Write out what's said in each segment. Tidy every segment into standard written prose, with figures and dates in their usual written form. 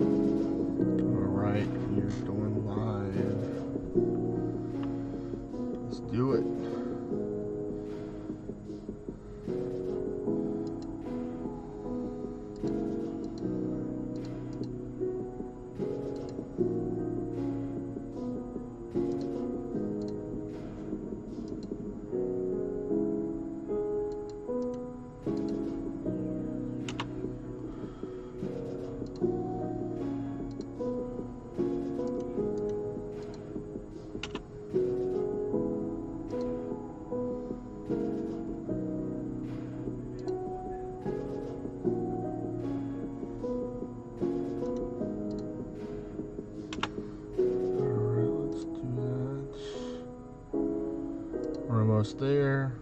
Alright, you're going live. Let's do it. We're almost there.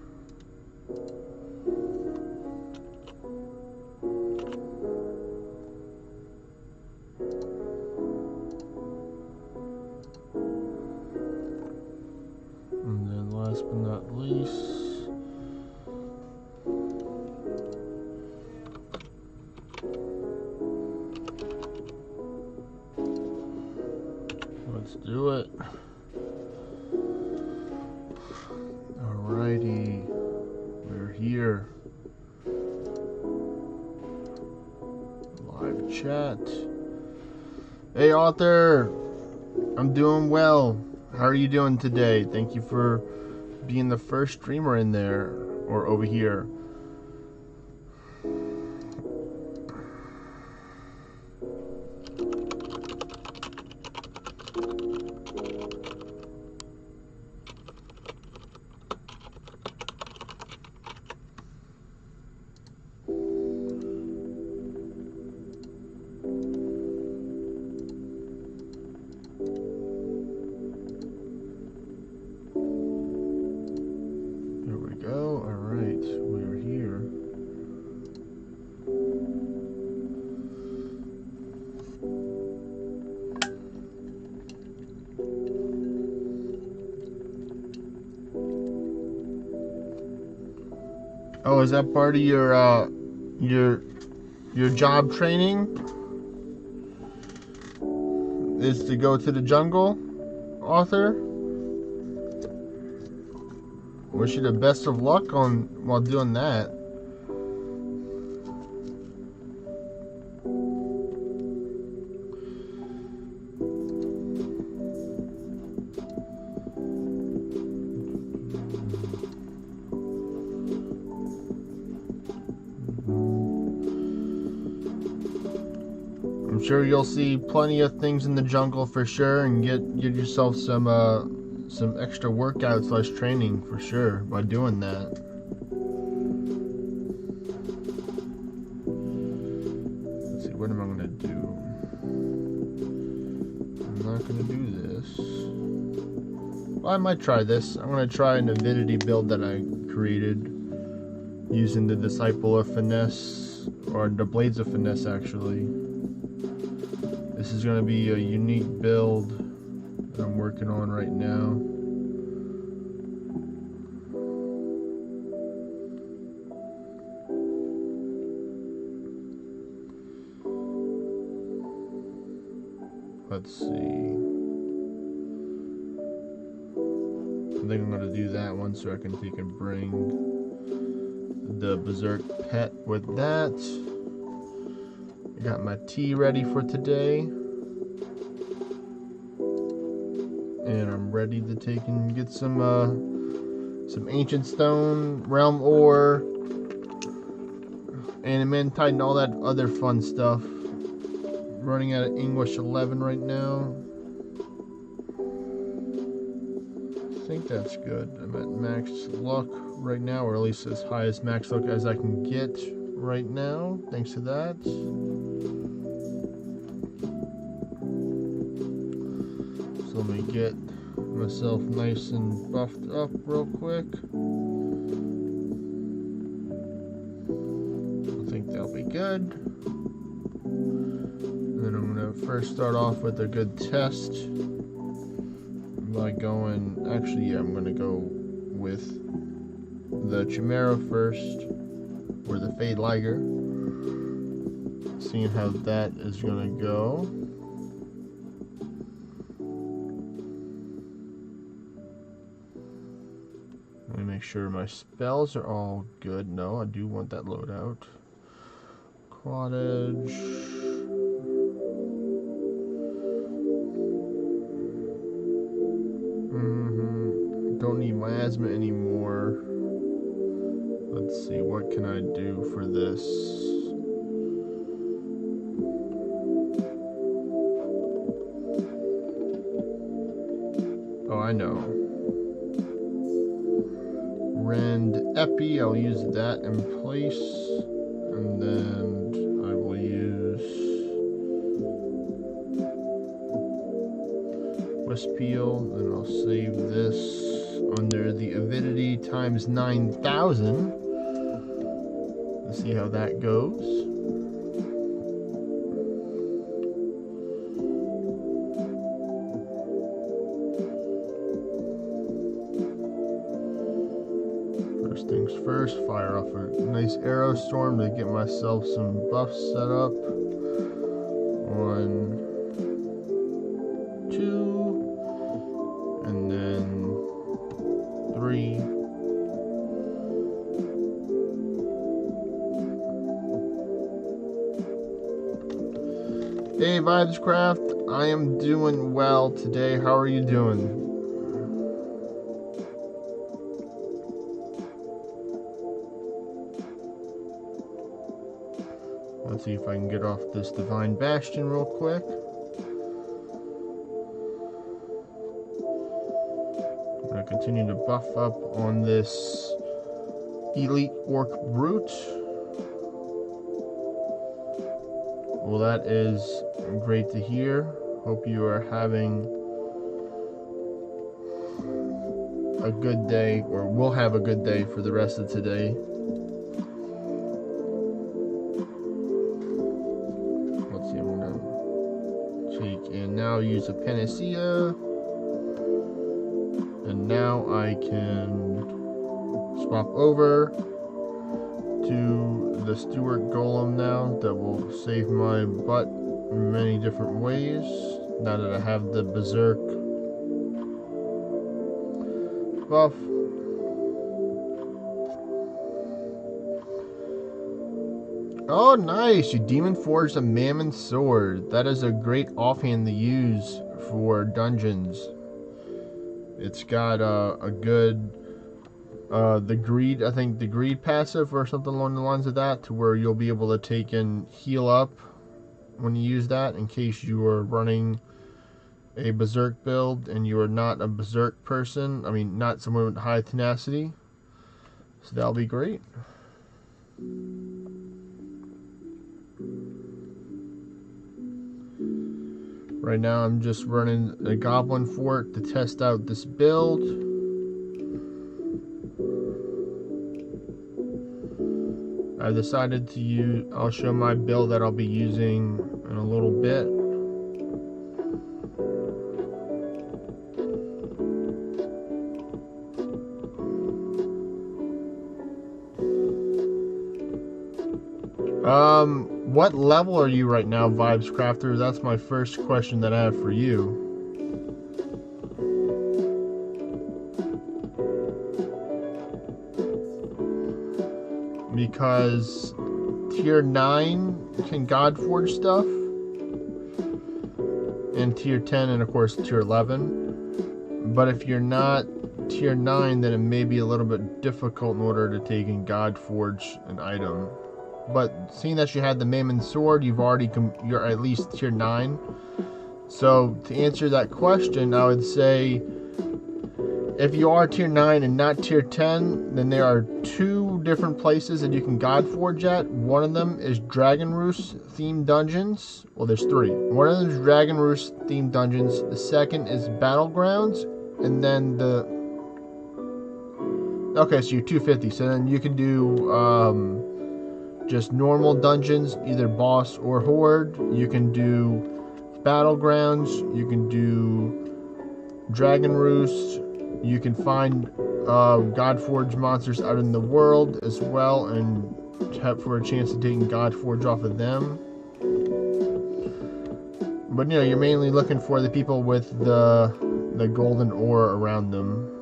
And then last but not least, let's do it. Alrighty, we're here. Live chat. Hey Arthur, I'm doing well. How are you doing today? Thank you for being the first streamer in there, or over here. Oh, is that part of your job training? Is to go to the jungle, Arthur? Wish you the best of luck while doing that. I'm sure you'll see plenty of things in the jungle for sure, and get yourself some extra workout / training for sure by doing that. Let's see, what am I gonna do? I'm not gonna do this. Well, I might try this. I'm gonna try an Avidity build that I created using the Disciple of Finesse, or the Blades of Finesse actually. This is going to be a unique build that I'm working on right now. Let's see. I think I'm going to do that one so I can take and bring the Berserk pet with that. I got my tea ready for today, and I'm ready to take and get some ancient stone, realm ore, adamantite, and all that other fun stuff. Running out of English 11 right now. I think that's good. I'm at max luck right now, or at least as high as max luck as I can get right now, thanks to that. So let me get myself nice and buffed up real quick. I think that'll be good. And then I'm gonna first start off with a good test by going, actually yeah, I'm gonna go with the Chimera first, or the Fade Liger. seeing how that is gonna go. Let me make sure my spells are all good. No, I do want that loadout. Cottage. Don't need miasma anymore. Let's see, what can I do for this? Oh, I know. Rend Epi, I'll use that in place. And then I will use Westpeel, and I'll save this under the avidity times 9,000. Let's see how that goes. First things first, fire off a nice arrow storm to get myself some buffs set up. 1, 2, and then 3. Hey Vibescraft, I am doing well today. How are you doing? Let's see if I can get off this Divine Bastion real quick. I'm going to continue to buff up on this Elite Orc Brute. Well, that is great to hear. Hope you are having a good day, or will have a good day for the rest of today. Let's see, I'm gonna take and now use a Panacea. And now I can swap over to the Stewart Golem now. That will save my butt in many different ways now that I have the Berserk buff. Oh nice, you Demon Forged a Mammon Sword. That is a great offhand to use for dungeons. It's got a good the greed, I think the greed passive or something along the lines of that, to where you'll be able to take and heal up when you use that, in case you are running a Berserk build and you are not a Berserk person. I mean, not someone with high tenacity. So that'll be great. Right now I'm just running a Goblin Fort to test out this build. I've decided to use, I'll show my build that I'll be using in a little bit. What level are you right now, Vibescrafter? That's my first question that I have for you. Because tier 9 can Godforge stuff, and tier 10, and of course tier 11. But if you're not tier 9, then it may be a little bit difficult in order to take and Godforge an item. But seeing that you had the Mammon Sword, you're at least tier 9. So to answer that question, I would say if you are tier 9 and not tier 10, then there are 2 different places that you can Godforge at. One of them is Dragon Roost themed dungeons. Well, there's 3. One of them is Dragon Roost themed dungeons. The second is Battlegrounds. And then okay, so you're 250. So then you can do just normal dungeons, either boss or horde. You can do Battlegrounds. You can do Dragon Roost. You can find Godforge monsters out in the world as well, and have for a chance of taking Godforge off of them. But you know, you're mainly looking for the people with the golden ore around them.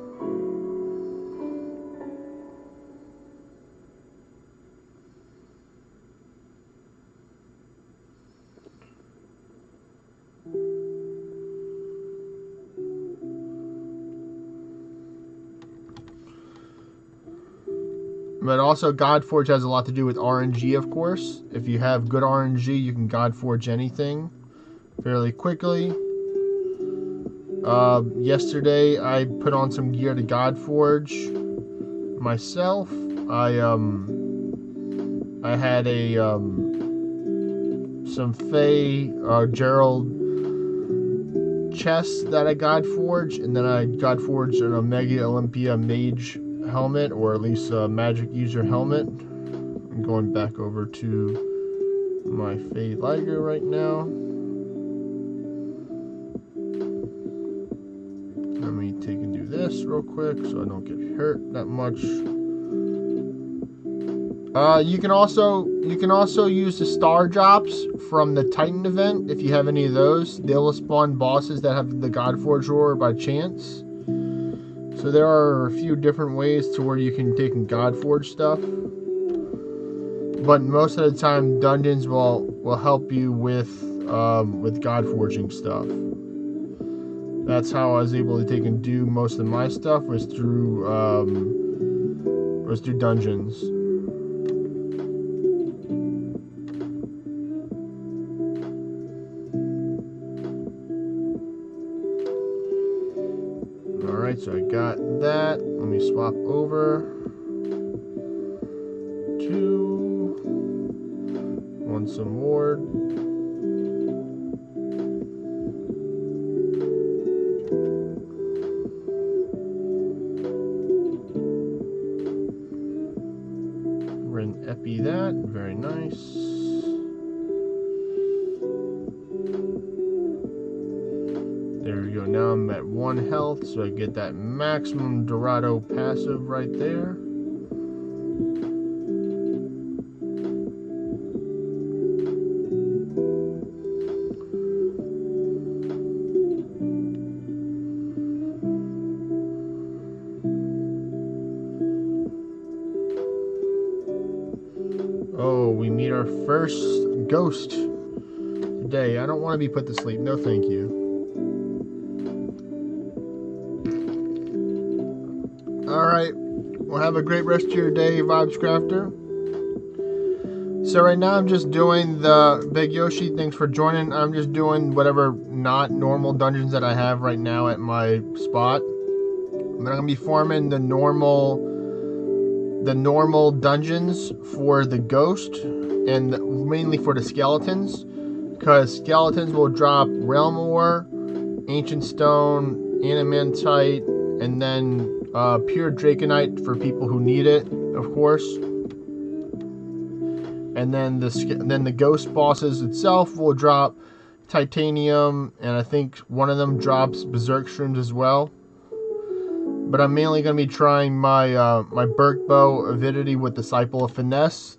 But also, Godforge has a lot to do with RNG, of course. If you have good RNG, you can Godforge anything fairly quickly. Yesterday, I put on some gear to Godforge myself. I had a some Faye Gerald chests that I Godforged, and then I Godforged an Omega Olympia Mage helmet, or at least a magic user helmet. I'm going back over to my Faye Liger right now. Let me take and do this real quick so I don't get hurt that much. You can also use the star drops from the Titan event if you have any of those. They'll spawn bosses that have the Godforge ore by chance. So there are a few different ways to where you can take and Godforge stuff. But most of the time, dungeons will help you with Godforging stuff. That's how I was able to take and do most of my stuff, was through dungeons. Alright, so I got that. Let me swap over to want some more. Ren Epi that, very nice. There we go, now I'm at 1 health, so I get that maximum Dorado passive right there. Oh, we meet our first ghost today. I don't want to be put to sleep, no thank you. Alright, well, have a great rest of your day, Vibes Crafter. So right now I'm just doing the Big Yoshi, thanks for joining. I'm just doing whatever not normal dungeons that I have right now at my spot. But I'm going to be forming the normal dungeons for the ghost, and mainly for the skeletons, because skeletons will drop realm ore, ancient stone, adamantite, and then pure draconite for people who need it, of course. And then the ghost bosses itself will drop titanium, and I think one of them drops berserk shrooms as well. But I'm mainly going to be trying my my Burk Bow avidity with Disciple of Finesse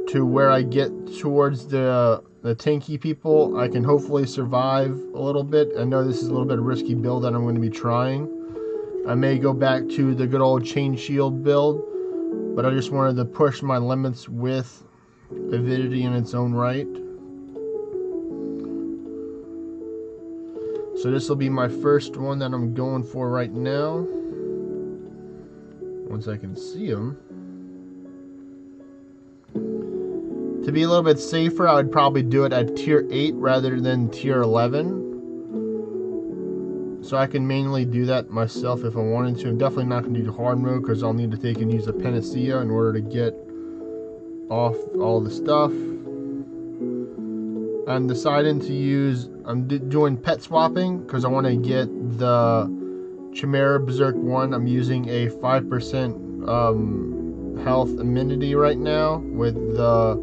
to where I get towards the tanky people. I can hopefully survive a little bit. I know this is a little bit of a risky build that I'm going to be trying. I may go back to the good old chain shield build, but I just wanted to push my limits with avidity in its own right. So this will be my first one that I'm going for right now. Once I can see them. To be a little bit safer, I would probably do it at tier 8 rather than tier 11. So I can mainly do that myself if I wanted to. I'm definitely not going to do hard mode because I'll need to take and use a panacea in order to get off all the stuff. I'm deciding to use, I'm doing pet swapping because I want to get the Chimera Berserk 1. I'm using a 5% health immunity right now with the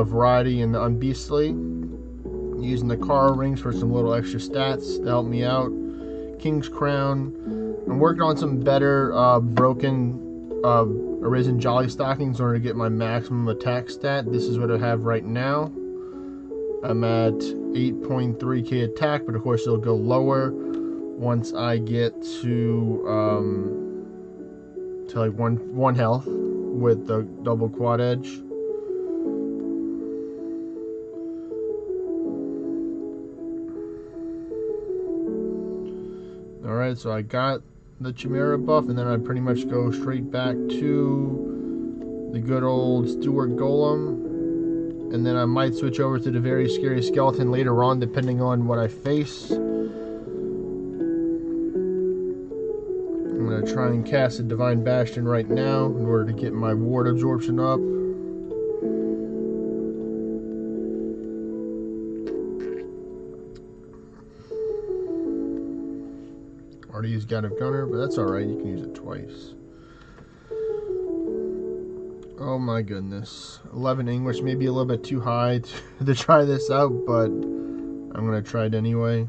variety and the unbeastly. Using the Kara rings for some little extra stats to help me out. King's Crown. I'm working on some better broken Arisen Jolly Stockings in order to get my maximum attack stat. This is what I have right now. I'm at 8.3k attack, but of course it'll go lower once I get to like one health with the double quad edge. Alright, so I got the Chimera buff, and then I pretty much go straight back to the good old Stewart Golem. And then I might switch over to the very scary skeleton later on, depending on what I face. I'm going to try and cast a Divine Bastion right now in order to get my ward absorption up. Already used God of Gunner, but that's alright, you can use it twice. Oh my goodness. 11 English, maybe a little bit too high to try this out, but I'm going to try it anyway.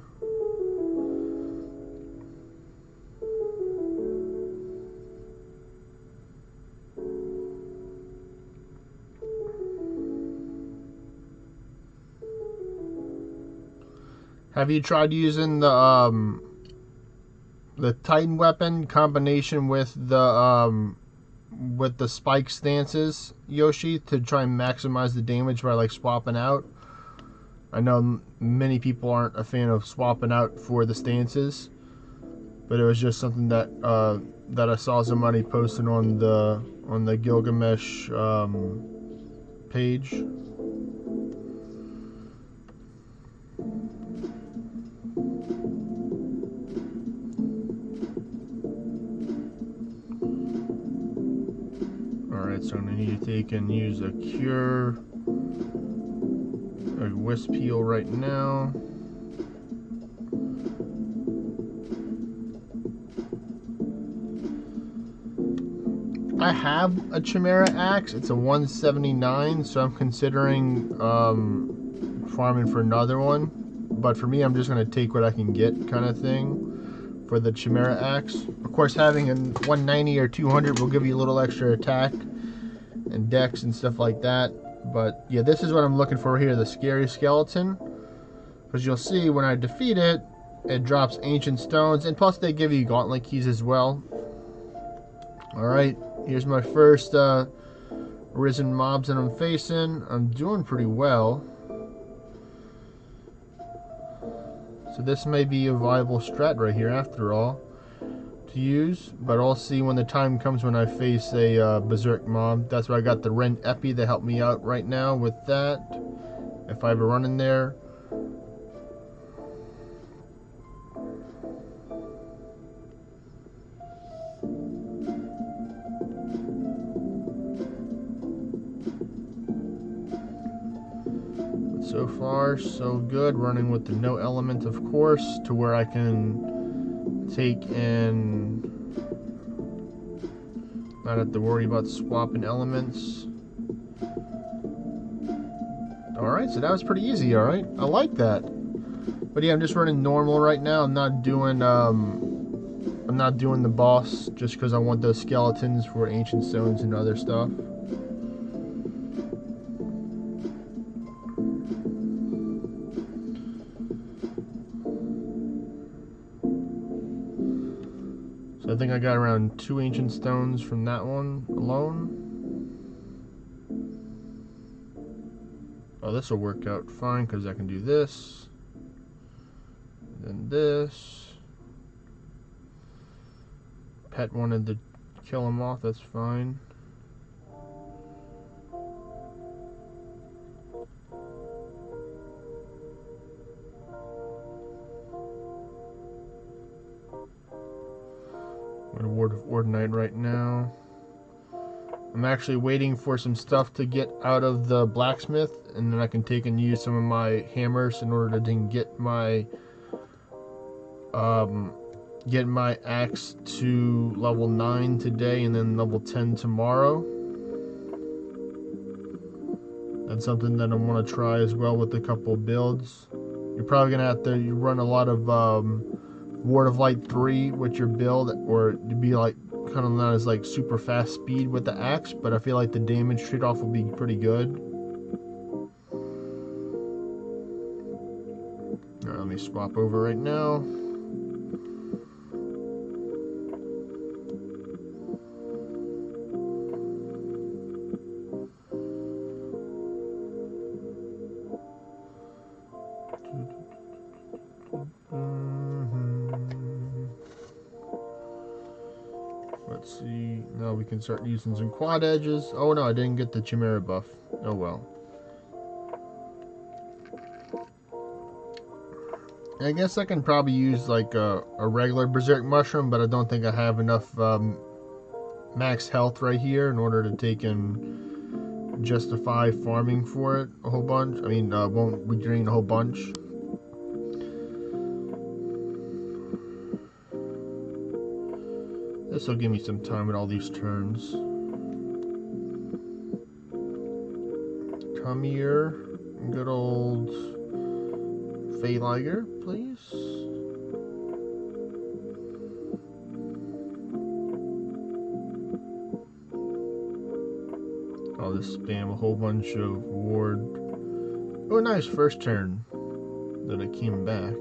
Have you tried using the Titan weapon combination with the spike stances, Yoshi, to try and maximize the damage by like swapping out? I know many people aren't a fan of swapping out for the stances, but it was just something that that I saw somebody posting on the Gilgamesh page. Alright, so I'm going to need to take and use a cure, a wisp heal right now. I have a Chimera axe. It's a 179, so I'm considering farming for another one. But for me, I'm just going to take what I can get kind of thing for the Chimera axe. Of course, having a 190 or 200 will give you a little extra attack and dex and stuff like that. But yeah, this is what I'm looking for here, the scary skeleton. Because you'll see when I defeat it, it drops ancient stones, and plus they give you gauntlet keys as well. Alright, here's my first risen mobs that I'm facing. I'm doing pretty well. So this may be a viable strat right here after all to use, but I'll see when the time comes when I face a berserk mob. That's why I got the Rend Epi to help me out right now with that, if I ever run in there. So far, so good. Running with the no element, of course, to where I can take and not have to worry about swapping elements. Alright, so that was pretty easy, alright. I like that. But yeah, I'm just running normal right now. I'm not doing the boss just because I want those skeletons for ancient stones and other stuff. I think I got around 2 ancient stones from that one alone. Oh, this will work out fine because I can do this, and then this. Pet wanted to kill him off, that's fine. I'm going to Ward of Ordinite right now. I'm actually waiting for some stuff to get out of the blacksmith, and then I can take and use some of my hammers in order to get my axe to level 9 today and then level 10 tomorrow. That's something that I want to try as well with a couple of builds. You're probably going to have to run a lot of Ward of Light 3 with your build, or to be like kind of not as like super fast speed with the axe, but I feel like the damage trade-off will be pretty good. Alright, let me swap over right now. Let's see. Now we can start using some quad edges. Oh no, I didn't get the Chimera buff. Oh well. I guess I can probably use like a regular Berserk Mushroom, but I don't think I have enough max health right here in order to take and justify farming for it a whole bunch. I mean, won't be draining a whole bunch. This will give me some time with all these turns. Come here, good old Liger, please. I'll just spam a whole bunch of ward. Oh, nice first turn that I came back.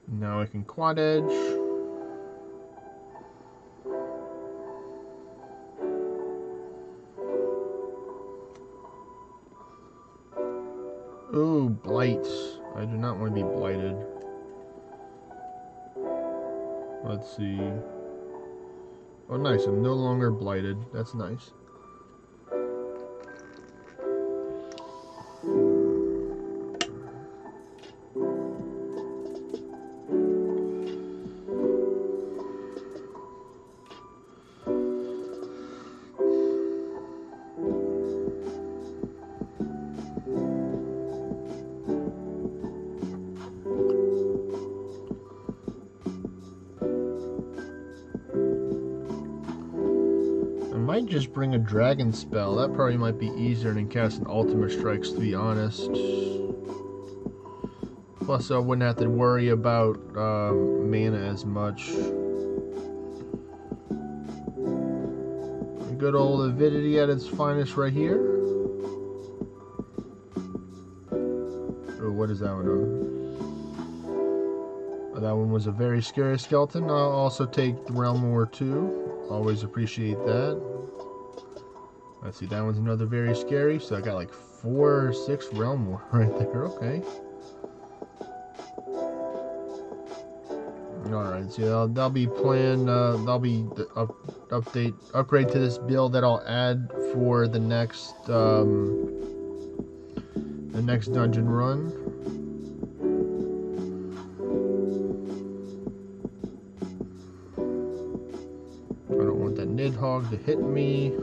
Now I can quad edge. Ooh, blights. I do not want to be blighted. Let's see. Oh, nice. I'm no longer blighted. That's nice. Might just bring a dragon spell. That probably might be easier than casting ultimate strikes, to be honest. Plus I wouldn't have to worry about mana as much. Good old avidity at its finest right here. Oh, what is that one on? Oh, that one was a very scary skeleton. I'll also take the Realm War 2. Always appreciate that. Let's see, that one's another very scary. So I got like 4 or 6 Realm War right there. Okay. Alright, so that'll be planned. That'll be the upgrade to this build that I'll add for the next dungeon run. I don't want that Nidhogg to hit me.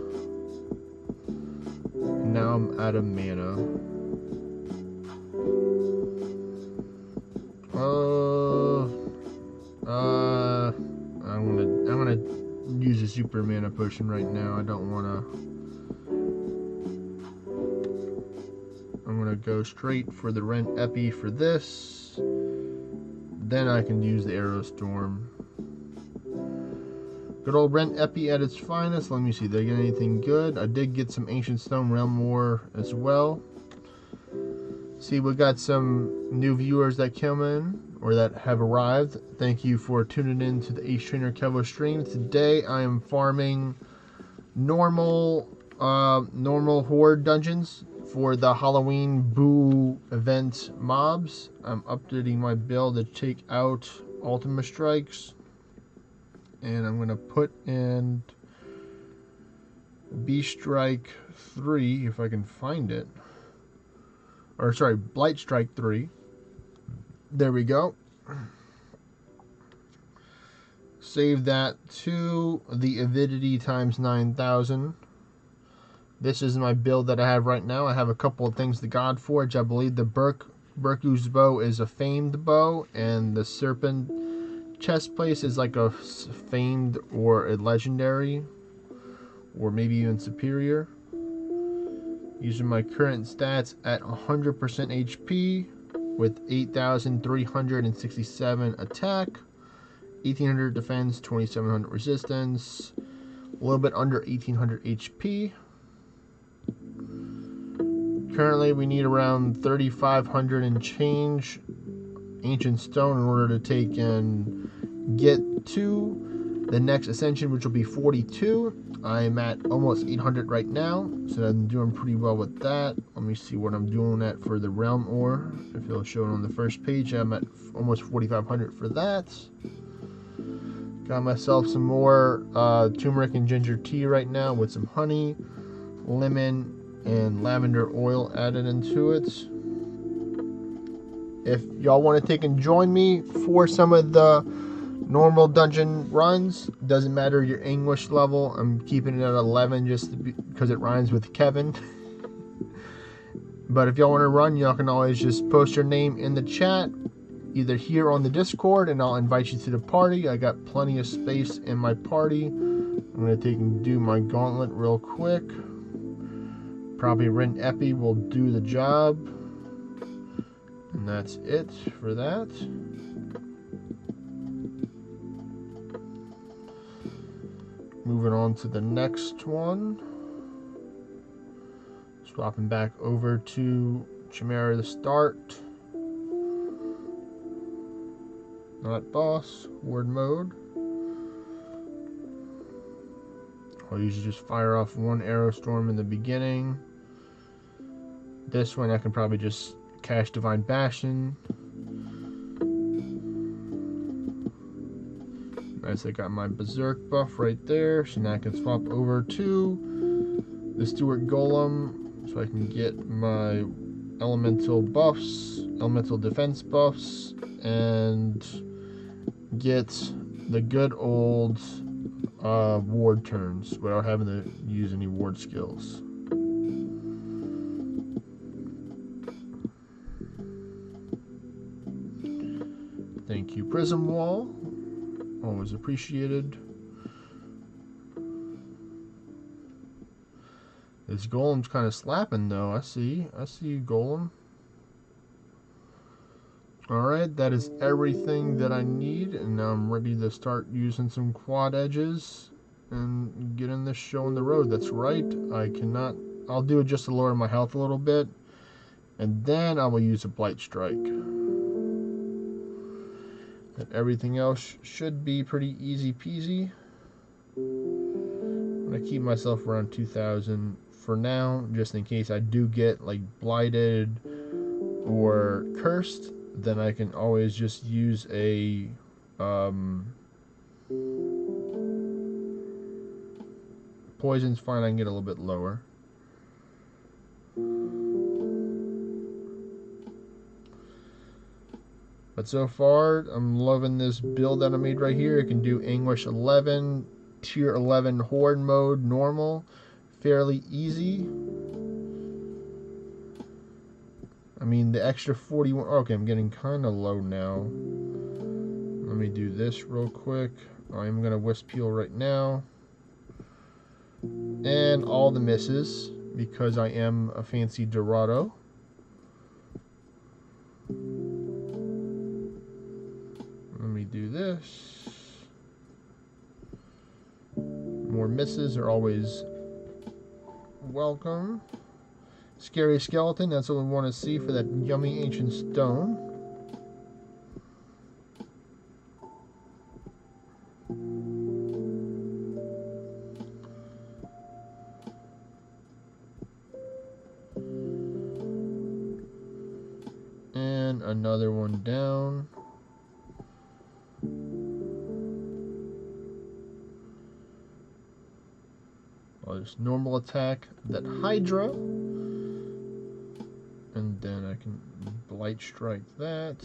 Now I'm out of mana. I'm gonna use a super mana potion right now. I don't wanna. I'm gonna go straight for the Rent Epi for this. Then I can use the Arrow Storm. Good old Rent Epi at its finest. Let me see, did I get anything good? I did get some Ancient Stone Realm War as well. See, we got some new viewers that come in, or that have arrived. Thank you for tuning in to the Ace Trainer Kevo stream. Today I am farming normal horde dungeons for the Halloween Boo event mobs. I'm updating my build to take out Ultimate Strikes. And I'm going to put in Beast Strike 3, if I can find it. Or, sorry, Blight Strike 3. There we go. Save that to the Avidity times 9,000. This is my build that I have right now. I have a couple of things to Godforge. I believe the Berku's bow is a famed bow, and the Serpent chest place is like a famed or a legendary, or maybe even superior. Using my current stats at 100% HP with 8,367 attack 1800 defense, 2700 resistance, a little bit under 1800 HP. Currently, we need around 3500 and change ancient stone in order to take and get to the next ascension, which will be 42. I'm at almost 800 right now, so I'm doing pretty well with that. Let me see what I'm doing at for the realm ore. If it'll show it on the first page, I'm at almost 4,500 for that. Got myself some more turmeric and ginger tea right now with some honey, lemon, and lavender oil added into it. If y'all want to take and join me for some of the normal dungeon runs, doesn't matter your English level, I'm keeping it at 11 just because it rhymes with Kevin. But if y'all want to run, y'all can always just post your name in the chat, either here on the Discord, and I'll invite you to the party. I got plenty of space in my party. I'm going to take and do my gauntlet real quick. Probably Ren Epi will do the job. And that's it for that. Moving on to the next one. Swapping back over to Chimera to start. Not boss, horde mode. I'll usually just fire off one arrow storm in the beginning. This one I can probably just cast Divine Bastion. Nice, I got my Berserk buff right there, so now I can swap over to the Steward Golem so I can get my elemental buffs, elemental defense buffs, and get the good old ward turns without having to use any ward skills. Thank you, Prism Wall. Always appreciated. This golem's kind of slapping though. I see you, golem. Alright, that is everything that I need, and now I'm ready to start using some quad edges and getting this show on the road. That's right, I'll do it just to lower my health a little bit, and then I will use a Blight Strike. And everything else should be pretty easy peasy. I'm going to keep myself around 2,000 for now, just in case I do get like blighted or cursed. Then I can always just use a poison's fine. I can get a little bit lower. But so far, I'm loving this build that I made right here. It can do English 11, tier 11 horde mode, normal, fairly easy. I mean, the extra 41... Okay, I'm getting kind of low now. Let me do this real quick. I'm going to Wisp Peel right now. And all the misses, because I am a fancy Dorado. Let me do this. More misses are always welcome. Scary skeleton, that's what we want to see for that yummy ancient stone. And another one down. I'll just normal attack that Hydra. And then I can Blight Strike that.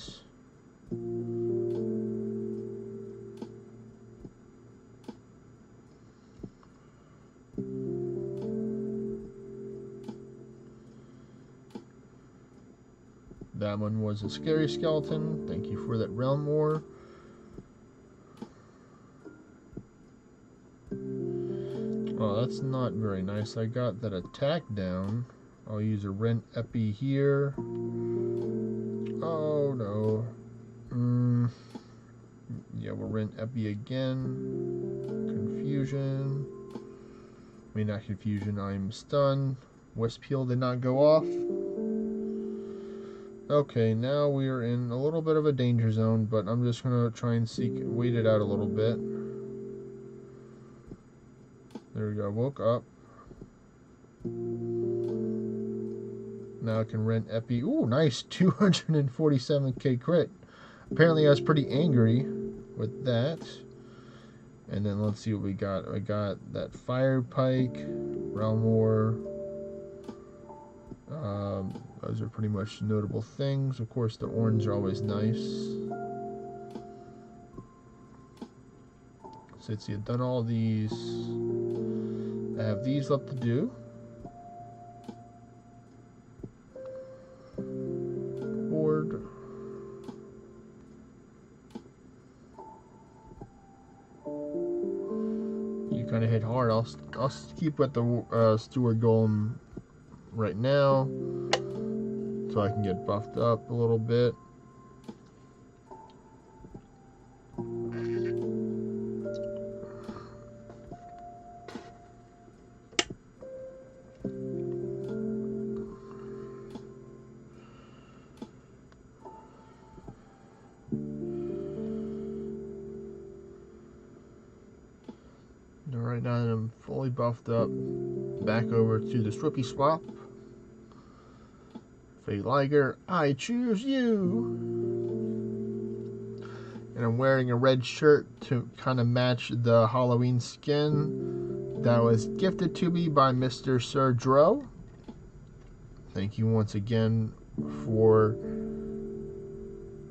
That one was a Scary Skeleton. Thank you for that realm ore. Oh, that's not very nice. I got that attack down. I'll use a Ren Epi here. Oh no. Yeah, we'll rent Epi again. Confusion. I mean, not confusion, I'm stunned. Wisp Heal did not go off. Okay, now we are in a little bit of a danger zone, but I'm just going to try and wait it out a little bit. There we go, woke up. Now I can rent Epi. Ooh, nice, 247k crit. Apparently I was pretty angry with that. And then let's see what we got. I got that Fire Pike, Realm War. Those are pretty much notable things. Of course, the orange are always nice. So let's see, I've done all these. I have these left to do. Board. You kind of hit hard. I'll keep with the Steward Golem right now, so I can get buffed up a little bit. Right now that I'm fully buffed up, back over to the Swippy Swap. Fate Liger, I choose you. And I'm wearing a red shirt to kind of match the Halloween skin that was gifted to me by Mr. Sir Dro. Thank you once again for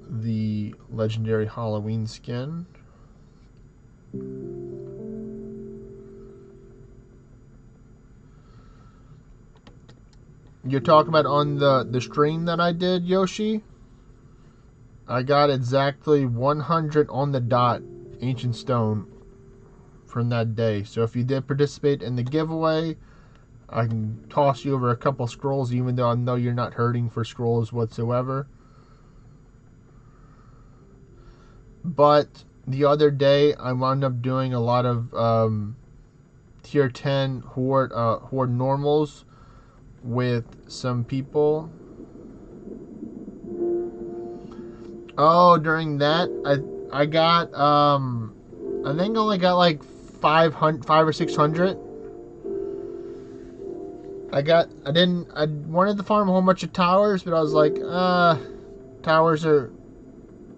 the legendary Halloween skin. You're talking about on the stream that I did, Yoshi? I got exactly 100 on the dot Ancient Stone from that day. So if you did participate in the giveaway, I can toss you over a couple scrolls, even though I know you're not hurting for scrolls whatsoever. But the other day, I wound up doing a lot of tier 10 horde normals with some people. Oh, during that I got I think I only got like 5 or 600. I wanted to farm a whole bunch of towers, but I was like,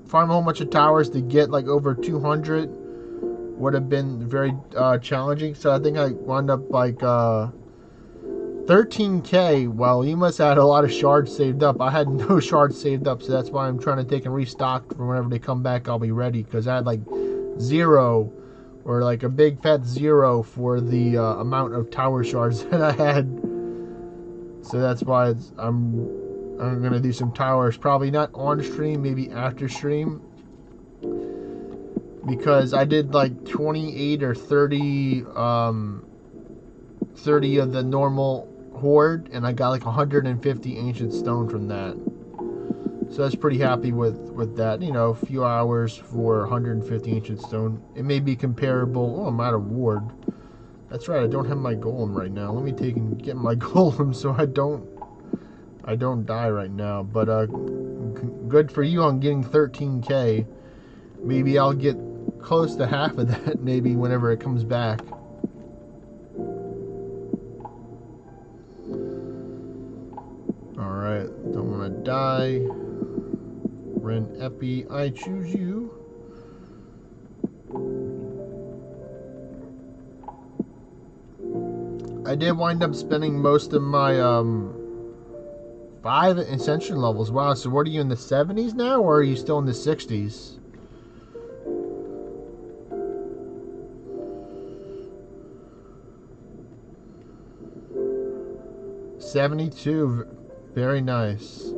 farm a whole bunch of towers to get like over 200 would have been very challenging. So I think I wound up like 13k. Well, you must have had a lot of shards saved up. I had no shards saved up, so that's why I'm trying to take and restock for whenever they come back. I'll be ready, because I had like 0 or like a big fat 0 for the amount of tower shards that I had. So that's why I'm gonna do some towers, probably not on stream, maybe after stream, because I did like 28 or 30 30 of the normal horde, and I got like 150 ancient stone from that. So I was pretty happy with that. You know, a few hours for 150 ancient stone. It may be comparable. Oh, I'm out of ward. That's right, I don't have my golem right now. Let me take and get my golem so I don't die right now. But good for you on getting 13k. Maybe I'll get close to half of that maybe whenever it comes back. Alright, don't want to die. Ren Epi, I choose you. I did wind up spending most of my 5 ascension levels. Wow, so what are you, in the 70s now, or are you still in the 60s? $72, very nice.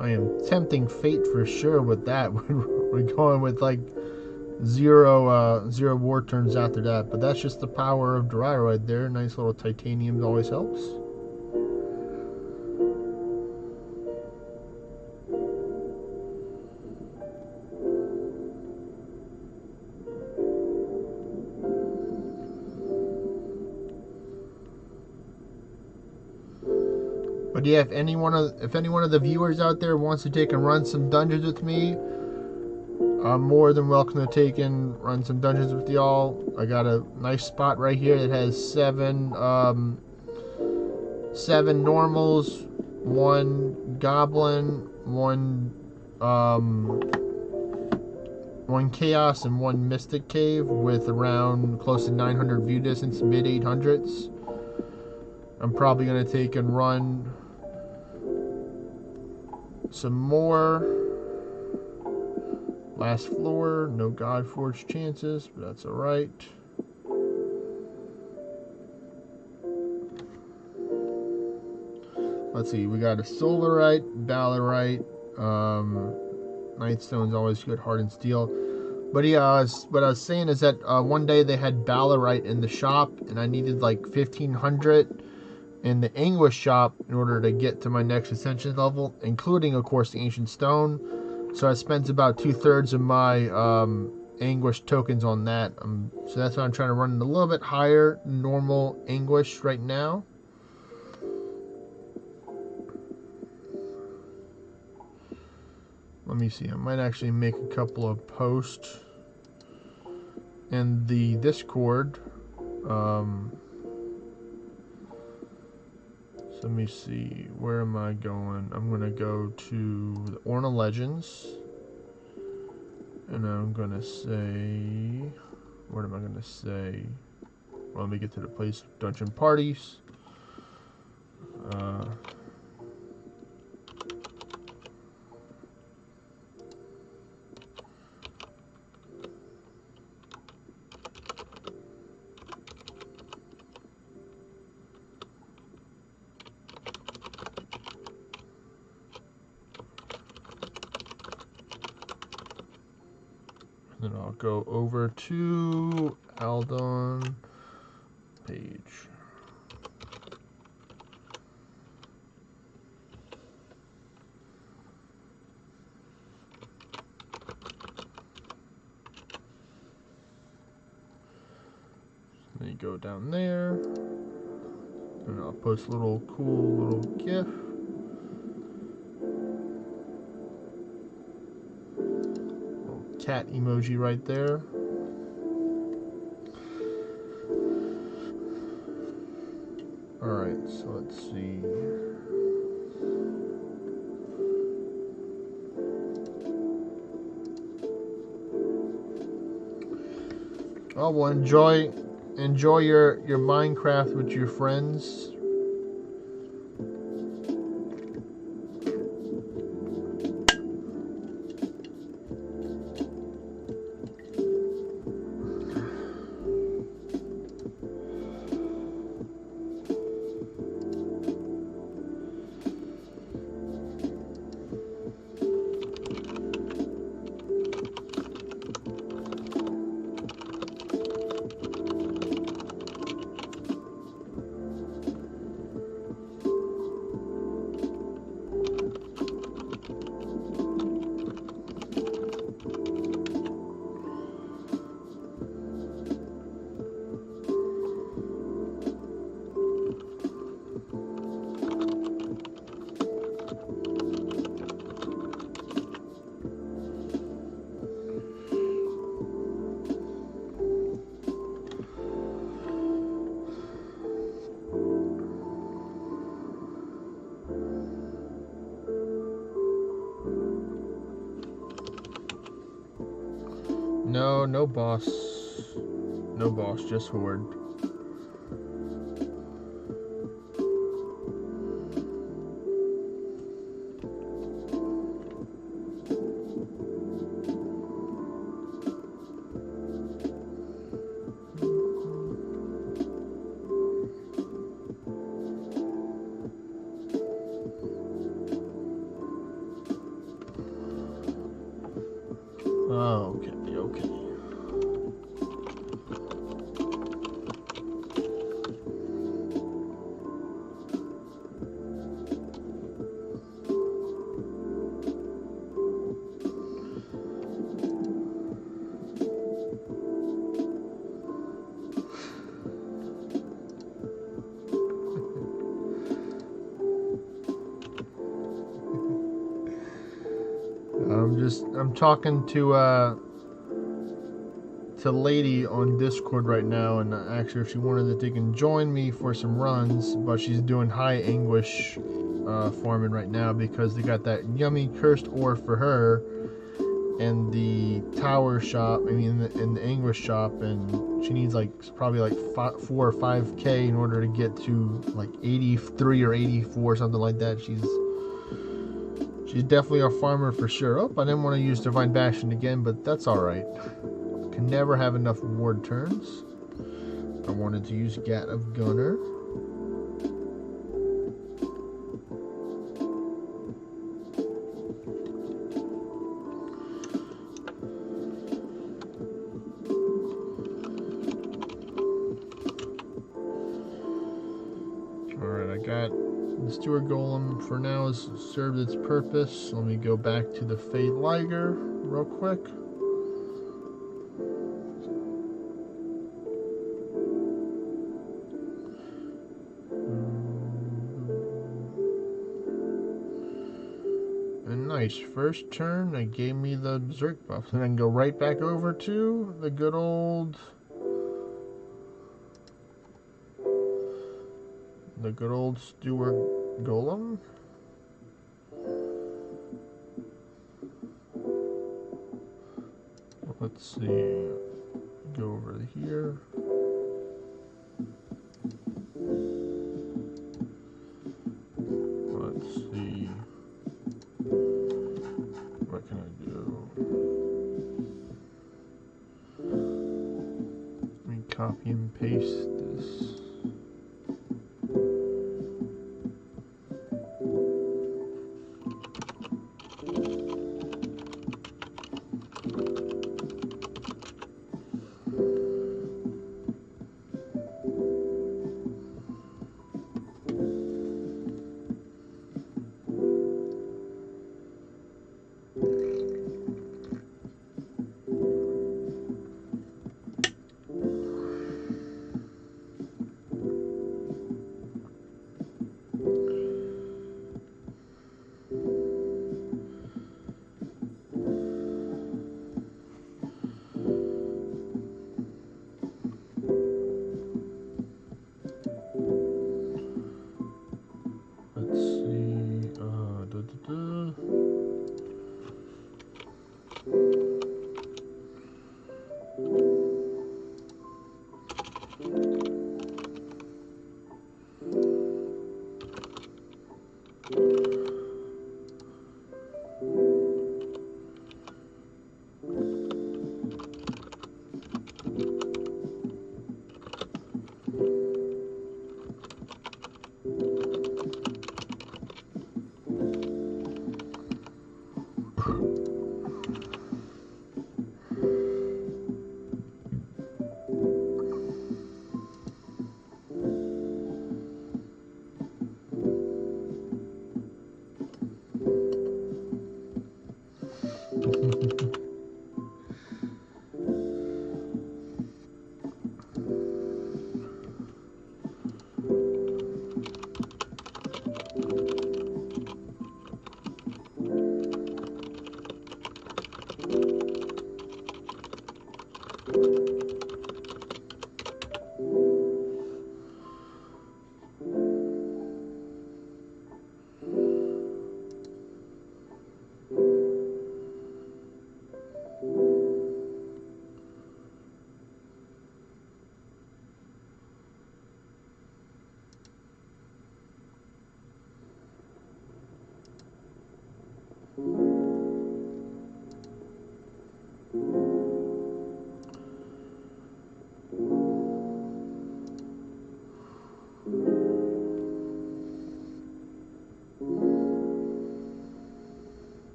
I am tempting fate for sure with that. We're going with like zero war turns after that. But that's just the power of dry right there. Nice little titanium always helps. But yeah, if any one of the viewers out there wants to take and run some dungeons with me, I'm more than welcome to take and run some dungeons with y'all. I got a nice spot right here that has seven normals, one goblin, one chaos, and one mystic cave with around close to 900 view distance, mid 800s. I'm probably gonna take and run some more. Last floor, no Godforged chances, but that's alright. Let's see, we got a Solarite, Ballerite, Nightstone's always good, Hardened Steel. But yeah, what I was saying is that one day they had Ballerite in the shop, and I needed like 1500 in the Anguish shop in order to get to my next Ascension level, including, of course, the Ancient Stone. So I spent about 2/3 of my Anguish tokens on that. So that's why I'm trying to run it a little bit higher normal Anguish right now. Let me see. I might actually make a couple of posts in the Discord. So let me see. Where am I going? I'm going to go to the Orna Legends. And I'm going to say... What am I going to say? Well, let me get to the place of Dungeon Parties. Then I'll go over to Aldon page. Then you go down there, and I'll post a little cool little GIF. Cat emoji right there. Alright, so let's see. Oh, well, enjoy your Minecraft with your friends. No boss. No boss, just horde. Okay. I'm talking to Lady on Discord right now, and actually if she wanted to, they can join me for some runs, but she's doing high anguish farming right now because they got that yummy cursed ore for her in the tower shop, I mean in the anguish shop, and she needs like probably like 4 or 5k in order to get to like 83 or 84, something like that. She's definitely a farmer for sure. Oh, I didn't want to use Divine Bastion again, but that's alright. Can never have enough ward turns. I wanted to use Gat of Gunner. Alright, I got the Steward Golem for now has served its purpose. Let me go back to the Fade Liger real quick. And nice, first turn they gave me the Berserk buff, and I can go right back over to the good old Steward Golem. Let's see, go over here. Let's see, what can I do? Let me copy and paste this.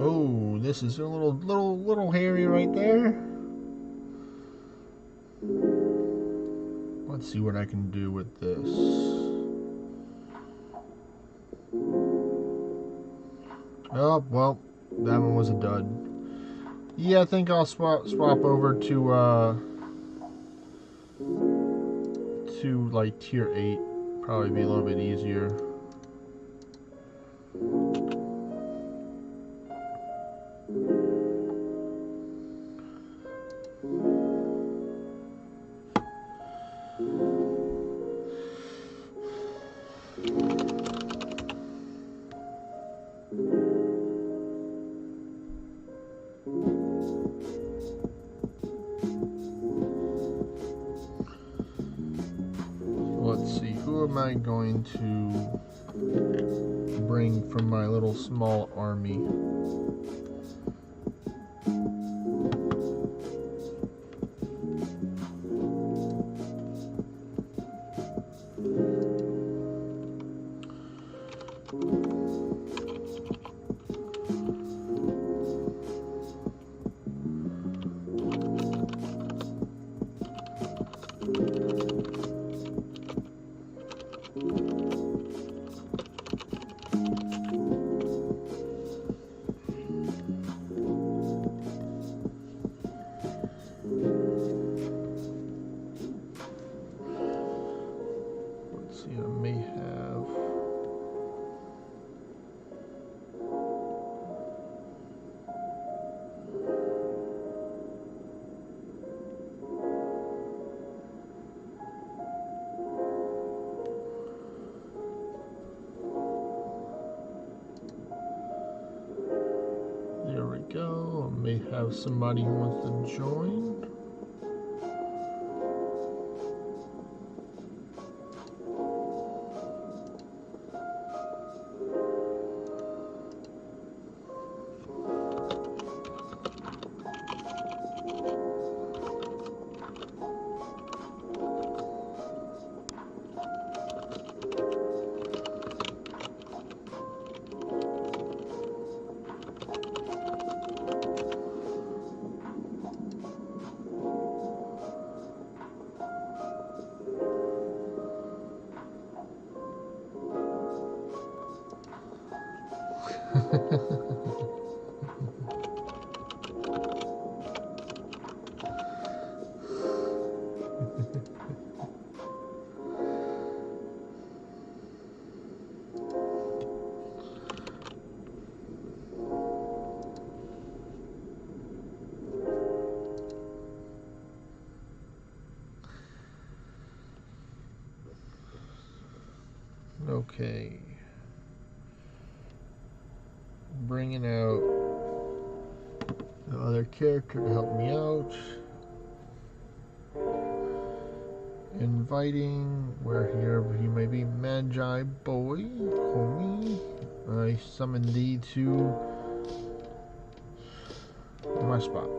Oh, this is a little hairy right there. Let's see what I can do with this. Oh, well, that one was a dud. Yeah, I think I'll swap over to like tier 8. Probably be a little bit easier. am I going to bring from my little small army? There we go. I may have somebody who wants to join. Okay. Bringing out the other character to help me out. Inviting wherever he may be. Magi boy, homie. I summon thee to my spot.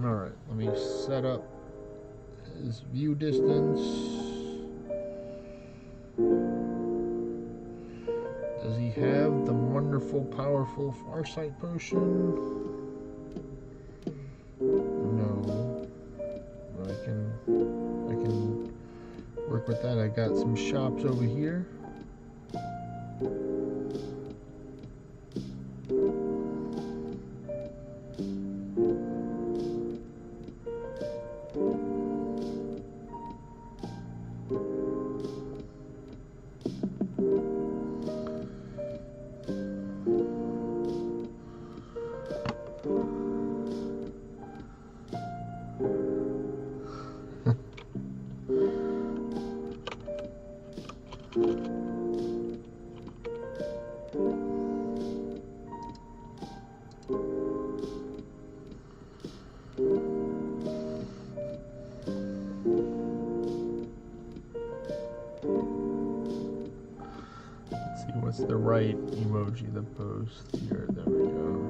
Alright, let me set up his view distance. Does he have the wonderful, powerful Farsight potion? No. But I can work with that. I got some shops over here. What's the right emoji to post here? There we go.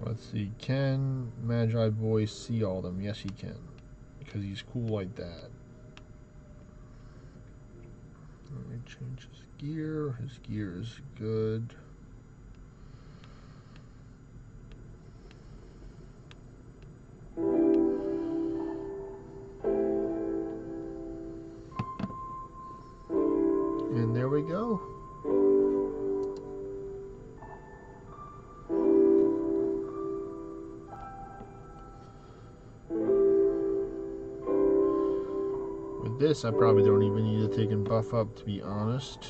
Let's see, can Magi Boy see all of them? Yes, he can, because he's cool like that. Let me change his gear. His gear is good. And there we go. This I probably don't even need to take and buff up, to be honest.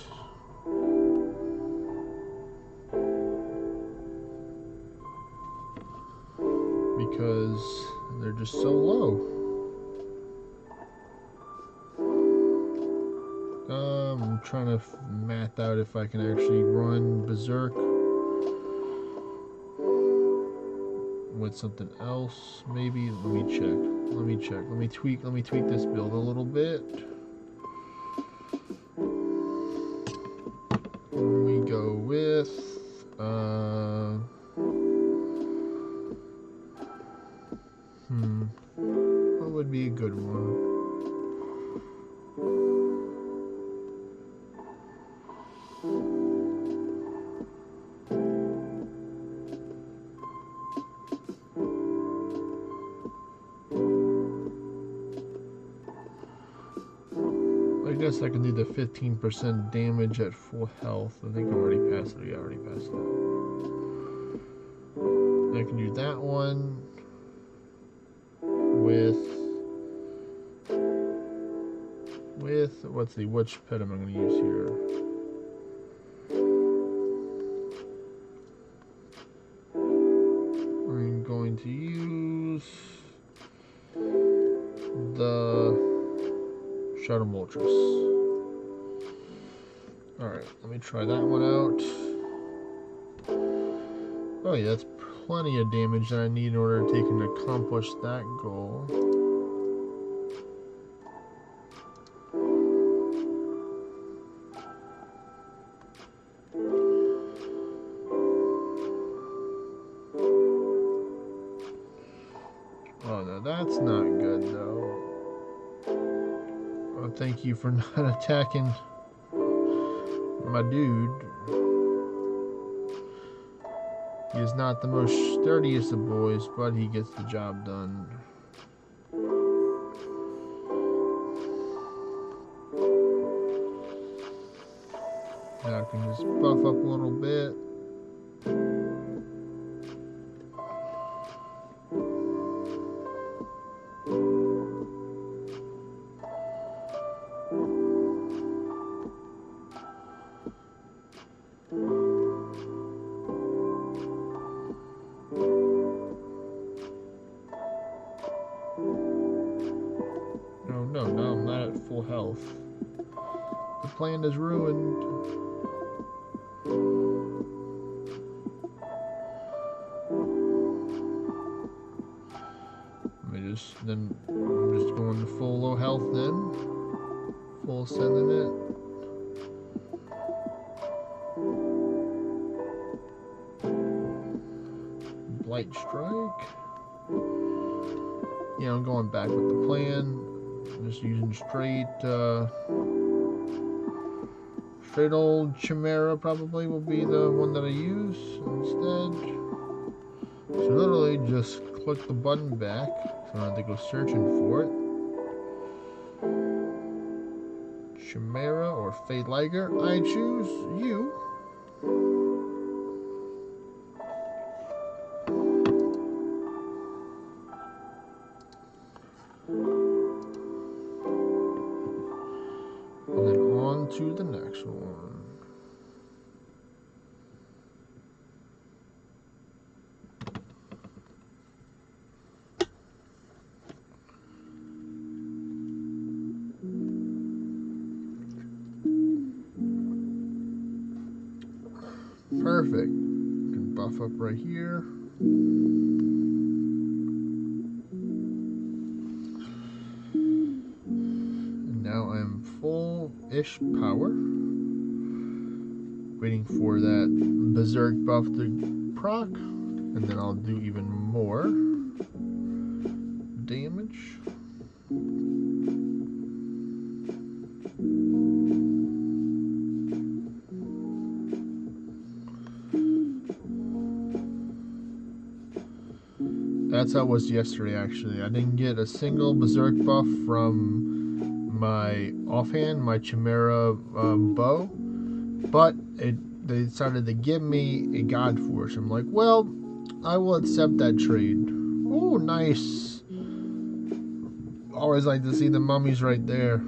Because they're just so low. I'm trying to math out if I can actually run Berserk with something else. Maybe, let me check. Let me tweak this build a little bit. We go with what would be a good one? I guess I can do the 15% damage at full health. I think I already passed it. Yeah, I already passed that. I can do that one with let's see, which pet am I going to use here? I'm going to use the Shadow Moltres. Alright, let me try that one out. Oh yeah, that's plenty of damage that I need in order to take and accomplish that goal. Oh no, that's not good though. Oh, thank you for not attacking my dude. He is not the most sturdiest of boys, but he gets the job done. Now I can just buff up a little bit. No, I'm not at full health. The plan is ruined. I'm just going to full low health then. Full sending it. Blight Strike. Yeah, I'm going back with the plan. I'm just using straight old Chimera probably will be the one that I use instead. So literally just click the button back, so I don't have to go searching for it. Chimera or Fade Liger, I choose you. And then on to the next one. Perfect. Can buff up right here. And now I'm full-ish power. Waiting for that berserk buff to proc, and then I'll do even more damage. That's how it was yesterday, actually. I didn't get a single berserk buff from my offhand, my Chimera bow, but they decided to give me a God Force. I'm like, well, I will accept that trade. Oh, nice. Always like to see the mummies right there.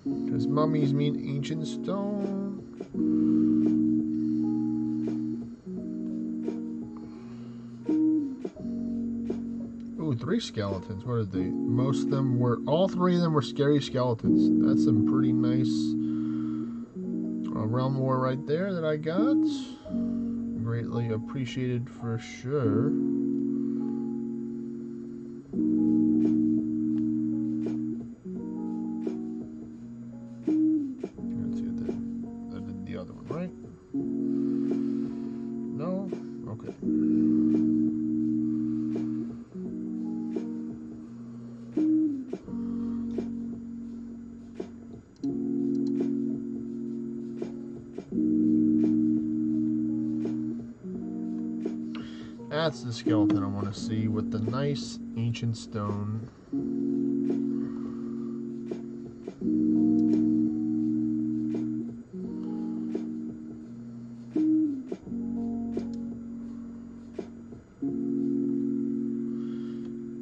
Because mummies mean ancient stone. Ooh, 3 skeletons. What are they? Most of them were, all 3 of them were scary skeletons. That's some pretty nice realm war right there that I got. Greatly appreciated for sure. Let's see, I did the other one, right? No? Okay. That's the skeleton I want to see with the nice ancient stone.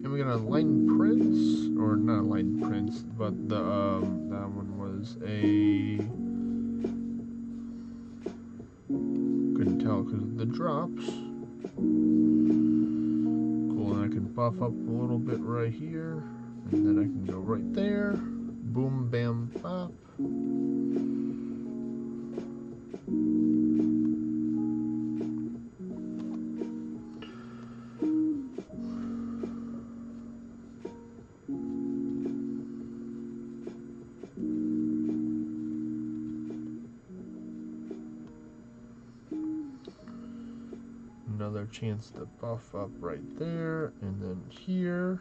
And we got a Enlightened Prince, or not Enlightened Prince, but the that one was a, couldn't tell because of the drops. Cool, and I can buff up a little bit right here, and then I can go right there. Boom, bam, bop. Another chance to buff up right there, and then here,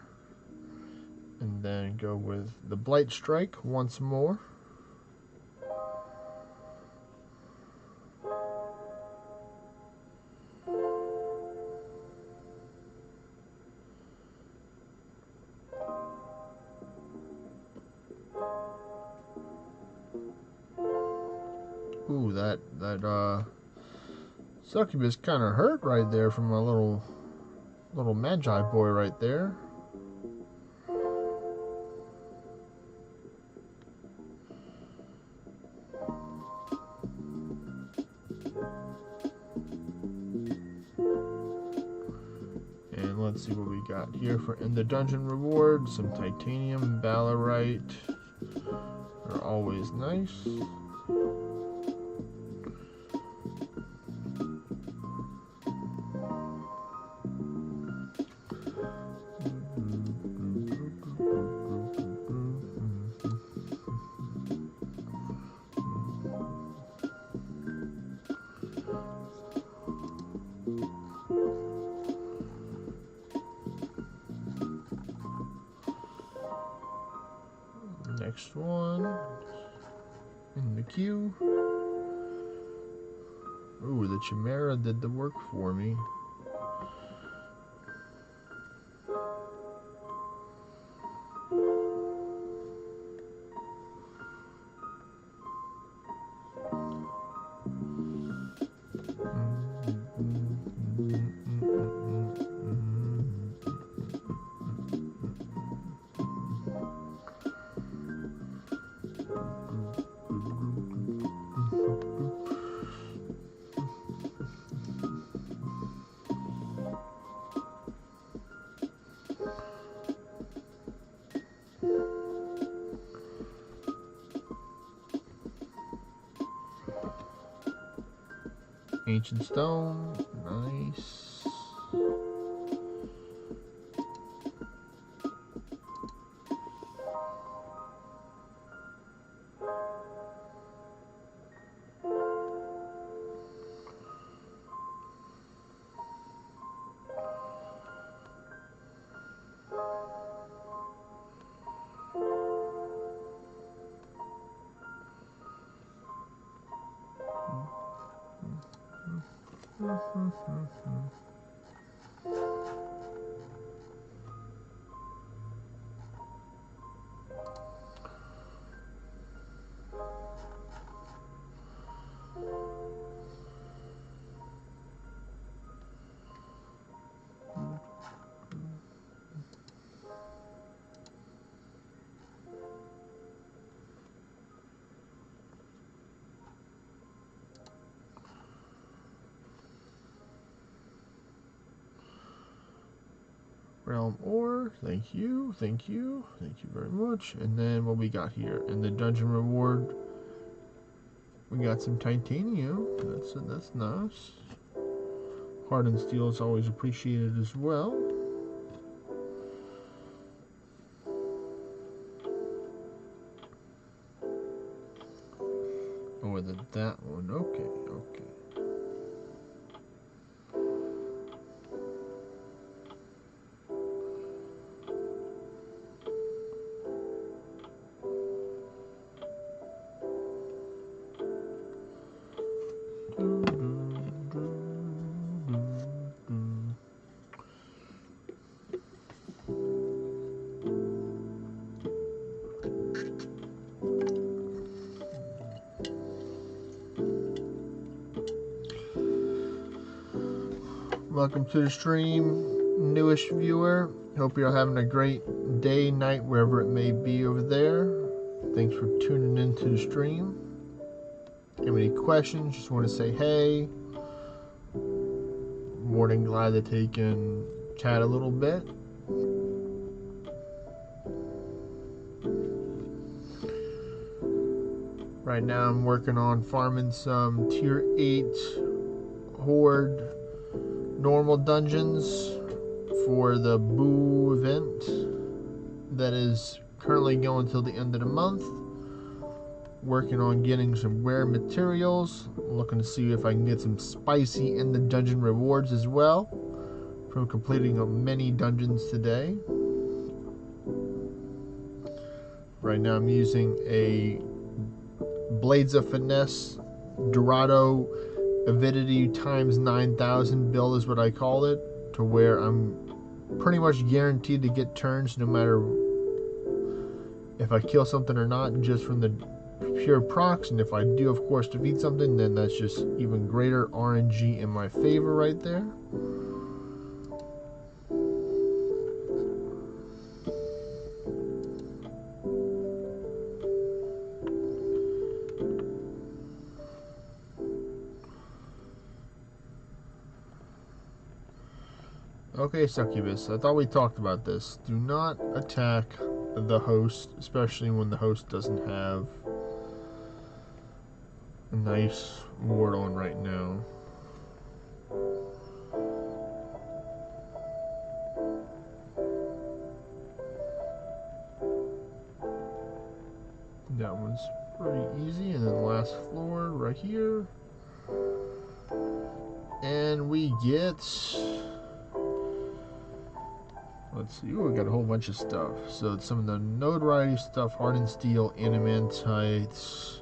and then go with the Blight Strike once more. Ooh, that succubus kind of hurt right there from my little magi boy right there. And let's see what we got here for in the dungeon reward. Some titanium, balarite are always nice. Next one in the queue. Ooh, the Chimera did the work for me. Ancient stone, nice. Realm ore, thank you very much. And then what we got here in the dungeon reward, we got some titanium. That's nice. Hardened steel is always appreciated as well. Oh, that one. Okay. Welcome to the stream, newish viewer. Hope you're having a great day, night, wherever it may be over there. Thanks for tuning into the stream. Have any questions? Just want to say hey. More than glad to take and chat a little bit. Right now I'm working on farming some tier 8 horde normal dungeons for the BoooOOOooo event that is currently going till the end of the month. Working on getting some rare materials, looking to see if I can get some spicy in the dungeon rewards as well from completing many dungeons today. Right now I'm using a Blades of Finesse Dorado Avidity times 9,000 build is what I call it, to where I'm pretty much guaranteed to get turns no matter if I kill something or not, just from the pure procs. And if I do, of course, defeat something, then that's just even greater RNG in my favor right there. Okay, Succubus, I thought we talked about this. Do not attack the host, especially when the host doesn't have a nice ward on right now. That one's pretty easy, and then last floor right here. And we get... let's see, we got a whole bunch of stuff. So some of the notoriety stuff, hardened steel, animantite,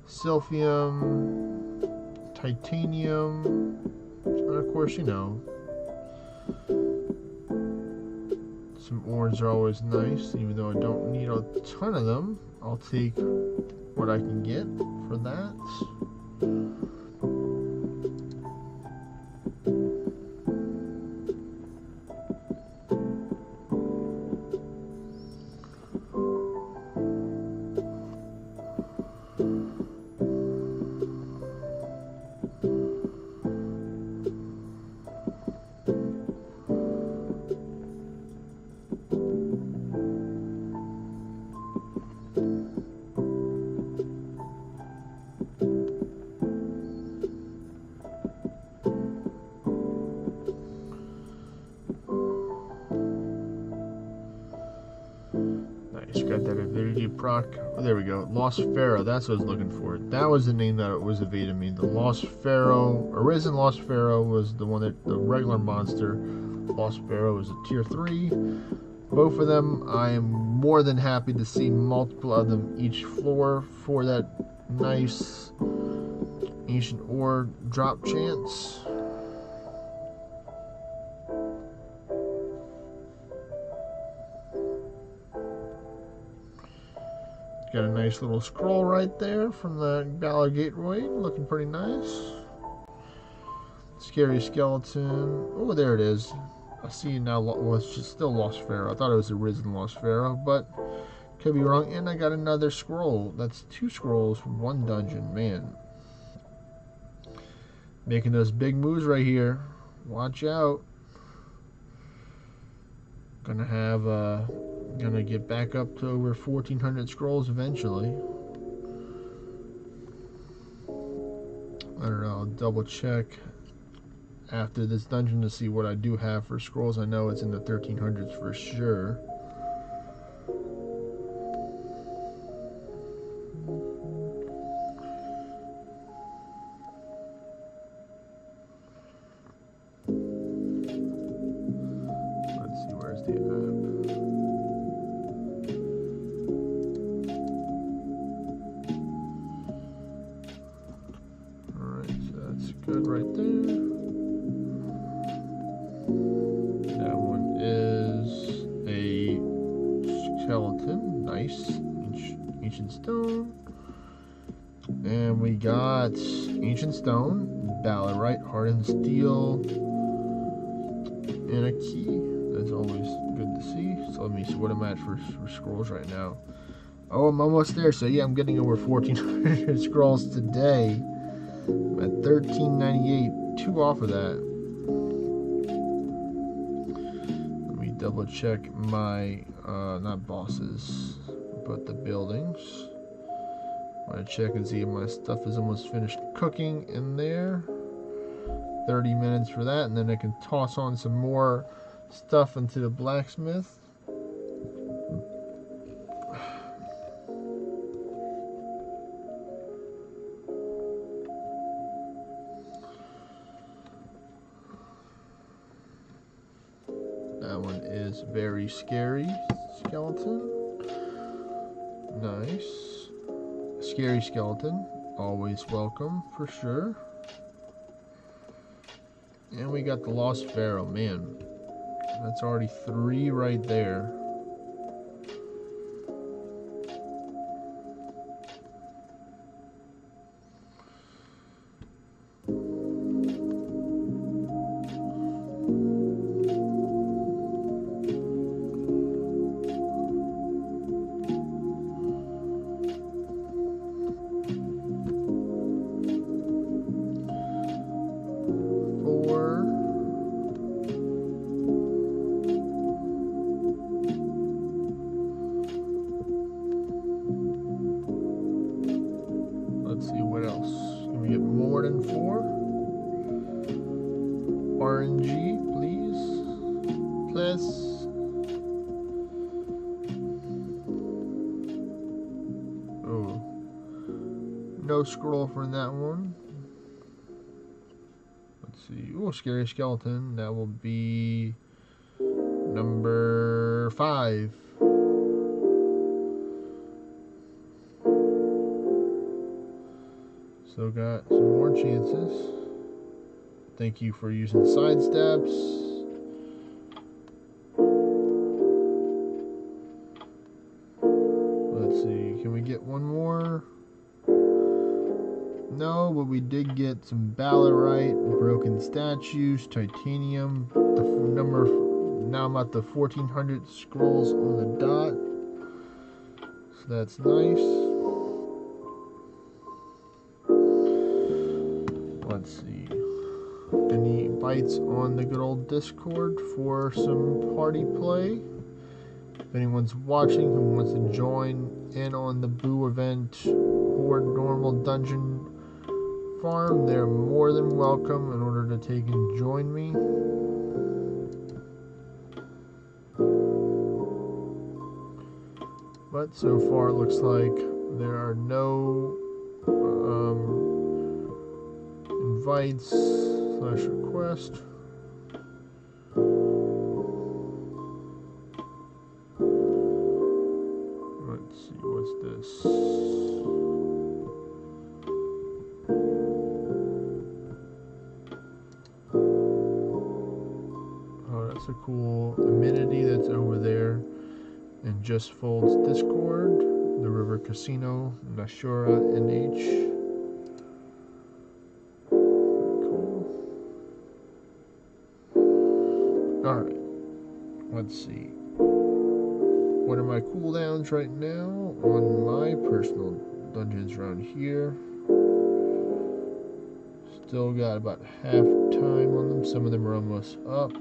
silphium, titanium, and of course, you know, some ores are always nice, even though I don't need a ton of them. I'll take what I can get for that. Nice, got that avidity proc. Oh, there we go. Lost Pharaoh, that's what I was looking for. That was the name that was evading me. The Lost Pharaoh, Arisen Lost Pharaoh was the one that, the regular monster. Lost Pharaoh was a tier 3. Both of them, I am more than happy to see multiple of them each floor for that nice ancient ore drop chance. Got a nice little scroll right there from the Valor Gateway, looking pretty nice. Scary skeleton. Oh, there it is. I see it now. Well, it's just still Lost Pharaoh. I thought it was Arisen Lost Pharaoh, but could be wrong. And I got another scroll. That's 2 scrolls from 1 dungeon. Man, making those big moves right here. Watch out. Gonna get back up to over 1,400 scrolls eventually. I don't know. I'll double check after this dungeon to see what I do have for scrolls. I know it's in the 1,300s for sure. Let's see, where's the app? Alright, so that's good right there. That one is a skeleton. Nice. Ancient stone. And we got ancient stone, balarite, hardened steel, and a key. That's always good to see. So let me see what I'm at for scrolls right now. Oh, I'm almost there. So yeah, I'm getting over 1,400 scrolls today. I'm at 1,398, 2 off of that. Let me double check my, not bosses, but the buildings. I'm gonna check and see if my stuff is almost finished cooking in there. 30 minutes for that, and then I can toss on some more stuff into the blacksmith. That one is very scary skeleton. Nice. Scary skeleton, always welcome for sure. And we got the Lost Pharaoh, man. That's already 3 right there. Let's see what else. Can we get more than 4? RNG, please. Plus. Oh. No scroll for that one. Let's see. Oh, scary skeleton. That will be number 5. So got some more chances. Thank you for using side steps. Let's see, can we get one more? No, but we did get some balarite, broken statues, titanium. The number, now I'm at the 1,400 scrolls on the dot. So that's nice. Let's see. Any bites on the good old Discord for some party play? If anyone's watching who wants to join in on the Boo event or normal dungeon farm, they're more than welcome in order to take and join me. But so far it looks like there are no invites slash request. Let's see, what's this? Oh, that's a cool amenity that's over there in Just Fold's Discord. The River Casino, Nashura NH. Cool. Alright, let's see. What are my cooldowns right now on my personal dungeons around here? Still got about half time on them. Some of them are almost up.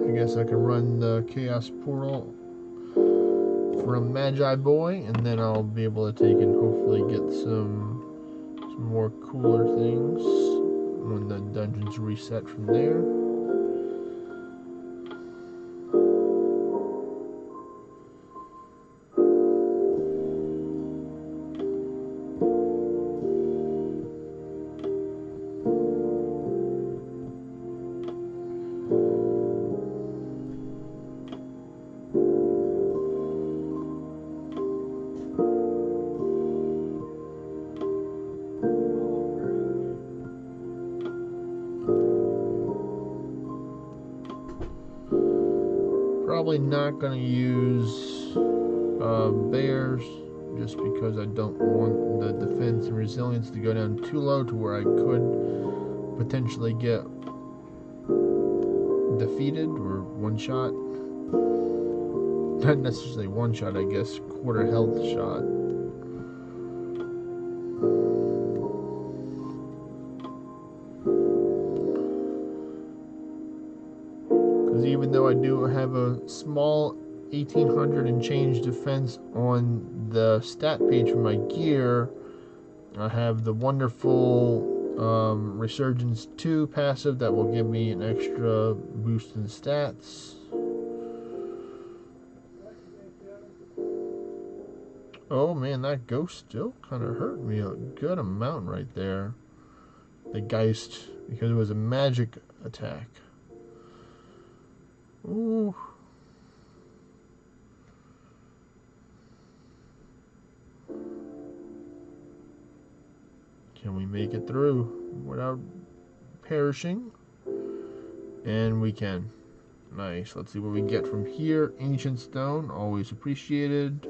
I guess I can run the Chaos Portal from Magi Boy, and then I'll be able to take and hopefully get some more cooler things when the dungeons reset from there. Probably not going to use bears just because I don't want the defense and resilience to go down too low to where I could potentially get defeated or one shot. Not necessarily one shot, I guess, quarter health shot. Because even though I do have a small 1800 and change defense on the stat page for my gear, I have the wonderful Resurgence 2 passive that will give me an extra boost in stats. Oh man, that ghost still kind of hurt me a good amount right there. The Geist, because it was a magic attack. Ooh. Can we make it through without perishing? And we can. Nice. Let's see what we get from here. Ancient Stone, always appreciated.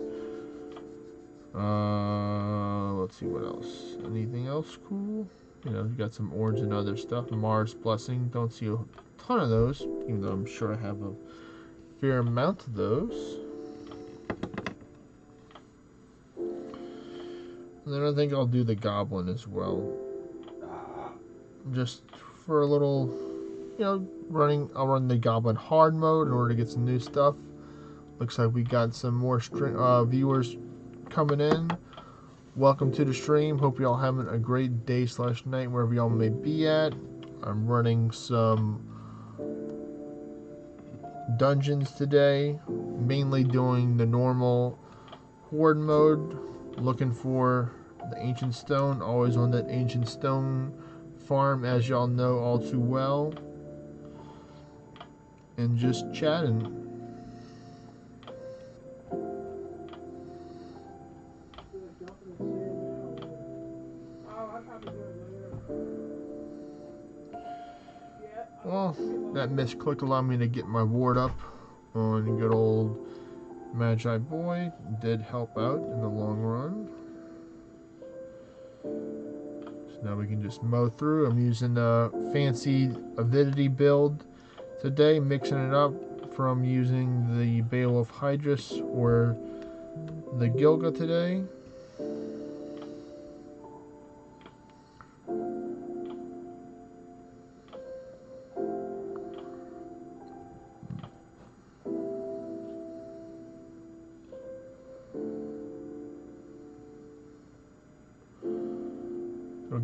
Let's see what else. Anything else cool? You know, you got some orange and other stuff. Mars Blessing. Don't see a ton of those, even though I'm sure I have a fair amount of those. And then I think I'll do the Goblin as well. Just for a little, you know, I'll run the Goblin hard mode in order to get some new stuff. Looks like we got some more viewers coming in. Welcome to the stream. Hope y'all having a great day / night wherever y'all may be at. I'm running some dungeons today, mainly doing the normal horde mode, looking for the ancient stone, always on that ancient stone farm, as y'all know all too well, and just chatting. Well, that misclick allowed me to get my ward up on good old Magi Boy. Did help out in the long run. So now we can just mow through. I'm using a fancy avidity build today, mixing it up from using the Beowulf Hydrus or the Gilga today.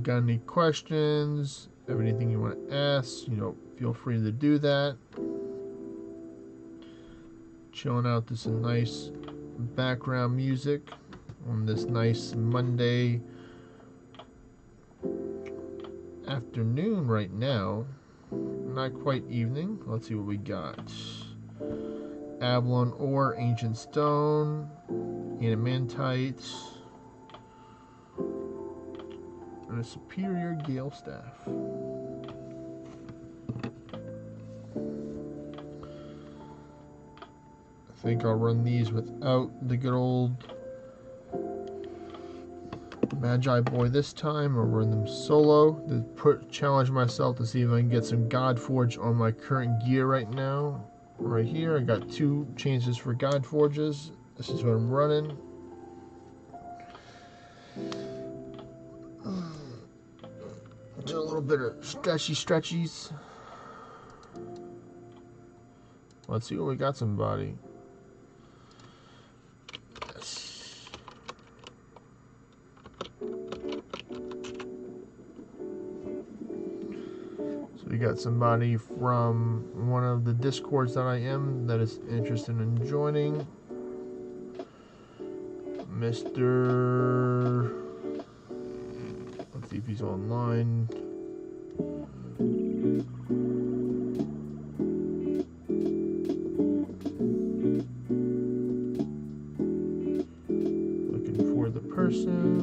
Got any questions? Have anything you want to ask? You know, feel free to do that. chilling out to some nice background music on this nice Monday afternoon right now. Not quite evening. Let's see what we got. Avalon ore, ancient stone, adamantite, and a superior gale staff. I think I'll run these without the good old Magi Boy this time. I'll run them solo to challenge myself to see if I can get some God Forge on my current gear right now. Right here, I got 2 changes for God Forges. This is what I'm running. Do a little bit of stretchies. Let's see what we got. Somebody. Yes. So we got somebody from one of the Discords that I am that is interested in joining. Mr. Let's see if he's online. Looking for the person.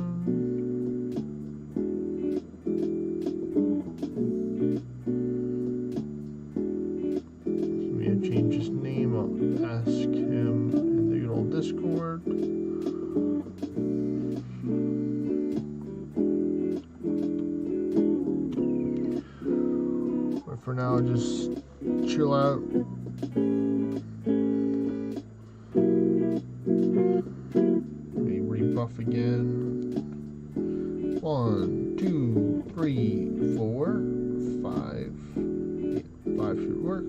Maybe I change his name. I'll ask him in the good old Discord. For now, just chill out. Let me rebuff again. 1, 2, 3, 4, 5. 5 should work.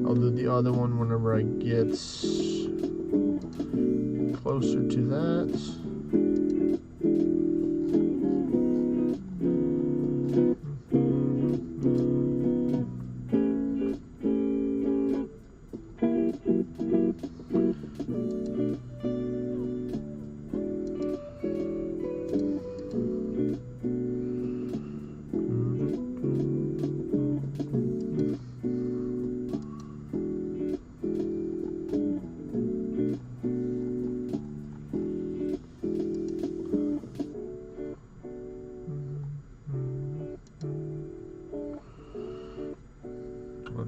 I'll do the other one whenever I get closer to that.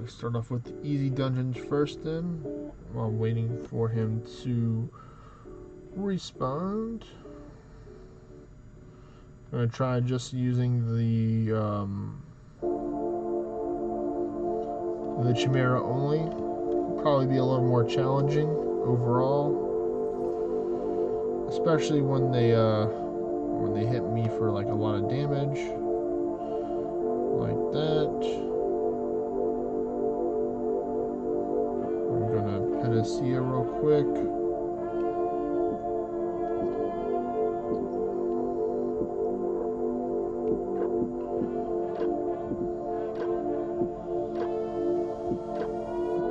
Start off with the easy dungeons first then, while I'm waiting for him to respond. I'm going to try just using the Chimera only. Probably be a little more challenging overall, especially when they hit me for like a lot of damage, like that. Panacea real quick.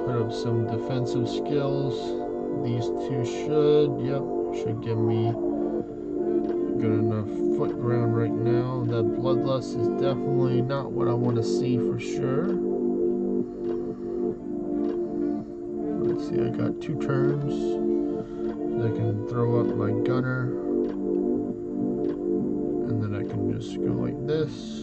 Put up some defensive skills. These 2 should give me good enough foot ground right now. That Bloodlust is definitely not what I want to see for sure. See, I got 2 turns. So I can throw up my gunner, and then I can just go like this.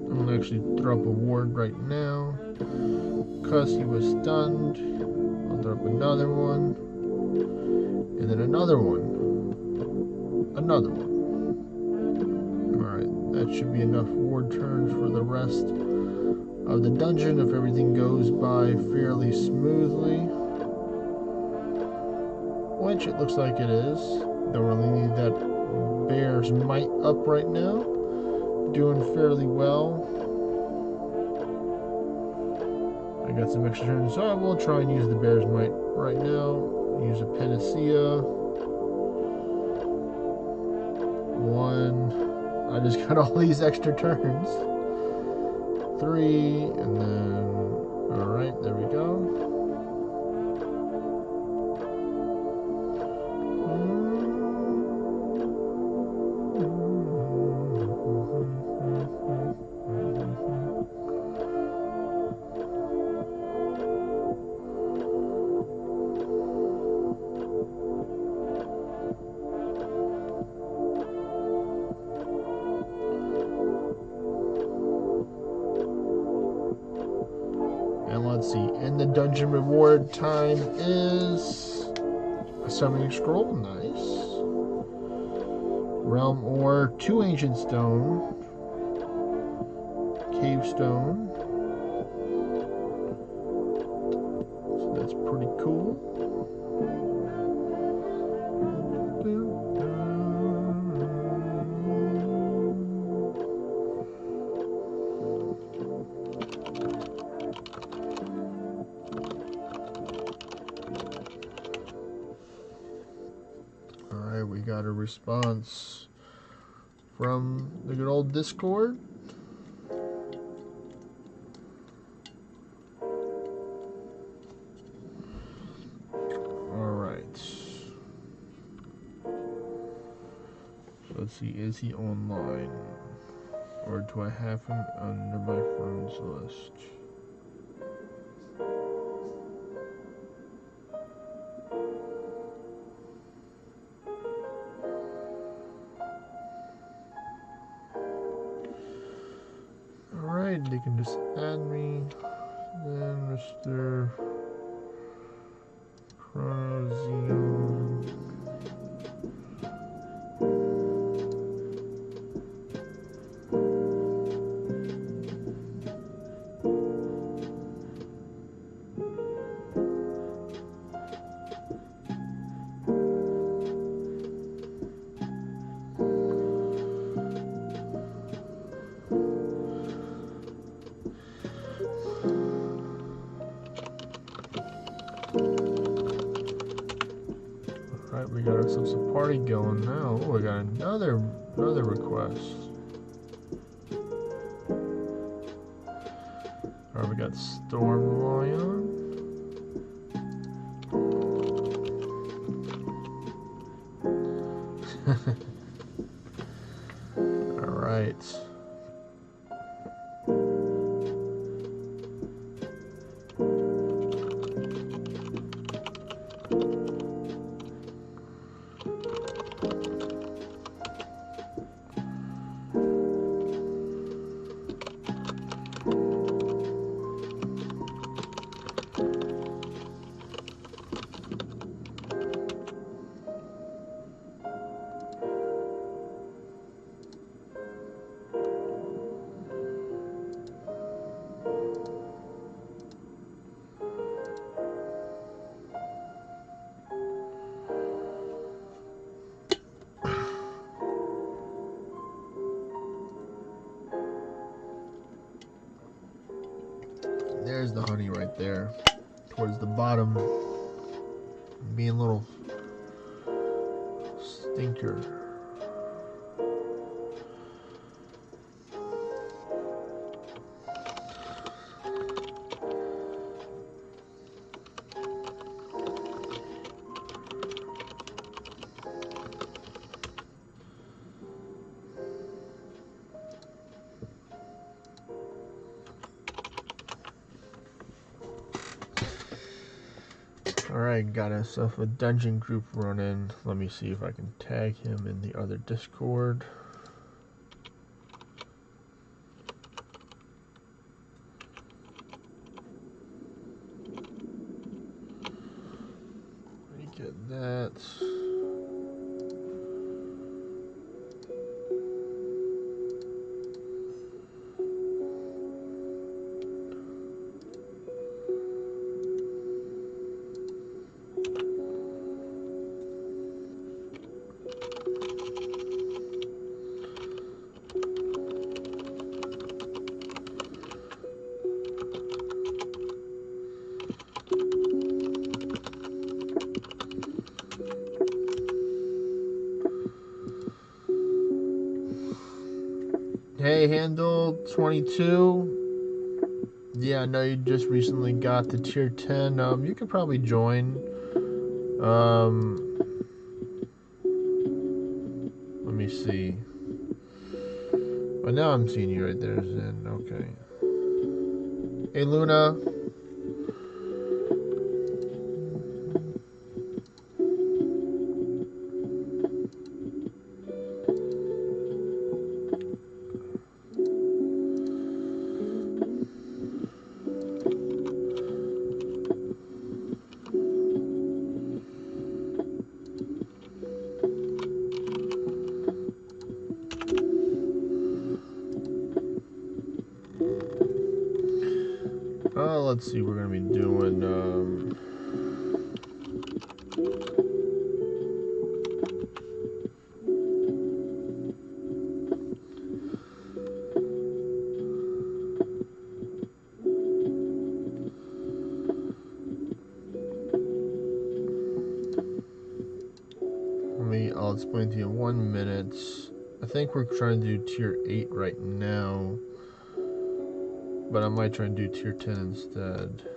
I'm gonna actually throw up a ward right now. Because he was stunned, I'll throw up another one, and then another one. Alright, that should be enough ward turns for the rest of the dungeon if everything goes by fairly smoothly. Which it looks like it is. Don't really need that Bear's Might up right now. Doing fairly well. I got some extra turns, so I will try and use the Bear's Might right now. Use a Panacea. 1. I just got all these extra turns. 3, and then, alright, there we go. And let's see, and the dungeon reward time is a summoning scroll, nice. Realm ore, 2 ancient stone, cave stone. So that's pretty cool. Alright, we got a response from the good old Discord. Alright. Let's see, is he online? Or do I have him under my friends list? Alright, they can just add me. Then Mr. Chronozeon. Alright, we got ourselves a party going now. Oh, we got another request. Alright, we got Storm Lion. Alright. There's the honey right there, towards the bottom, being a little stinker. Alright, got ourselves a dungeon group running. Let me see if I can tag him in the other Discord. Let me get that. Hey, Handle 22. Yeah, I know you just recently got to tier 10. You could probably join. Let me see. But now I'm seeing you right there, Zen. Okay. Hey, Luna. Let's see, we're gonna be doing I'll explain to you in 1 minute. I think we're trying to do tier 8 right now, but I might try and do tier 10 instead.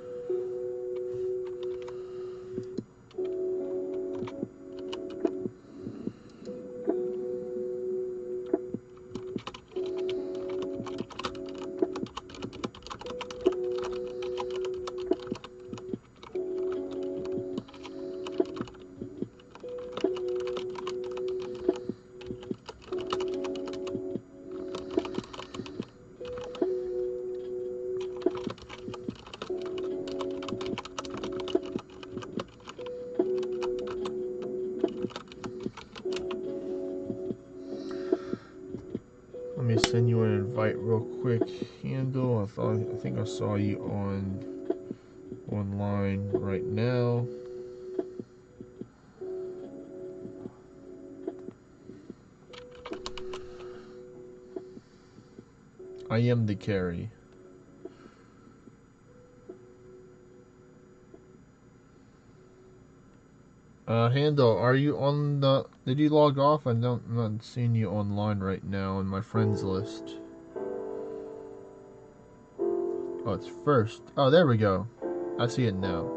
Let me send you an invite real quick, Handle. I think I saw you online right now. I am the carry. Handle, are you on the... Did you log off? I'm not seeing you online right now on my friends list. Oh, it's first. Oh, there we go. I see it now.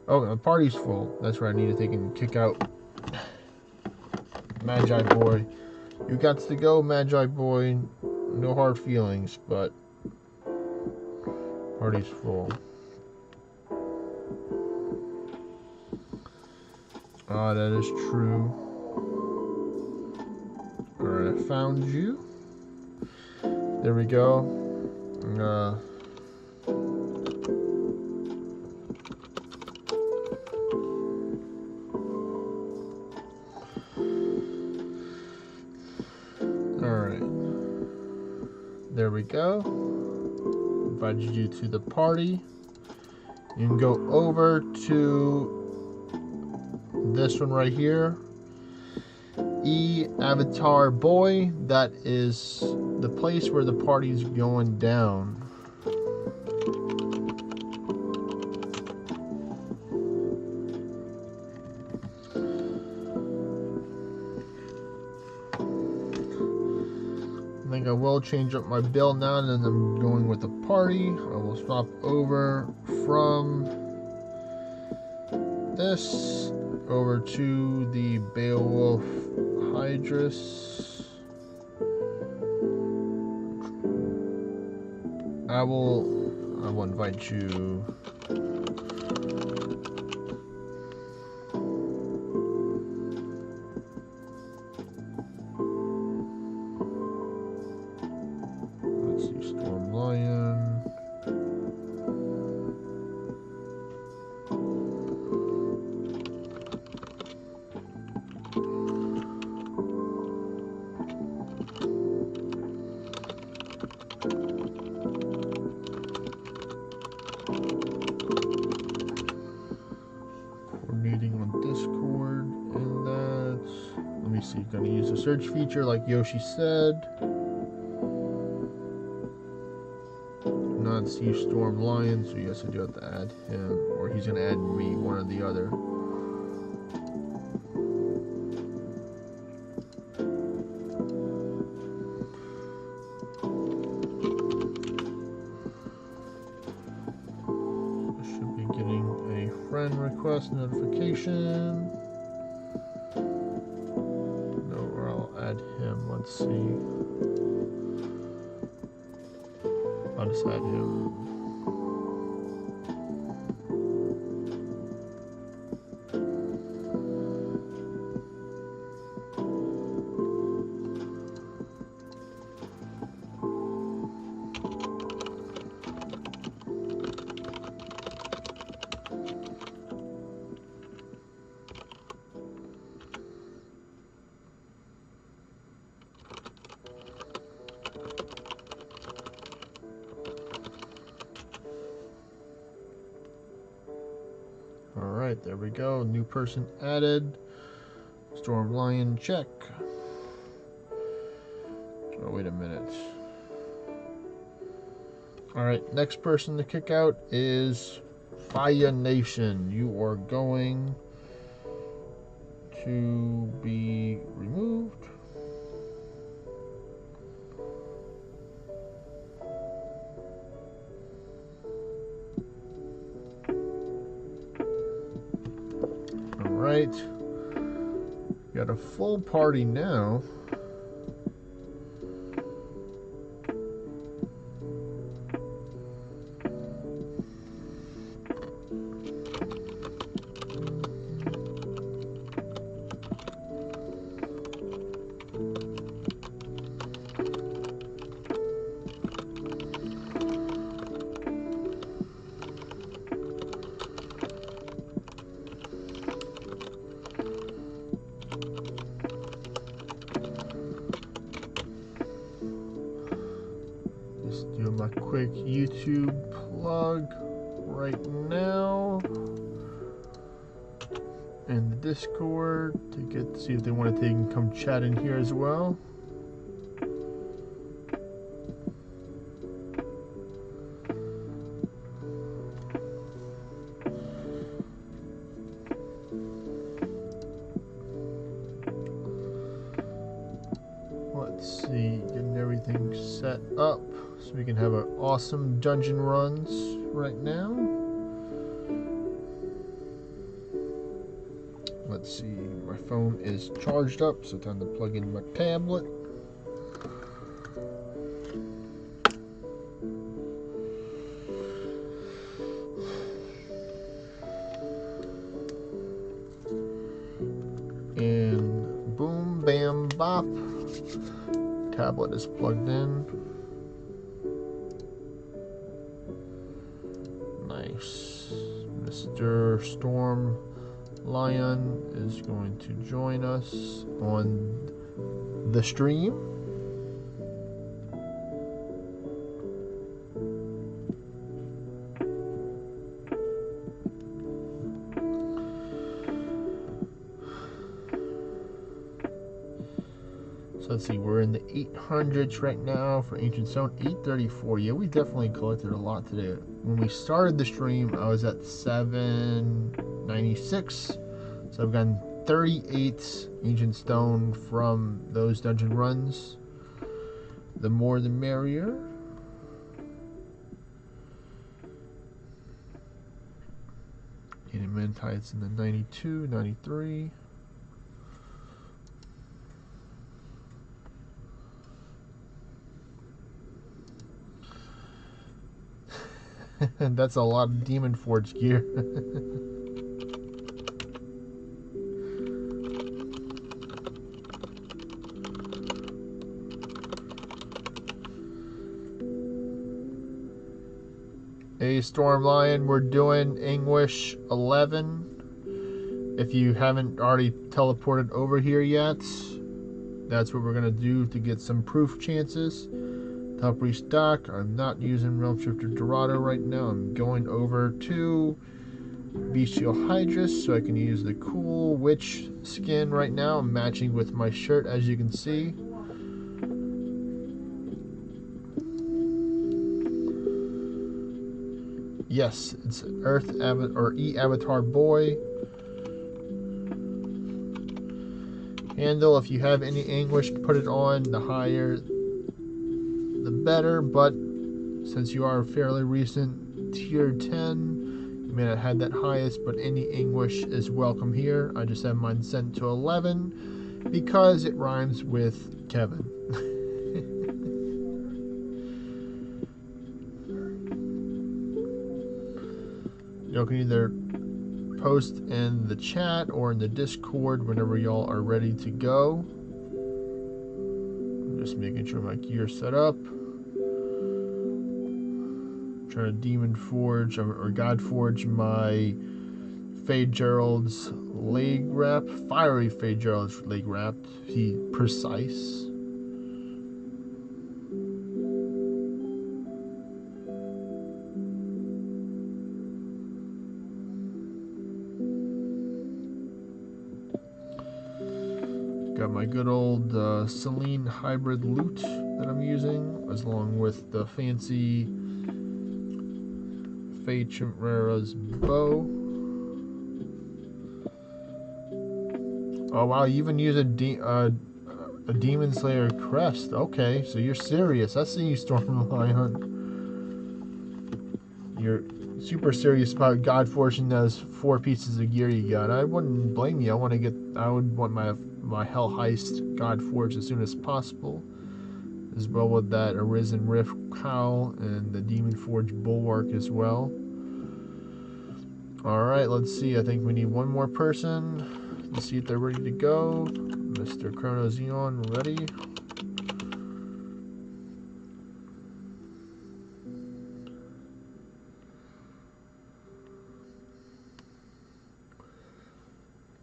Oh, the party's full. That's where I need to take and kick out Magi Boy. You got to go, Magi Boy. No hard feelings, but party's full. Ah, that is true. Alright, I found you. There we go. Alright. There we go. Invited you to the party. You can go over to this one right here. Avatar Boy. That is the place where the party's going down. I think I will change up my build now, and then I'm going with the party. I will swap over from this over to the Beowulf Hydrus. I will invite you. Let's see, Storm Lion. Coordinating on Discord, and that's, let me see, gonna use the search feature like Yoshi said. Not see Storm Lion, so yes, I do have to add him, or he's gonna add me, one or the other. friend request notification. No, I'll add him. Let's see. I'll just add him. Alright, there we go. New person added. Storm Lion check. Oh, wait a minute. Alright, next person to kick out is Fire Nation. You are going to be removed. Alright. Got a full party now. Do my quick YouTube plug right now in the Discord to see if they want to come chat in here as well. Let's see, getting everything set up so we can have an awesome dungeon runs right now. Let's see, my phone is charged up, so time to plug in my tablet. And boom, bam, bop. Tablet is plugged in. Nice. Mr. Storm Lion is going to join us on the stream. So let's see, we're in the 800s right now for Ancient Stone. 834. Yeah, we definitely collected a lot today. When we started the stream, I was at 796. So I've gotten 38 Ancient Stone from those dungeon runs. The more the merrier. Adamantite's in the 92, 93. That's a lot of Demon Forge gear. Hey Storm Lion, we're doing Anguish 11. If you haven't already teleported over here yet, that's what we're going to do to get some proof chances. Top restock. I'm not using Realm Shifter Dorado right now. I'm going over to Bestial Hydrus so I can use the cool witch skin right now. I'm matching with my shirt, as you can see. Yes, it's Earth or E-Avatar Boy. Handle, if you have any Anguish, put it on. The higher the better, but since you are fairly recent tier 10, you may not have that highest, but any English is welcome here. I just have mine sent to 11 because it rhymes with Kevin. Y'all can either post in the chat or in the Discord whenever y'all are ready to go. I'm just making sure my gear's set up. Trying to Demon Forge or God Forge my Faye Gerald's leg wrap, fiery Faye Gerald's leg wrap. He precise. Got my good old Celine hybrid loot that I'm using, as along with the fancy Faye Chimera's bow. Oh wow, you even use a Demon Slayer crest. Okay, so you're serious. I see you, Storm Lion. You're super serious about God forging those 4 pieces of gear you got. I wouldn't blame you. I would want my Hell Heist God Forge as soon as possible, as well with that Arisen Rift cowl and the Demon Forge Bulwark as well. Alright, let's see. I think we need one more person. Let's see if they're ready to go. Mr. Chrono Xeon, ready?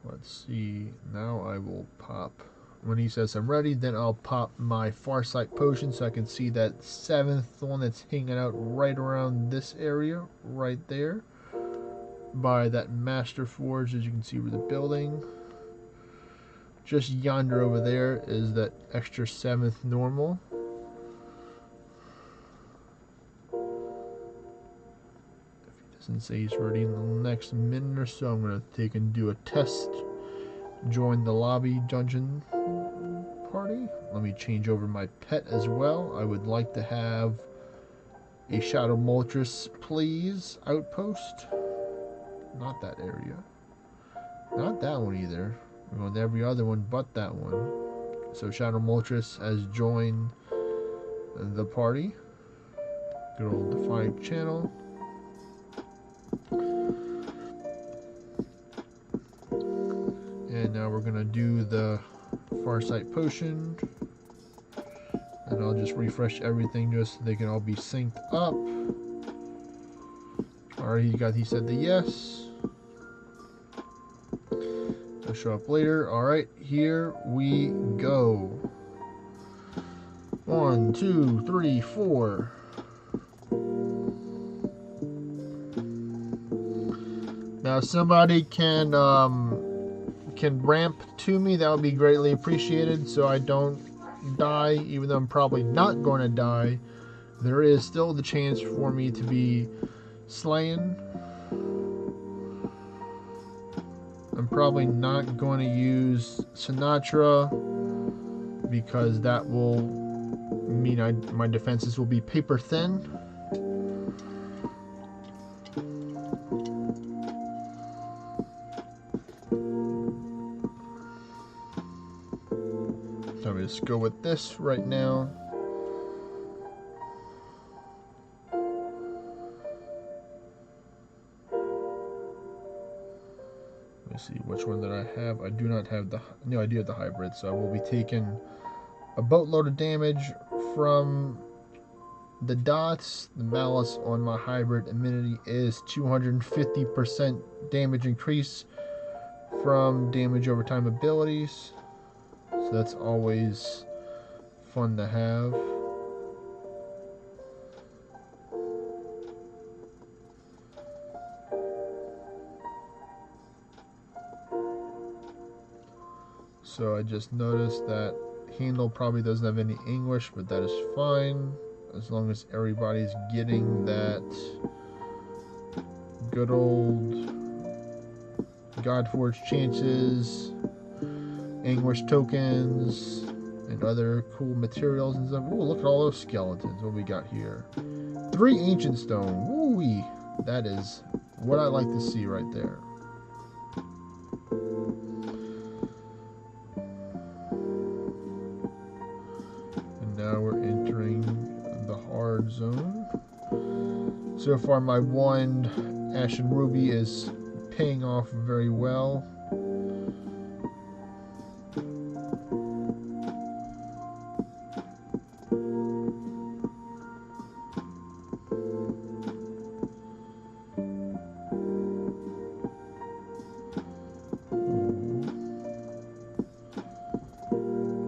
Let's see. Now I will pop. When he says I'm ready, then I'll pop my Farsight potion so I can see that 7th one that's hanging out right around this area, right there, by that Master Forge, as you can see with the building. Just yonder over there is that extra 7th normal. If he doesn't say he's ready in the next minute or so, I'm going to take and do a test. Join the lobby dungeon party. Let me change over my pet as well. I would like to have a Shadow Moltres, please. Outpost. Not that area. Not that one either. We're going to every other one but that one. So Shadow Moltres has joined the party. Good old Defiant channel. And now we're going to do the Farsight potion. And I'll just refresh everything just so they can all be synced up. Alright, he said the yes. I'll show up later. Alright, here we go. 1, 2, 3, 4. Now, if somebody can ramp to me, that would be greatly appreciated, so I don't die. Even though I'm probably not going to die, there is still the chance for me to be slain. I'm probably not going to use Sinatra because that will mean my defenses will be paper thin. So I'm just go with this right now. See which one that I have. I do not have the... No, I do have the hybrid, so I will be taking a boatload of damage from the dots. The malice on my hybrid immunity is 250% damage increase from damage over time abilities. So that's always fun to have. So I just noticed that Handel probably doesn't have any English, but that is fine. As long as everybody's getting that good old Godforge chances, English tokens, and other cool materials and stuff. Ooh, look at all those skeletons. What we got here? 3 ancient stone. Woo-wee. That is what I like to see right there. And now we're entering the hard zone. So far my wand, Ash and Ruby, is paying off very well.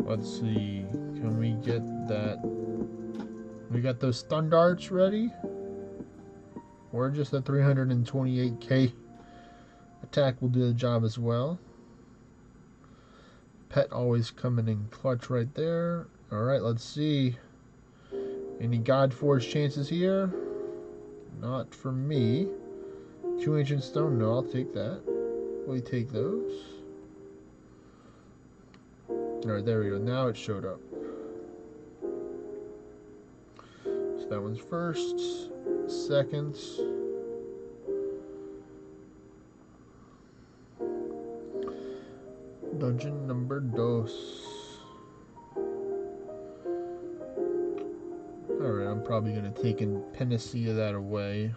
Let's see, can we get that? We got those stun darts ready? Or just a 328k attack will do the job as well. Pet always coming in clutch right there. Alright, let's see. Any God Forge chances here? Not for me. 2 ancient stone, no, I'll take that. We take those. Alright, there we go. Now it showed up. So that one's first. Second. Dungeon number dos. Alright, I'm probably going to take in Panacea that away.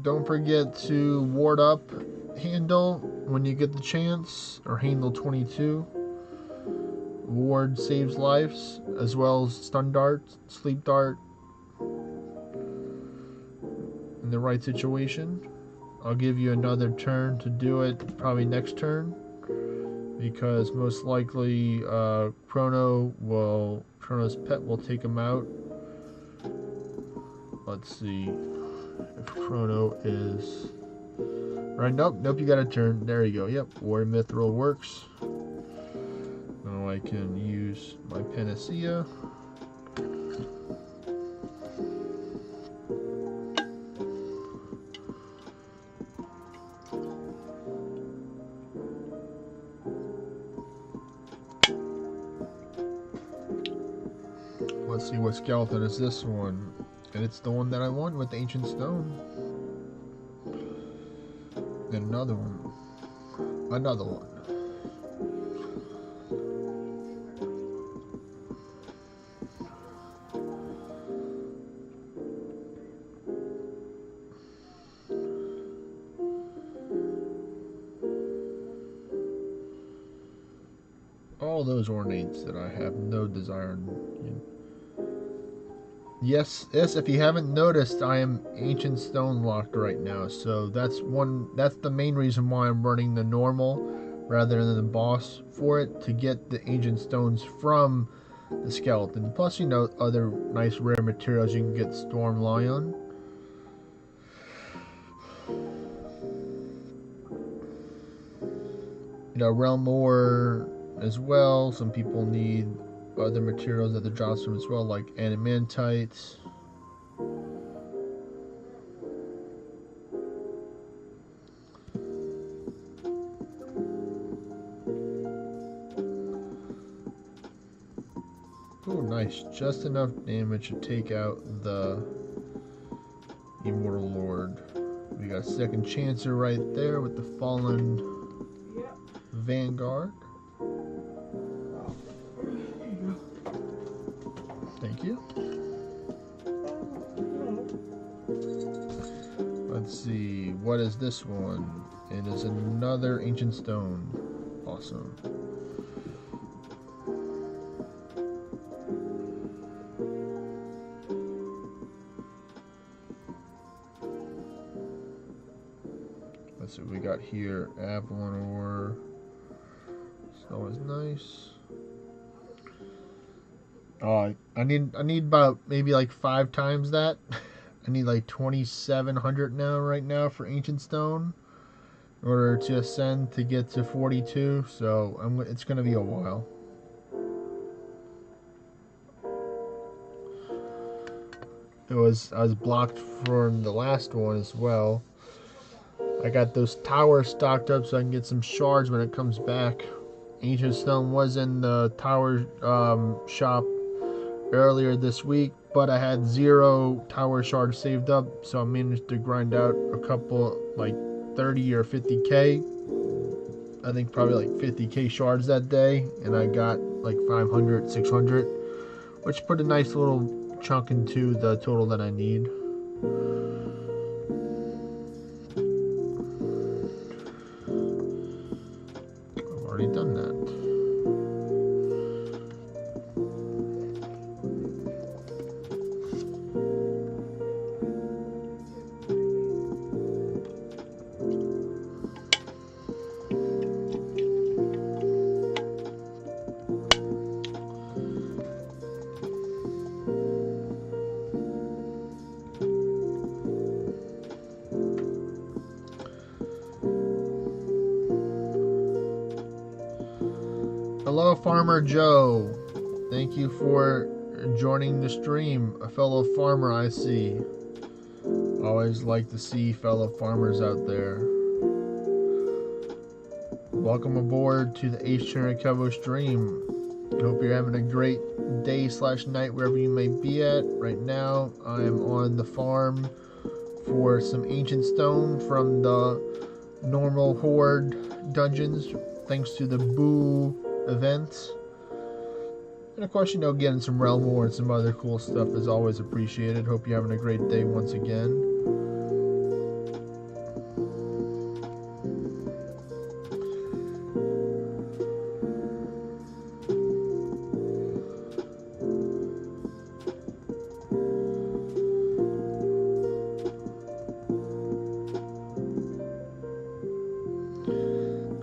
Don't forget to ward up handle when you get the chance, or handle 22. Ward saves lives, as well as stun dart, sleep dart, in the right situation. I'll give you another turn to do it, probably next turn, because most likely Chrono's pet will take him out. Let's see if Chrono is right. Nope, you got a turn. There you go. Yep, War Mithril works. Now I can use my Panacea. Let's see what skeleton is this one. And it's the one that I want with the ancient stone. And another one. Another one. All those ornates that I have no desire in. Yes, if you haven't noticed, I am ancient stone locked right now, so that's the main reason why I'm running the normal rather than the boss for it, to get the ancient stones from the skeleton. Plus, you know, other nice rare materials you can get. Storm Lion. You know, Realm Ore as well. Some people need other materials that the drops from as well, like animantites. Oh, nice. Just enough damage to take out the Immortal Lord. We got a second chancer right there with the Fallen Vanguard. Thank you. Let's see, what is this one? It is another ancient stone. Awesome. Let's see what we got here. Avalon ore. It's always nice. I need about maybe like 5 times that. I need like 2,700 right now for ancient stone in order to ascend to get to 42. So it's gonna be a while. I was blocked from the last one as well. I got those towers stocked up so I can get some shards when it comes back. Ancient Stone was in the tower shop earlier this week, but I had 0 tower shards saved up, so I managed to grind out a couple, like 30 or 50k. I think probably like 50k shards that day, and I got like 500, 600, which put a nice little chunk into the total that I need. I've already done that. Hello, Farmer Joe. Thank you for joining the stream. A fellow farmer I see. Always like to see fellow farmers out there. Welcome aboard to the H200 stream. Hope you're having a great day/night wherever you may be at. Right now, I am on the farm for some ancient stone from the normal horde dungeons, thanks to the BoooOOOooo event. And of course, getting some realm war and some other cool stuff is always appreciated. Hope you're having a great day once again.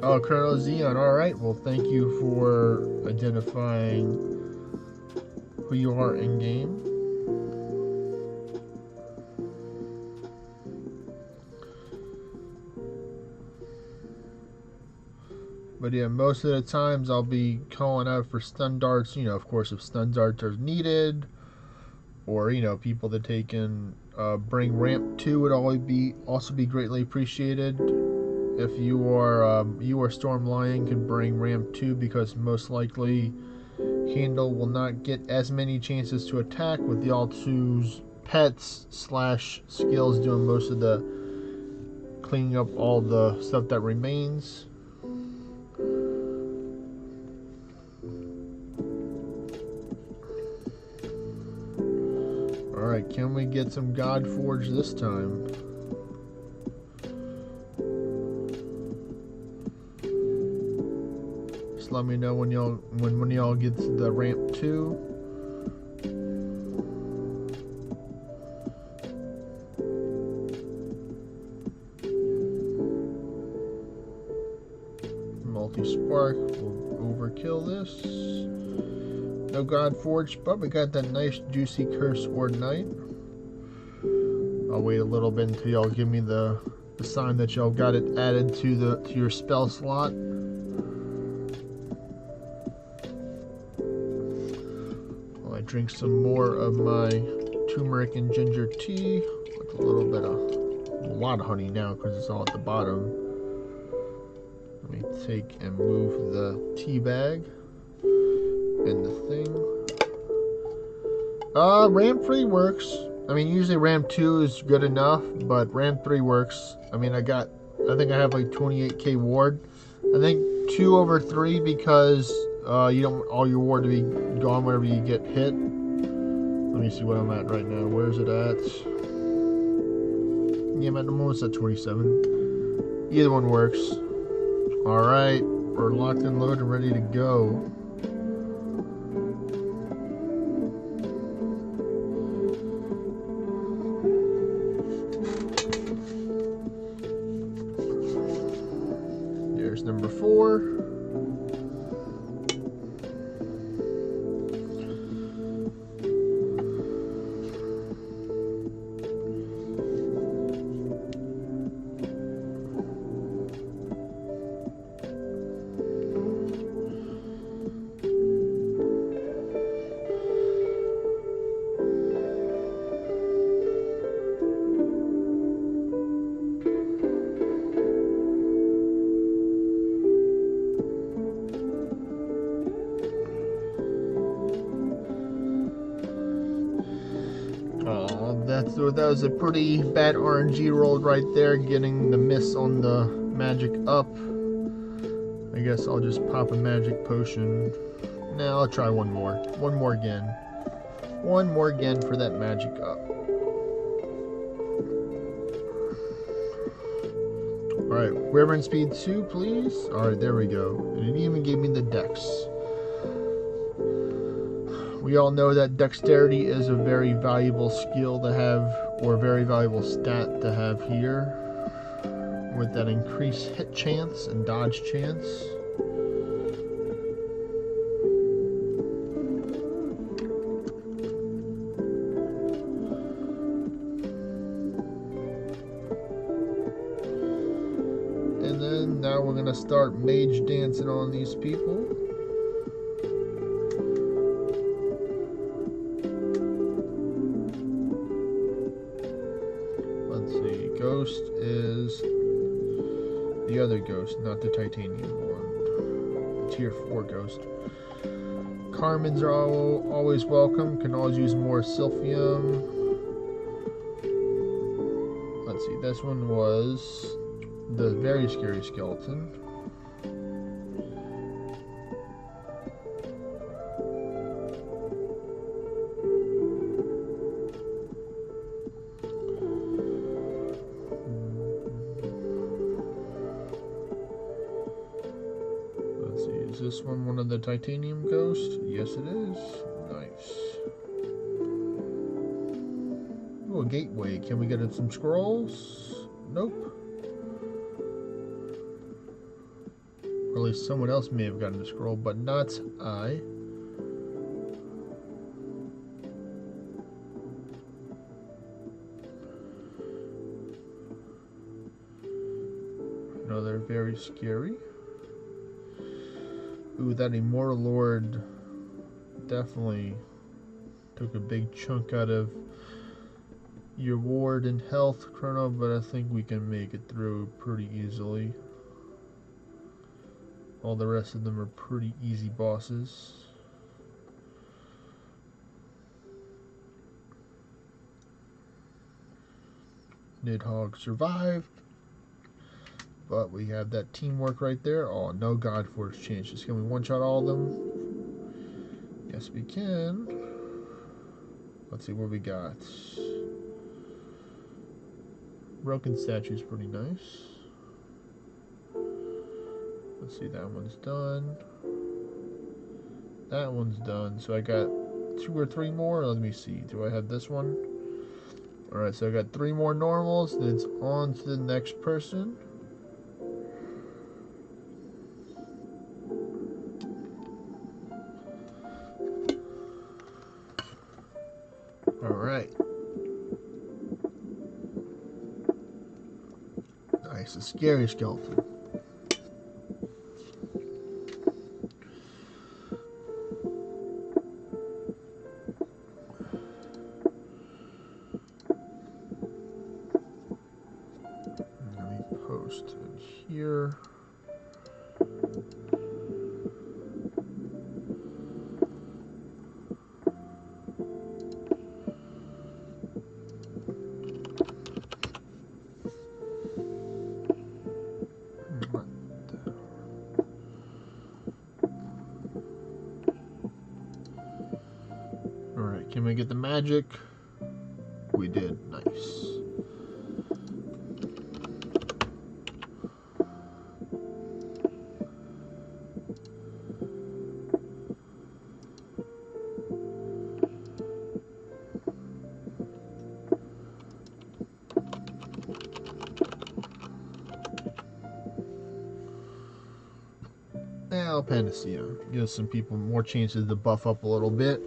Oh, Colonel Xeon, alright. Well, thank you for identifying who you are in game. But yeah, most of the times I'll be calling out for stun darts, of course, if stun darts are needed, or, people that take in bring ramp 2 would also be greatly appreciated. If you are Storm Lion, can bring ramp 2 because most likely Handle will not get as many chances to attack with the All-2's pets / skills doing most of the cleaning up all the stuff that remains. Alright, can we get some God Forge this time? Just let me know when y'all get to the ramp 2. Multi-spark will overkill this. No God Forge, but we got that nice juicy Curse Ordinite. I'll wait a little bit until y'all give me the sign that y'all got it added to your spell slot. While I drink some more of my turmeric and ginger tea with a lot of honey now because it's all at the bottom. Let me take and move the tea bag and the thing. Ramp 3 works. I mean, usually ramp 2 is good enough, but ramp 3 works. I mean, I think I have like 28k ward. I think 2 over 3 because you don't want all your ward to be gone whenever you get hit. Let me see what I'm at right now. Where's it at? Yeah, I'm almost at 27. Either one works. Alright, we're locked and loaded and ready to go. There's number 4. So that was a pretty bad RNG roll right there, getting the miss on the magic up. I guess I'll just pop a magic potion. Now I'll try one more. One more again. One more again for that magic up. Alright, Wyvern Speed 2, please. Alright, there we go. And it even gave me the Dex. We all know that Dexterity is a very valuable skill to have, or a very valuable stat to have here, with that increased hit chance and dodge chance. And then now we're gonna start mage dancing on these people. Let's see, Ghost is the other Ghost, not the titanium one. The tier 4 Ghost. Carmines are always welcome, can always use more Silphium. Let's see, this one was the very scary skeleton. Let's see, is this one of the titanium ghosts? Yes, it is. Nice. Ooh, a gateway. Can we get some scrolls? Nope. Or at least someone else may have gotten the scroll, but not I. No, they're very scary. Ooh, that Immortal Lord definitely took a big chunk out of your ward and health, Chrono, but I think we can make it through pretty easily. All the rest of them are pretty easy bosses. Nidhogg survived, but we have that teamwork right there. Oh, no God Force changes. Can we one-shot all of them? Yes, we can. Let's see what we got. Broken Statue's pretty nice. Let's see, that one's done. That one's done. So I got 2 or 3 more. Let me see. Do I have this one? Alright, so I got 3 more normals. Then it's on to the next person. Alright. Nice, a scary skeleton. Post in here. Alright, can we get the magic? We did. Nice. Now, Panacea. Give some people more chances to buff up a little bit.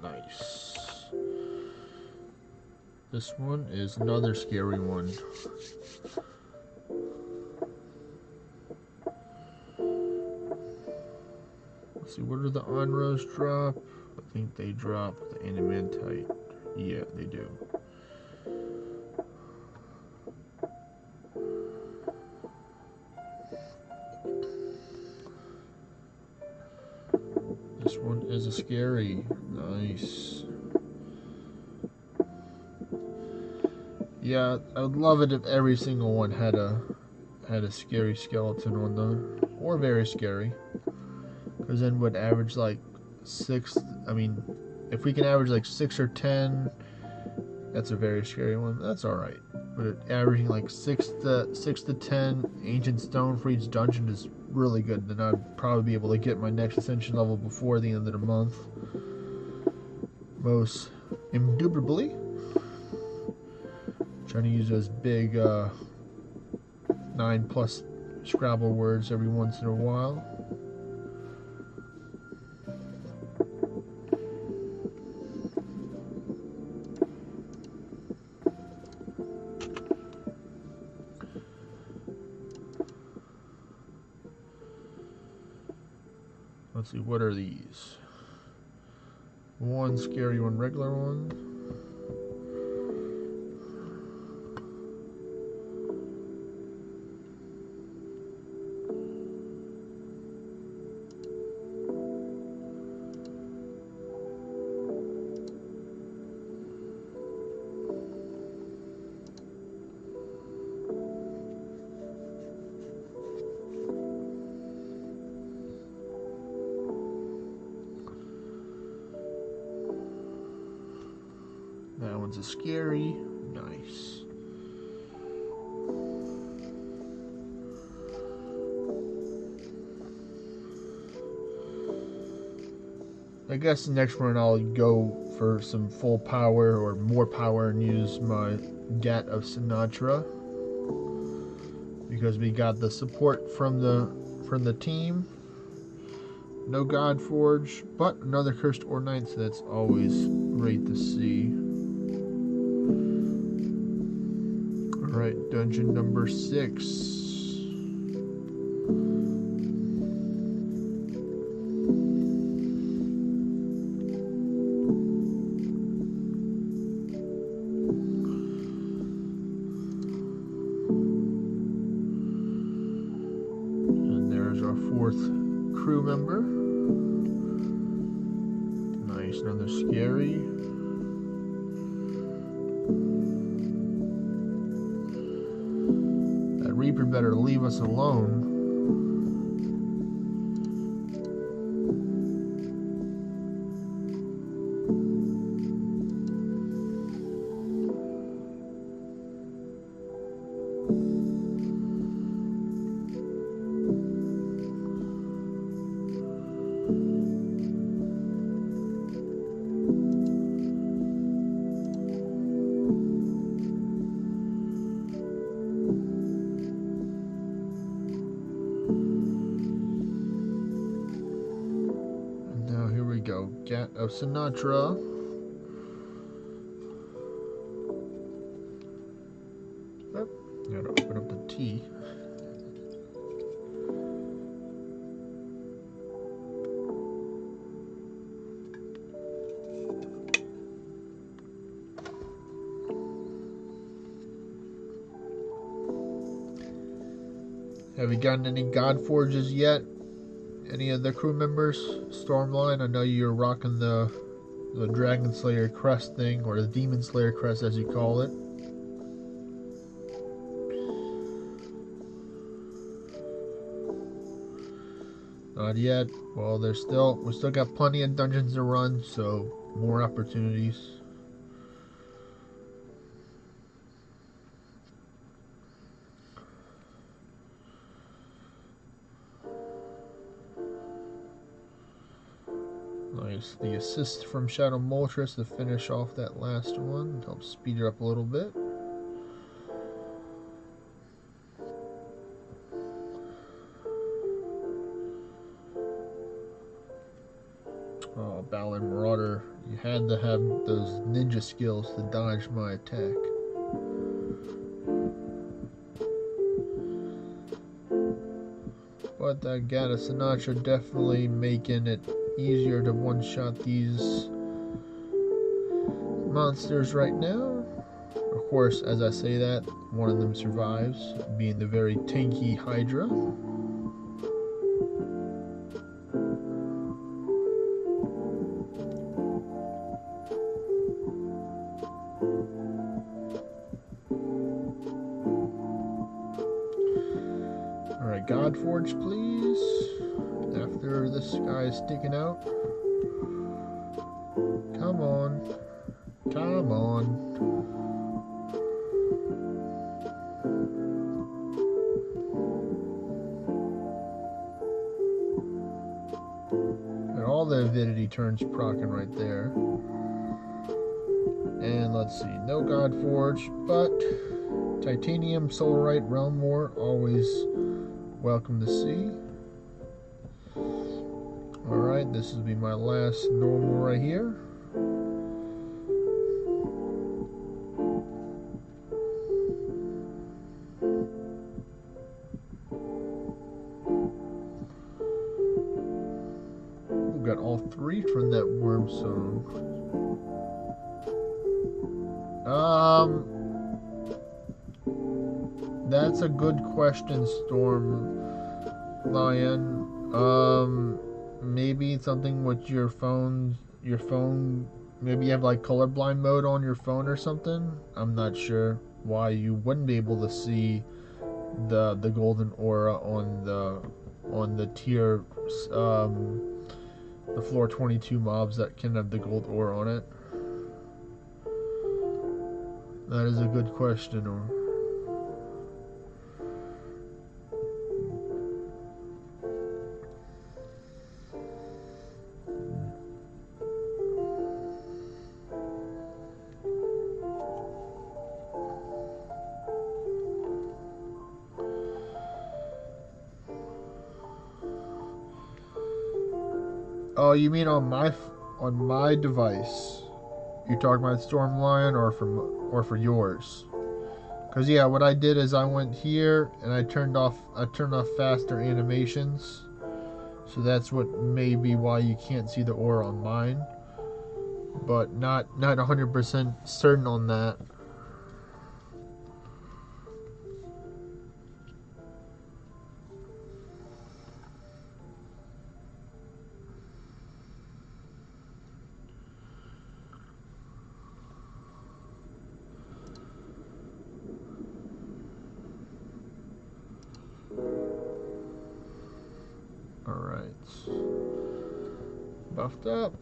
Nice. This one is another scary one. Let's see, what do the Onros drop? I think they drop the Animantite. Yeah, they do. one is a scary. Nice. Yeah, I would love it if every single one had a scary skeleton on them, or very scary, because then would average like 6. I mean, if we can average like 6 or 10, that's a very scary one. That's all right. But averaging like 6 to 10 ancient stone for each dungeon is really good. Then I'd probably be able to get my next ascension level before the end of the month, most indubitably. Trying to use those big 9+ Scrabble words every once in a while. Let's see, what are these? One scary, one regular one. That one's a scary. Nice. I guess the next one I'll go for some full power or more power and use my Gat of Sinatra, because we got the support from the team. No God Forge, but another Cursed Ore Knight, so that's always great to see. Alright, dungeon number 6. And there's our 4th crew member. Nice, another scary. Reaper better leave us alone. Go, Gat of Sinatra. Oh, gotta open up the tea. Have you gotten any God Forges yet? Any of the crew members? Stormline, I know you're rocking the Dragon Slayer crest thing, or the Demon Slayer crest as you call it. Not yet. Well, we still got plenty of dungeons to run, so more opportunities. Nice. The assist from Shadow Moltres to finish off that last one. Help speed it up a little bit. Oh, Balan Marauder. You had to have those ninja skills to dodge my attack. But that Gat of Sinatra definitely making it easier to one-shot these monsters right now. Of course, as I say that, one of them survives, being the very tanky Hydra. God Forge, please. After this guy is sticking out. Come on. Come on. And all the avidity turns procking right there. And let's see, no God Forge, but Titanium, Solarite, Realm War, always welcome to see. Alright, this will be my last normal right here. We've got all three from that worm zone. That's a good question, Storm Lion. Maybe something with your phone, maybe you have like colorblind mode on your phone or something. I'm not sure why you wouldn't be able to see the golden aura on the tier, the floor 22 mobs that can have the gold ore on it. That is a good question. Oh, you mean on my device? You talking about Storm Lion or for yours? Cause yeah, what I did is I went here and I turned off faster animations. So that's what may be why you can't see the aura on mine. But not 100% certain on that. Alright. Buffed up.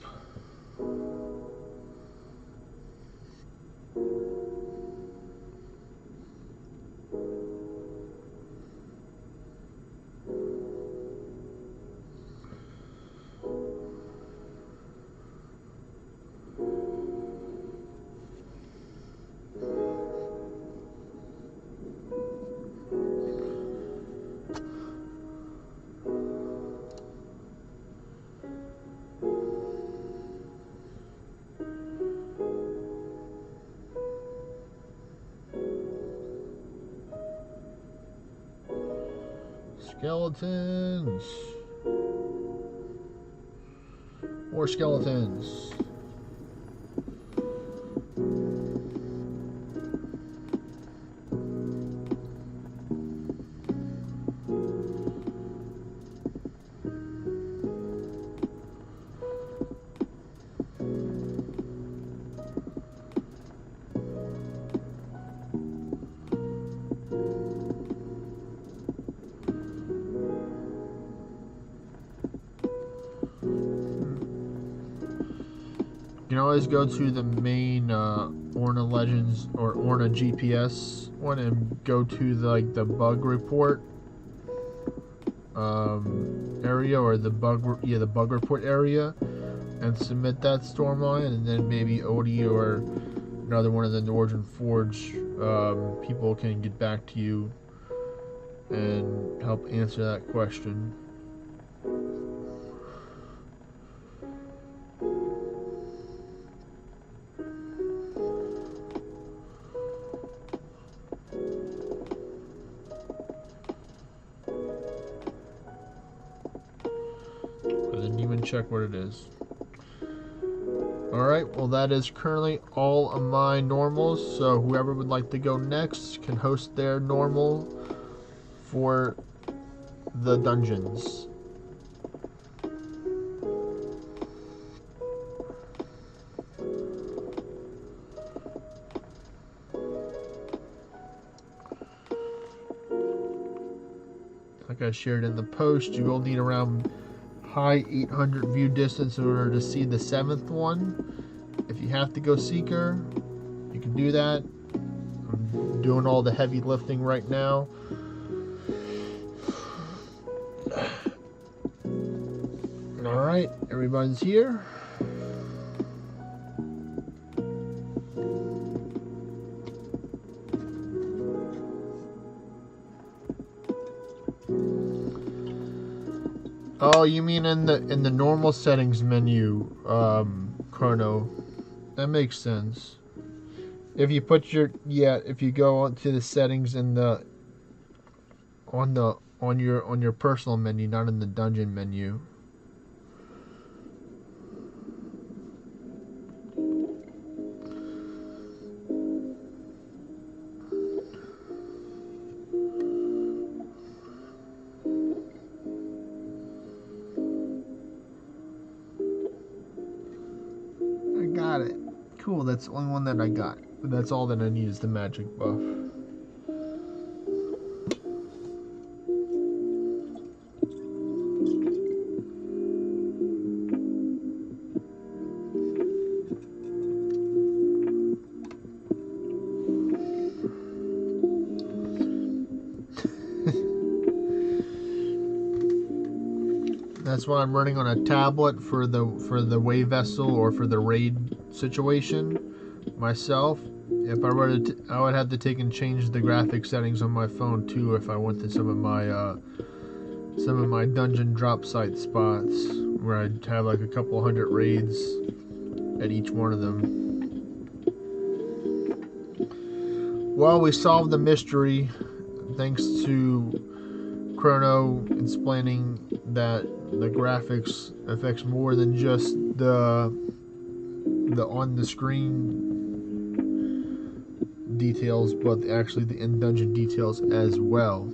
Skeletons. More skeletons. You can always go to the main Orna Legends or Orna GPS one and go to the bug report area, or the bug report area, and submit that Stormline, and then maybe Odie or another one of the Northern Forge people can get back to you and help answer that question. Check what it is. Alright, well that is currently all of my normals, so whoever would like to go next can host their normal for the dungeons. Like I I shared in the post. You will need around high 800 view distance in order to see the 7th one. If you have to go seeker, you can do that. I'm doing all the heavy lifting right now. Alright, everybody's here. Oh, you mean in the normal settings menu, Chrono? That makes sense. If you put if you go onto the settings in the on your personal menu, not in the dungeon menu. I got it. Cool, that's the only one that I got. That's all that I need is the magic buff. That's why I'm running on a tablet for the way vessel or for the raid situation myself. If I were to, I would have to take and change the graphic settings on my phone too if I went to some of my dungeon drop site spots where I'd have like a couple hundred raids at each one of them. Well, we solved the mystery thanks to Chrono explaining that the graphics affects more than just the on the screen details, but actually the in-dungeon details as well.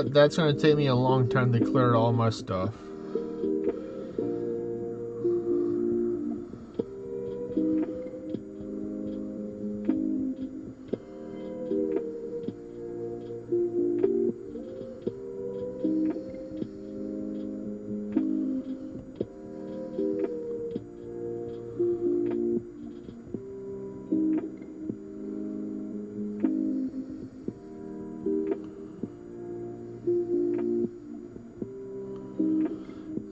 That's going to take me a long time to clear all my stuff.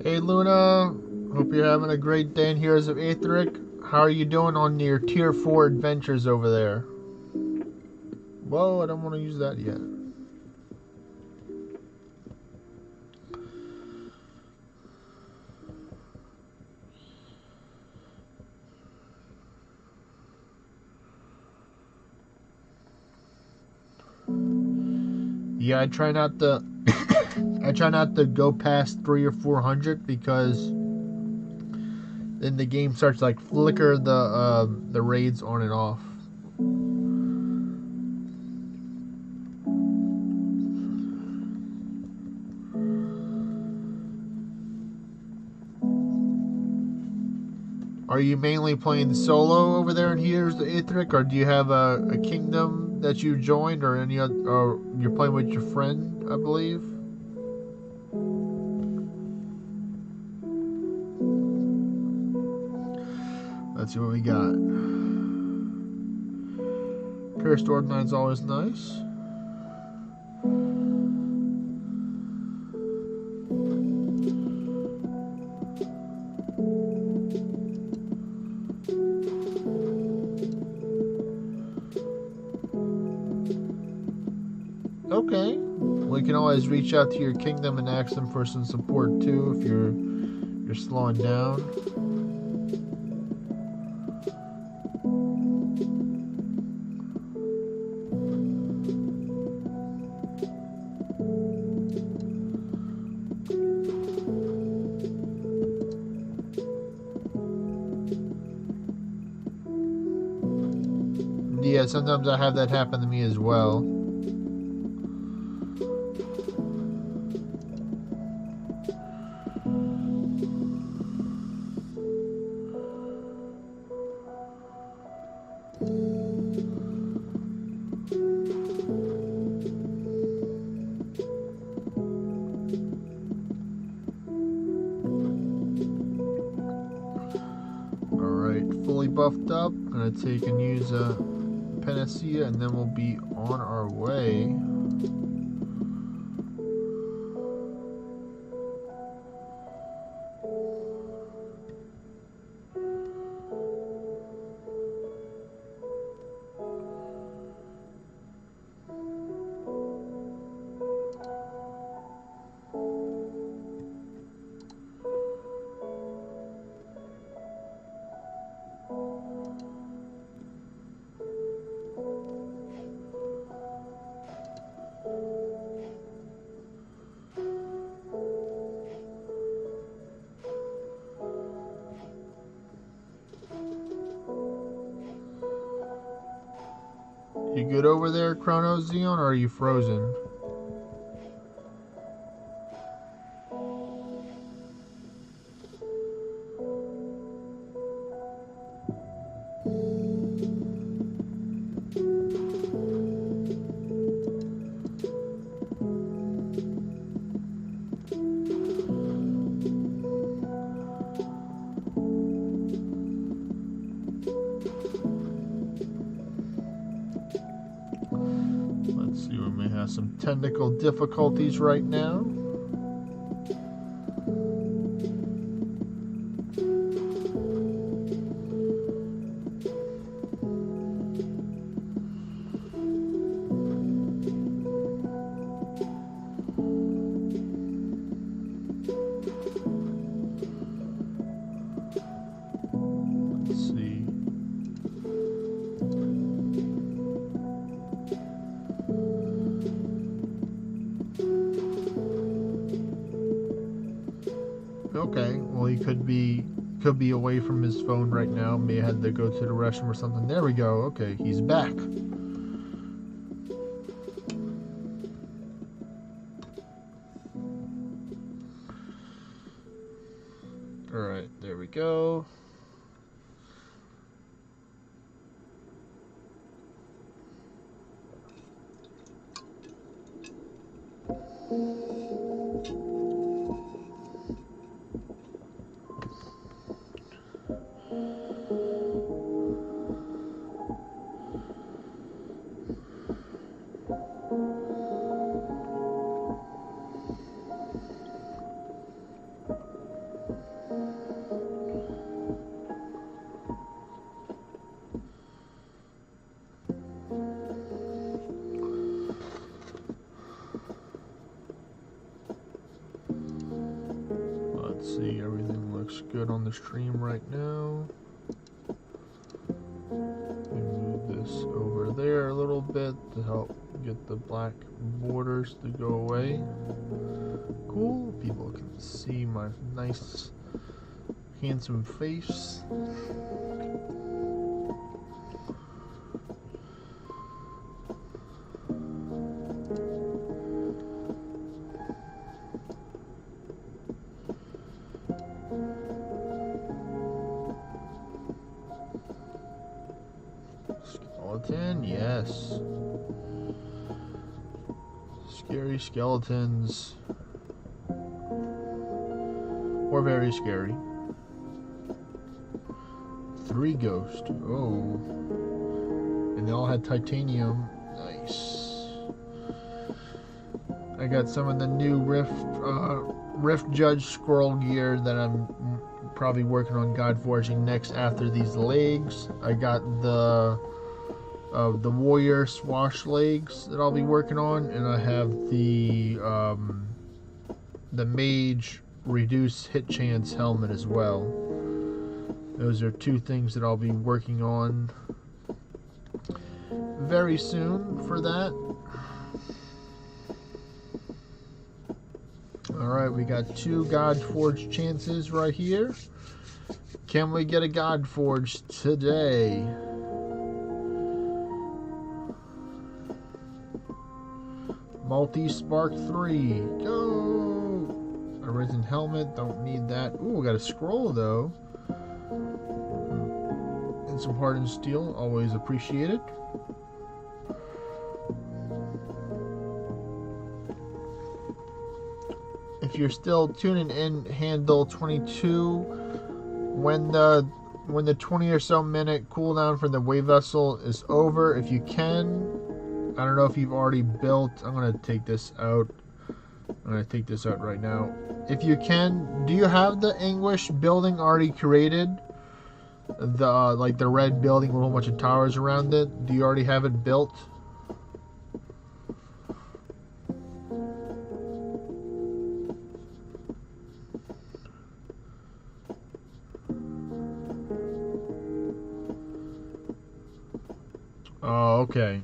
Hey Luna, hope you're having a great day in Heroes of Aetheric. How are you doing on your tier 4 adventures over there? Whoa, I don't want to use that yet. Yeah, I try not to I try not to go past 300 or 400 because then the game starts to like flicker the raids on and off. Are you mainly playing solo over there in Heroes of Aetheric, or do you have a kingdom that you joined, or any other, or you're playing with your friend, I believe? Let's see what we got. Cursed Ordnine's always nice. Okay. We can always reach out to your kingdom and ask them for some support too if you're slowing down. Yeah, sometimes I have that happen to me as well. Alright, fully buffed up. Gonna take and use a panacea, and then we'll be on our way. You good over there, Chrono Xeon, or are you frozen? Let's see, we may have some technical difficulties right now. Let's see. Okay, well, he could be away from his phone right now. May have had to go to the restroom or something. There we go. Okay, he's back. All right, there we go. Let's see, everything looks good on the stream right now. Move this over there a little bit to help get the black borders to go away. Cool, people can see my nice handsome face. Skeleton, yes. Scary skeletons. Or very scary. 3 ghosts. Oh. And they all had titanium. Nice. I got some of the new Rift Judge scroll gear that I'm probably working on God Forging next after these legs. I got the warrior swash legs that I'll be working on, and I have the mage reduce hit chance helmet as well. Those are 2 things that I'll be working on very soon for that. Alright, we got 2 God Forged chances right here. Can we get a God Forged today? Multi-Spark 3. Go! Arisen helmet. Don't need that. Ooh, we got a scroll, though. And some hardened steel. Always appreciated. If you're still tuning in, handle 22. When the 20 or so minute cooldown for the wave vessel is over, if you can, I don't know if you've already built. I'm gonna take this out. I'm gonna take this out right now. If you can, do you have the Anguish building already created? The like the red building with a whole bunch of towers around it. Do you already have it built? Oh, okay.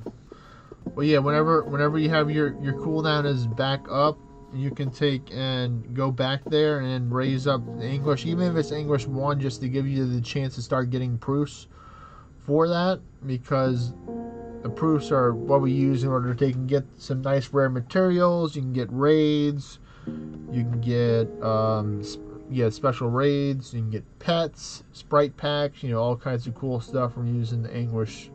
Well, yeah. Whenever you have your cooldown is back up, you can take and go back there and then raise up the Anguish, even if it's Anguish 1, just to give you the chance to start getting proofs for that, because the proofs are what we use in order to take and get some nice rare materials. You can get raids, you can get special raids, you can get pets, sprite packs, all kinds of cool stuff from using the Anguish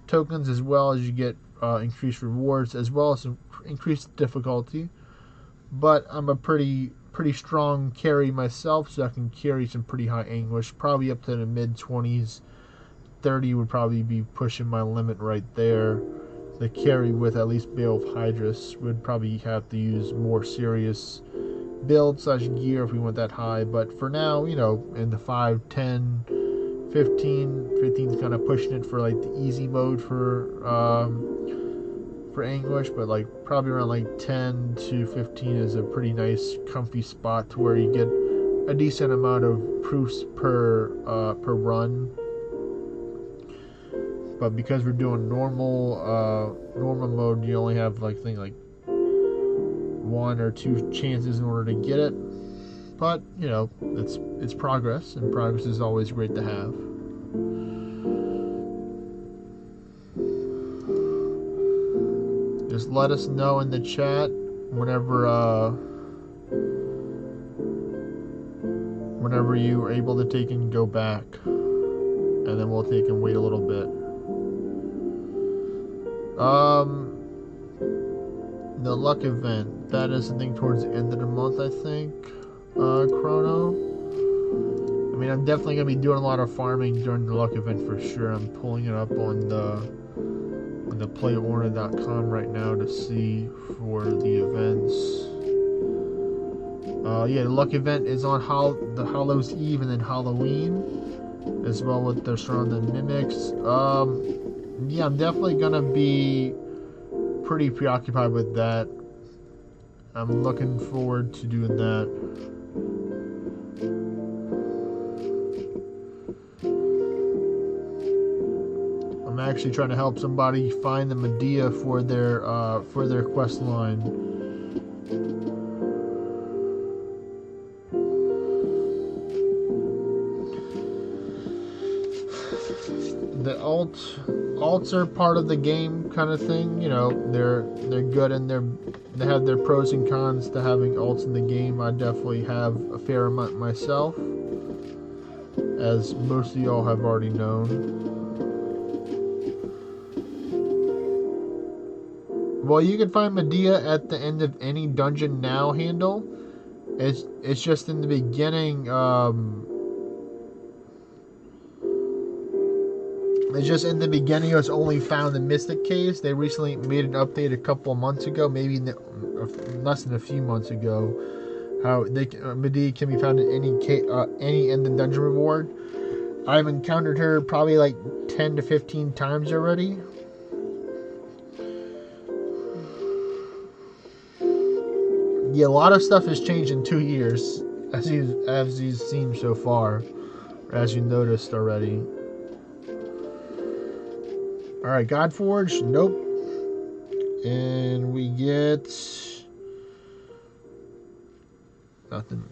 tokens, as well as you get increased rewards, as well as some increased difficulty. But I'm a pretty strong carry myself, so I can carry some pretty high Anguish, probably up to the mid 20s. 30 would probably be pushing my limit right there. The carry with at least Bale of Hydrus would probably have to use more serious build / gear if we went that high. But for now, in the 5, 10, 15 is kind of pushing it for like the easy mode for Anguish, but like probably around like 10 to 15 is a pretty nice comfy spot to where you get a decent amount of proofs per run. But because we're doing normal mode, you only have like 1 or 2 chances in order to get it. But it's progress, and progress is always great to have. Just let us know in the chat whenever you are able to take and go back, and then we'll take and wait a little bit. The luck event, that is the thing towards the end of the month, I think. Chrono. I mean, I'm definitely gonna be doing a lot of farming during the luck event for sure. I'm pulling it up on the playorder.com right now to see for the events. The luck event is on the Hallows Eve and then Halloween, as well with their surrounding mimics. I'm definitely gonna be pretty preoccupied with that. I'm looking forward to doing that. I'm actually trying to help somebody find the Medea for their quest line. The alts are part of the game, kind of thing. They're good, and they have their pros and cons to having alts in the game. I definitely have a fair amount myself, as most of y'all have already known. Well, you can find Medea at the end of any dungeon now handle. It's just in the beginning. It's just in the beginning. It was only found in Mystic Caves. They recently made an update a couple of months ago, maybe less than a few months ago. How Medea can be found in any end of dungeon reward. I've encountered her probably like 10 to 15 times already. Yeah, a lot of stuff has changed in 2 years, as you've seen so far, or as you noticed already. Alright, Godforge, nope. And we get nothing.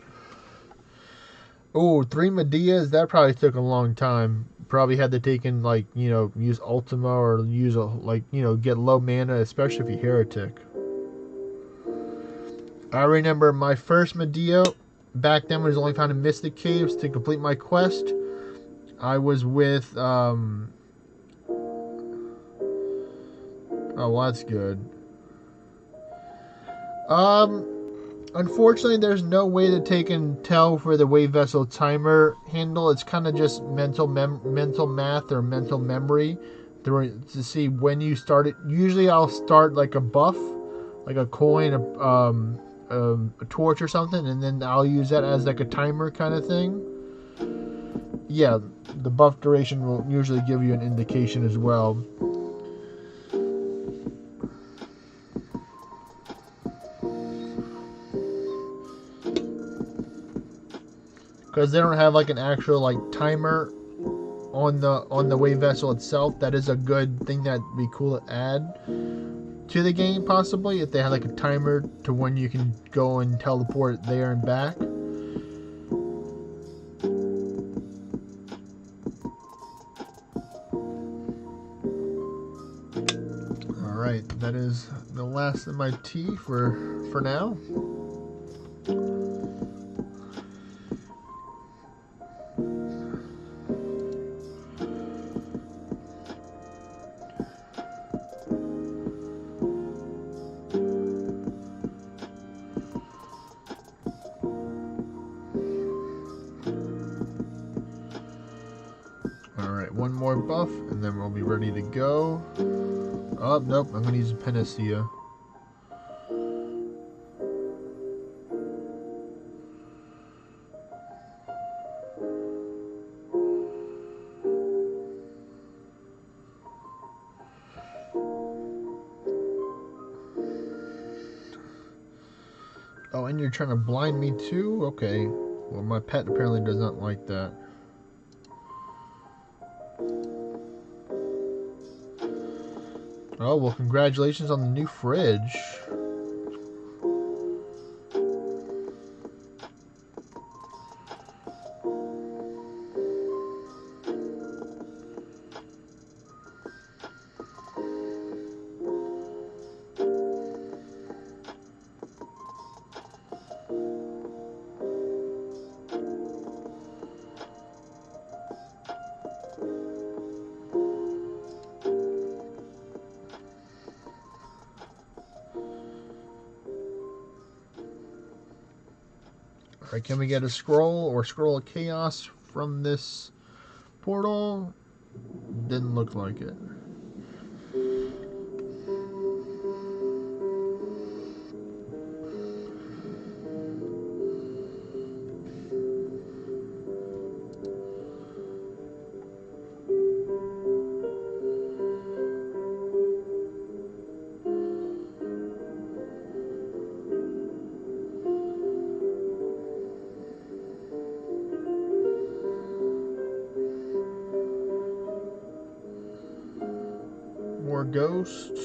Oh, 3 Medeas, that probably took a long time. Probably had to take in, use Ultima, or use get low mana, especially if you're Heretic. I remember my first Medea back then was only found in Mystic Caves to complete my quest. I was with oh, well, that's good. Unfortunately, there's no way to take and tell for the wave vessel timer handle. It's kind of just mental math or mental memory to see when you start it. Usually, I'll start like a buff, like a coin, a torch or something, and then I'll use that as like a timer kind of thing. Yeah, the buff duration will usually give you an indication as well. Because they don't have like an actual like timer on the wave vessel itself. That is a good thing that'd be cool to add to the game, possibly, if they had like a timer to when you can go and teleport there and back. Alright, that is the last of my tea for now. Alright, one more buff, and then we'll be ready to go. Oh, nope, I'm going to use Panacea. Oh, and you're trying to blind me too? Okay. Well, my pet apparently does not like that. Oh, well, congratulations on the new fridge. Alright, can we get a scroll or scroll of chaos from this portal? Didn't look like it. More ghosts.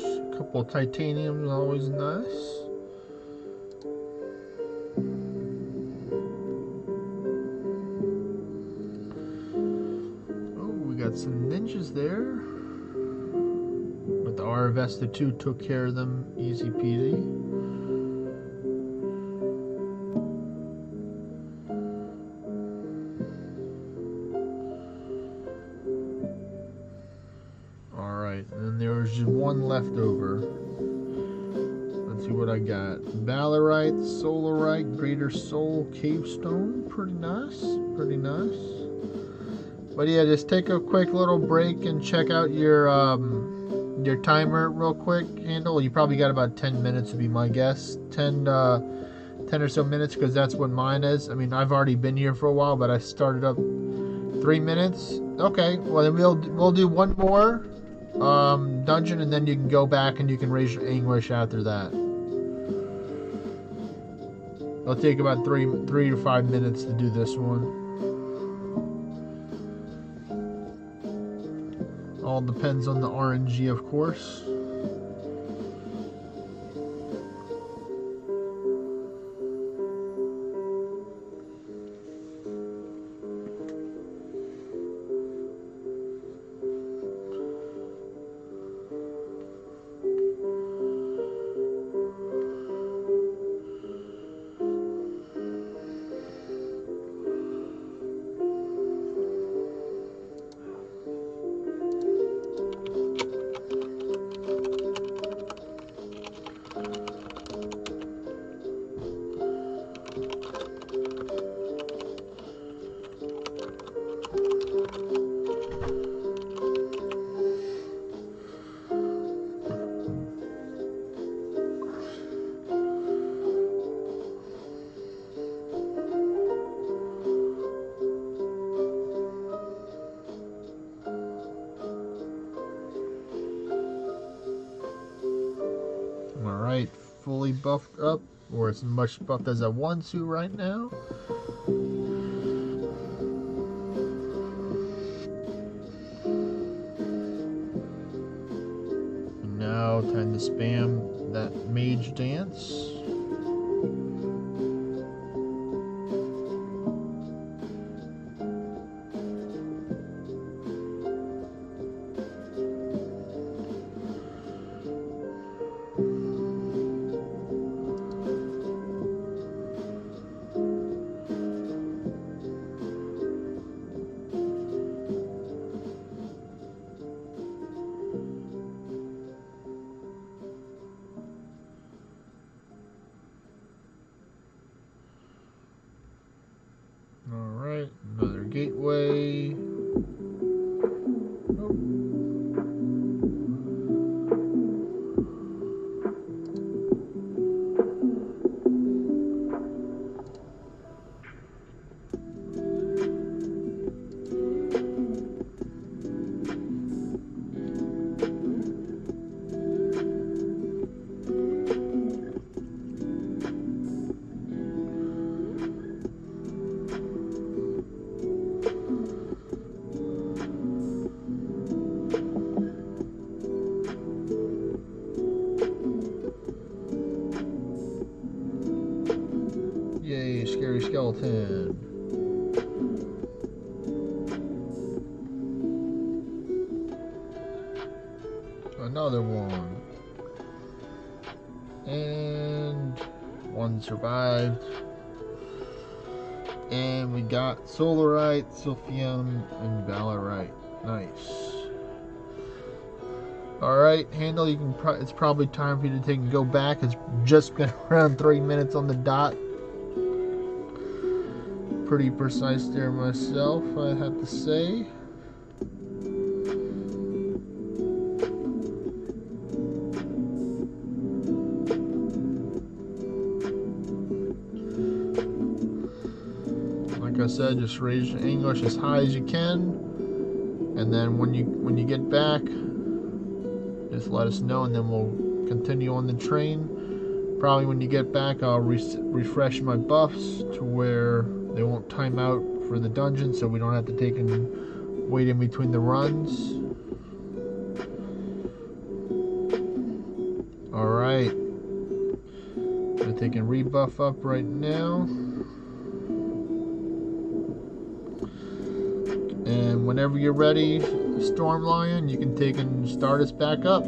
A couple of titaniums, always nice. Oh, we got some ninjas there. But the Arvesta 2 took care of them easy peasy. Alright, and then there was just one left over. Let's see what I got. Valorite, Solarite, Greater Soul, Cavestone. Pretty nice. Pretty nice. But yeah, just take a quick little break and check out your timer real quick. Handle. You probably got about 10 minutes to be my guess. 10 or so minutes, because that's what mine is. I mean, I've already been here for a while, but I started up 3 minutes. Okay, well then we'll do one more dungeon, and then you can go back and you can raise your English after that. It'll take about 3 to 5 minutes to do this one. All depends on the RNG, of course. Alright, fully buffed up, or as much buffed as I want to right now. And now, time to spam that mage dance. Alright, another gateway. Yay, scary skeleton. Another one. And one survived. And we got Solarite, Sylphium, and Valorite. Nice. Alright, Handle, you can it's probably time for you to take and go back. It's just been around 3 minutes on the dot. Pretty precise there myself, I have to say. Like I said, just raise your English as high as you can, and then when you get back, just let us know, and then we'll continue on the train. Probably when you get back, I'll refresh my buffs to where they won't time out for the dungeon, so we don't have to take and wait in between the runs. Alright. I'm gonna take and rebuff up right now. And whenever you're ready, Storm Lion, you can take and start us back up.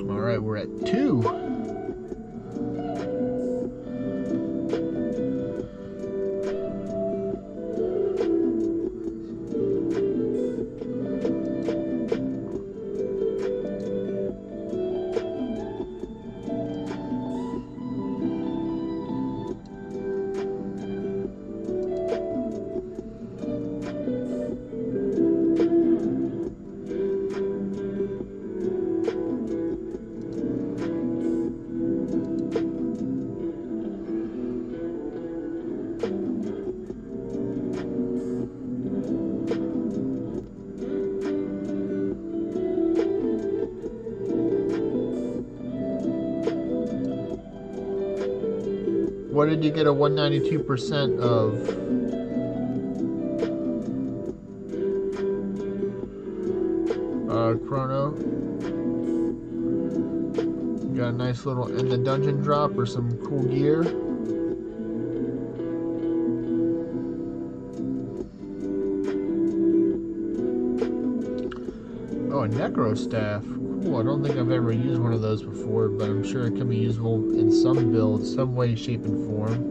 Alright, we're at 2. What did you get a 192% of? Chrono. Got a nice little in the dungeon drop or some cool gear. Oh, a Necro Staff. Cool, I don't think I've ever used one of those before, but I'm sure it can be useful in some builds, some way, shape, and form.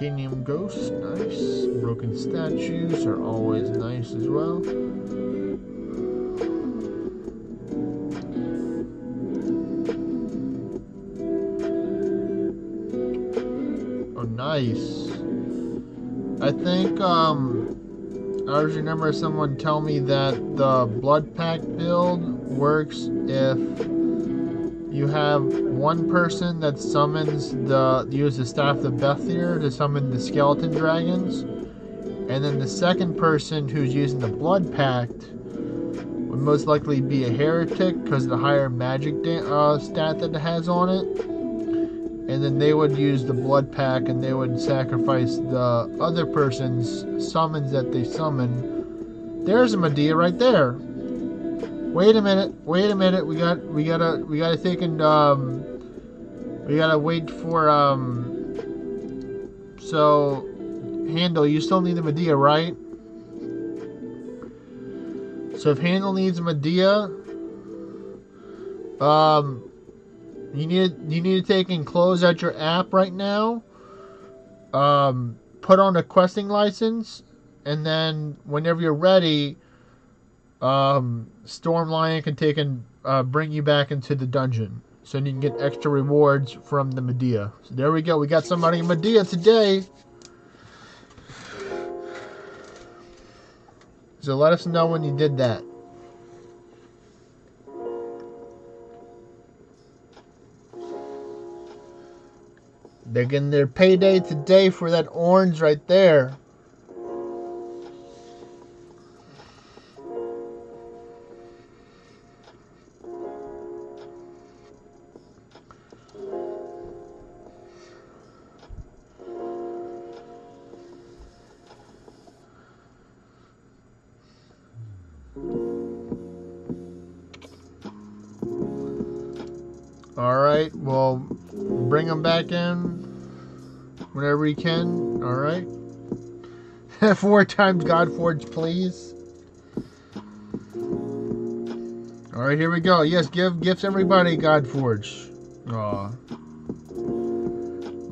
titanium ghosts, nice. Broken statues are always nice as well. Oh, nice. I think, I always remember someone tell me that the blood pack build works if you have one person that summons use the Staff of Bethir to summon the skeleton dragons, and then the second person who's using the blood pact would most likely be a heretic because of the higher magic stat that it has on it. And then they would use the blood pack and they would sacrifice the other person's summons that they summon. There's a Medea right there. Wait a minute. We gotta take and we gotta wait for so Handel, you still need the Medea, right? So if Handel needs a Medea, you need to take and close out your app right now. Put on a questing license, and then whenever you're ready, Stormlion can take and bring you back into the dungeon, so you can get extra rewards from the Medea. So there we go. We got somebody in Medea today. So let us know when you did that. They're getting their payday today for that orange right there. Alright, well, bring them back in whenever you can. Alright. 4 times Godforge, please. Alright, here we go. Yes, give gifts everybody Godforge. Aw.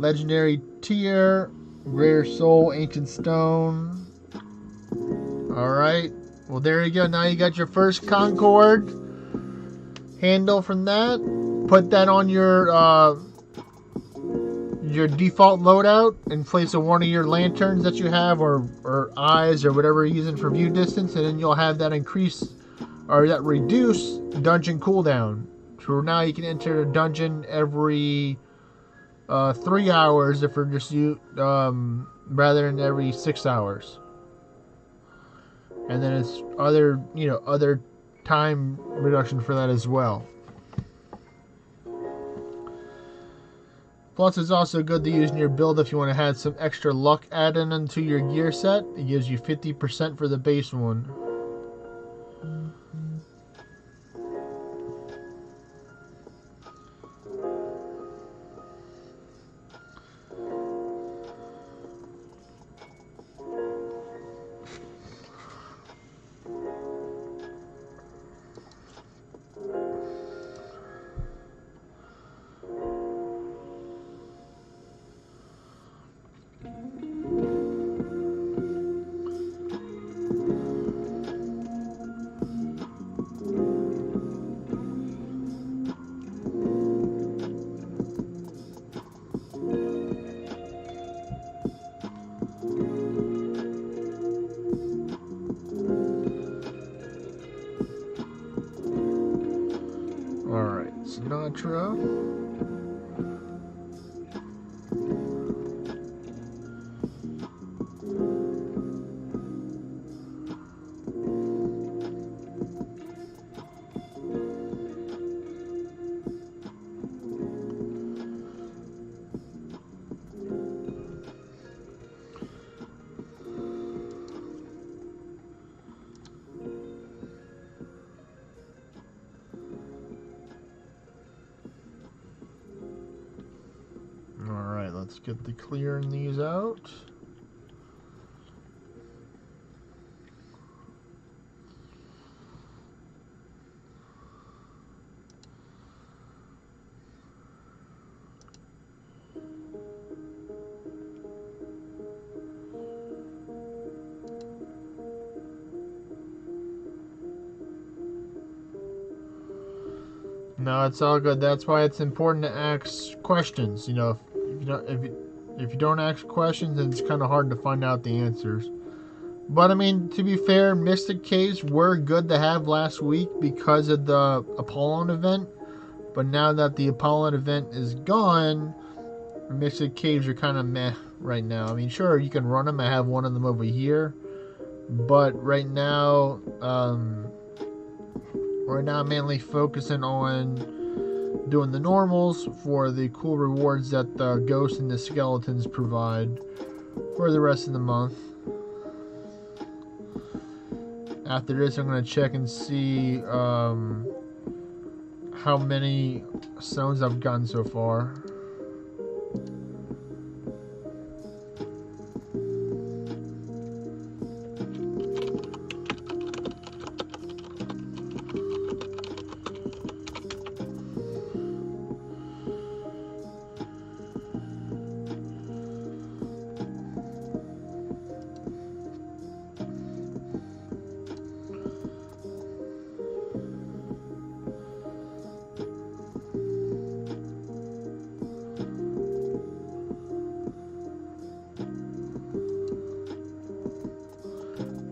Legendary Tier, Greater Soul, Ancient Stone. Alright. Well, there you go. Now you got your first Concord handle from that. Put that on your default loadout in place of one of your lanterns that you have, or eyes, or whatever you're using for view distance, and then you'll have that increase or that reduce dungeon cooldown. So now you can enter a dungeon every 3 hours if you're just rather than every 6 hours. And then it's other time reduction for that as well. Plus, it's also good to use in your build if you want to have some extra luck added into your gear set. It gives you 50% for the base one. Alright, Sinatra. Alright, let's get the clearing these out. No, it's all good. That's why it's important to ask questions. You know, if you don't ask questions, then it's kind of hard to find out the answers. But I mean, to be fair, Mystic Caves were good to have last week because of the Apollon event. But now that the Apollon event is gone, Mystic Caves are kind of meh right now. I mean, sure, you can run them. I have one of them over here. But right now, I'm mainly focusing on doing the normals for the cool rewards that the ghosts and the skeletons provide for the rest of the month. After this, I'm going to check and see how many stones I've gotten so far.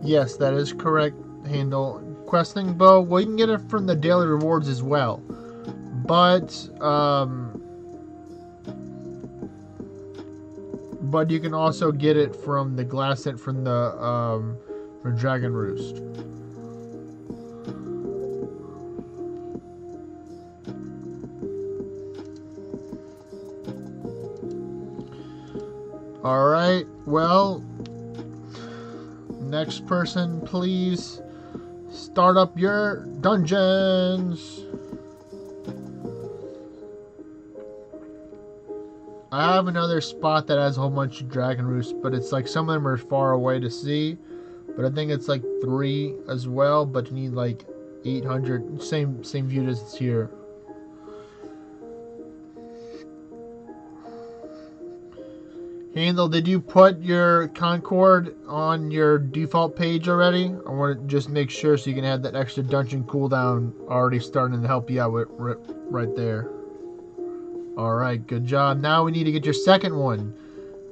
Yes, that is correct, Handle. Questing bow, well, you can get it from the daily rewards as well. But you can also get it from the glass set from the from Dragon Roost. Alright, well, next person, please start up your dungeons. I have another spot that has a whole bunch of Dragon Roosts, but it's like some of them are far away to see. But I think it's like 3 as well, but you need like 800. Same view as it's here. Handle, did you put your Concord on your default page already? I want to just make sure so you can have that extra dungeon cooldown already starting to help you out with right there. Alright, good job. Now we need to get your second one.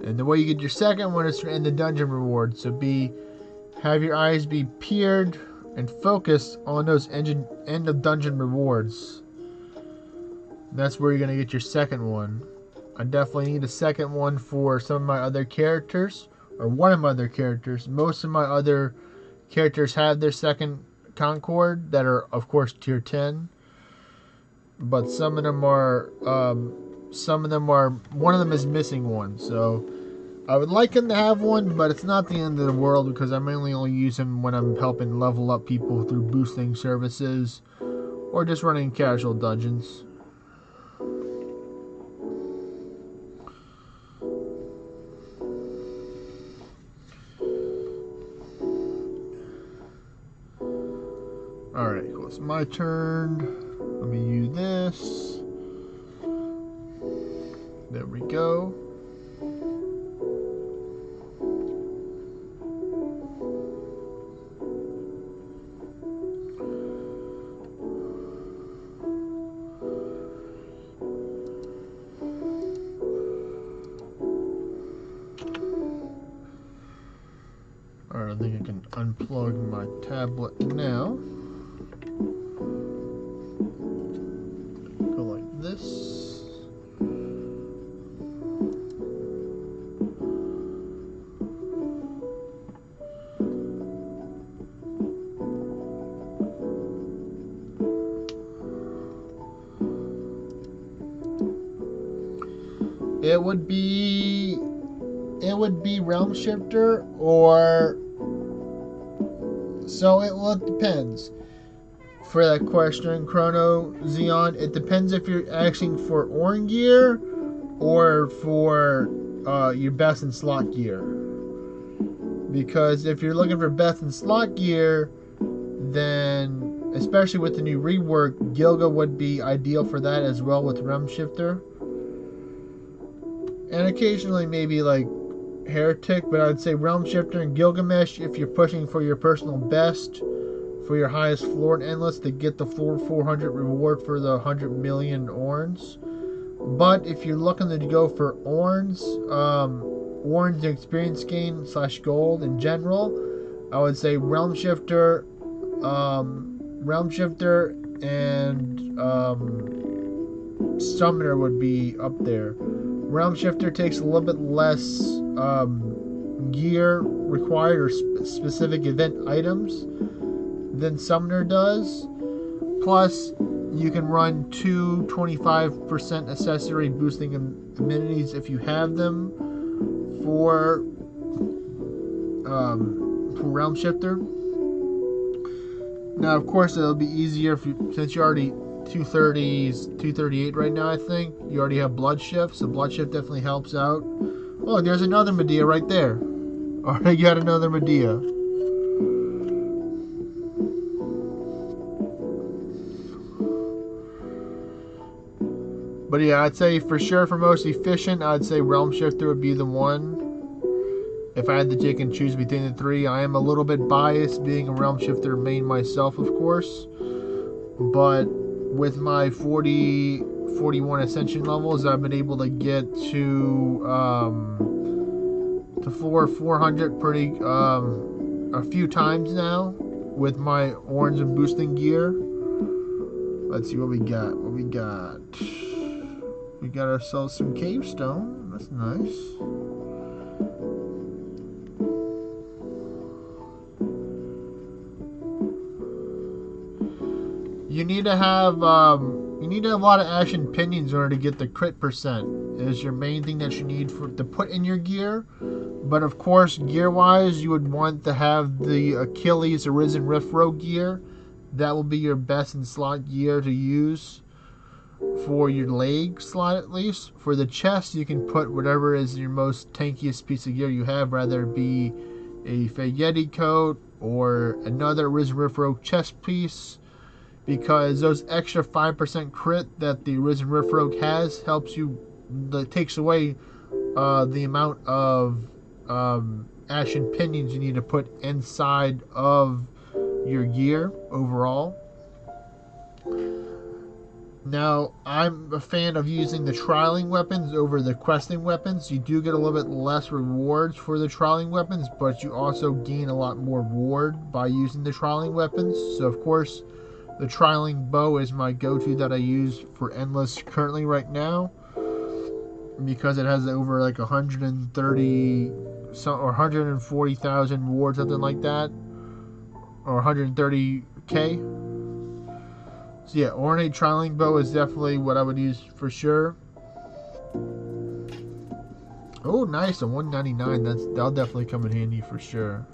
And the way you get your second one is to end the dungeon reward. So have your eyes be peered and focused on those end of dungeon rewards. That's where you're going to get your second one. I definitely need a second one for some of my other characters, or one of my other characters. Most of my other characters have their second Concord that are, of course, tier 10. But some of them are, one of them is missing one. So I would like him to have one, but it's not the end of the world because I mainly only use him when I'm helping level up people through boosting services or just running casual dungeons. Alright, cool. It's my turn. Let me use this. There we go. Alright, I think I can unplug my tablet now. Go like this. It would be Realm Shifter, or so it depends. For that question, Chrono Xeon, it depends if you're asking for Orin gear or for your best in slot gear. Because if you're looking for best in slot gear, then especially with the new rework, Gilga would be ideal for that as well with Realm Shifter. And occasionally maybe like Heretic, but I'd say Realm Shifter and Gilgamesh if you're pushing for your personal best for your highest floor in Endless to get the floor 400 reward for the 100 million orange. But if you're looking to go for orange experience gain / gold in general, I would say Realm Shifter and Summoner would be up there. Realm Shifter takes a little bit less gear required or specific event items than Summoner does. Plus, you can run 2 25% accessory boosting amenities if you have them for Realm Shifter. Now, of course, it'll be easier if you, since you're already 238 right now, I think. You already have Blood Shift, so Blood Shift definitely helps out. Oh, there's another Medea right there. Already got another Medea. But yeah, I'd say for sure for most efficient, I'd say Realm Shifter would be the one. If I had to take and choose between the three, I am a little bit biased being a Realm Shifter main myself, of course. But with my 41 Ascension levels, I've been able to get to floor 400 pretty a few times now with my orange and boosting gear. Let's see what we got. We got ourselves some cave stone. That's nice. You need to have a lot of Ashen Pinions in order to get the crit percent. It is your main thing that you need to put in your gear. But of course, gear-wise, you would want to have the Achilles Arisen Rift Rogue gear. That will be your best in slot gear to use for your leg slot, at least. For the chest, you can put whatever is your most tankiest piece of gear you have, rather it be a Fayeti coat or another Arisen Rift Rogue chest piece, because those extra 5% crit that the Arisen Rift Rogue has helps you, that takes away the amount of Ashen Pinions you need to put inside of your gear overall. Now, I'm a fan of using the trialing weapons over the questing weapons. You do get a little bit less rewards for the trialing weapons, but you also gain a lot more reward by using the trialing weapons. So, of course, the trialing bow is my go-to that I use for Endless currently right now, because it has over like 130 or 140,000 rewards, something like that, or 130k. So yeah, Ornate Trialing Bow is definitely what I would use for sure. Oh, nice, a 199. That'll definitely come in handy for sure.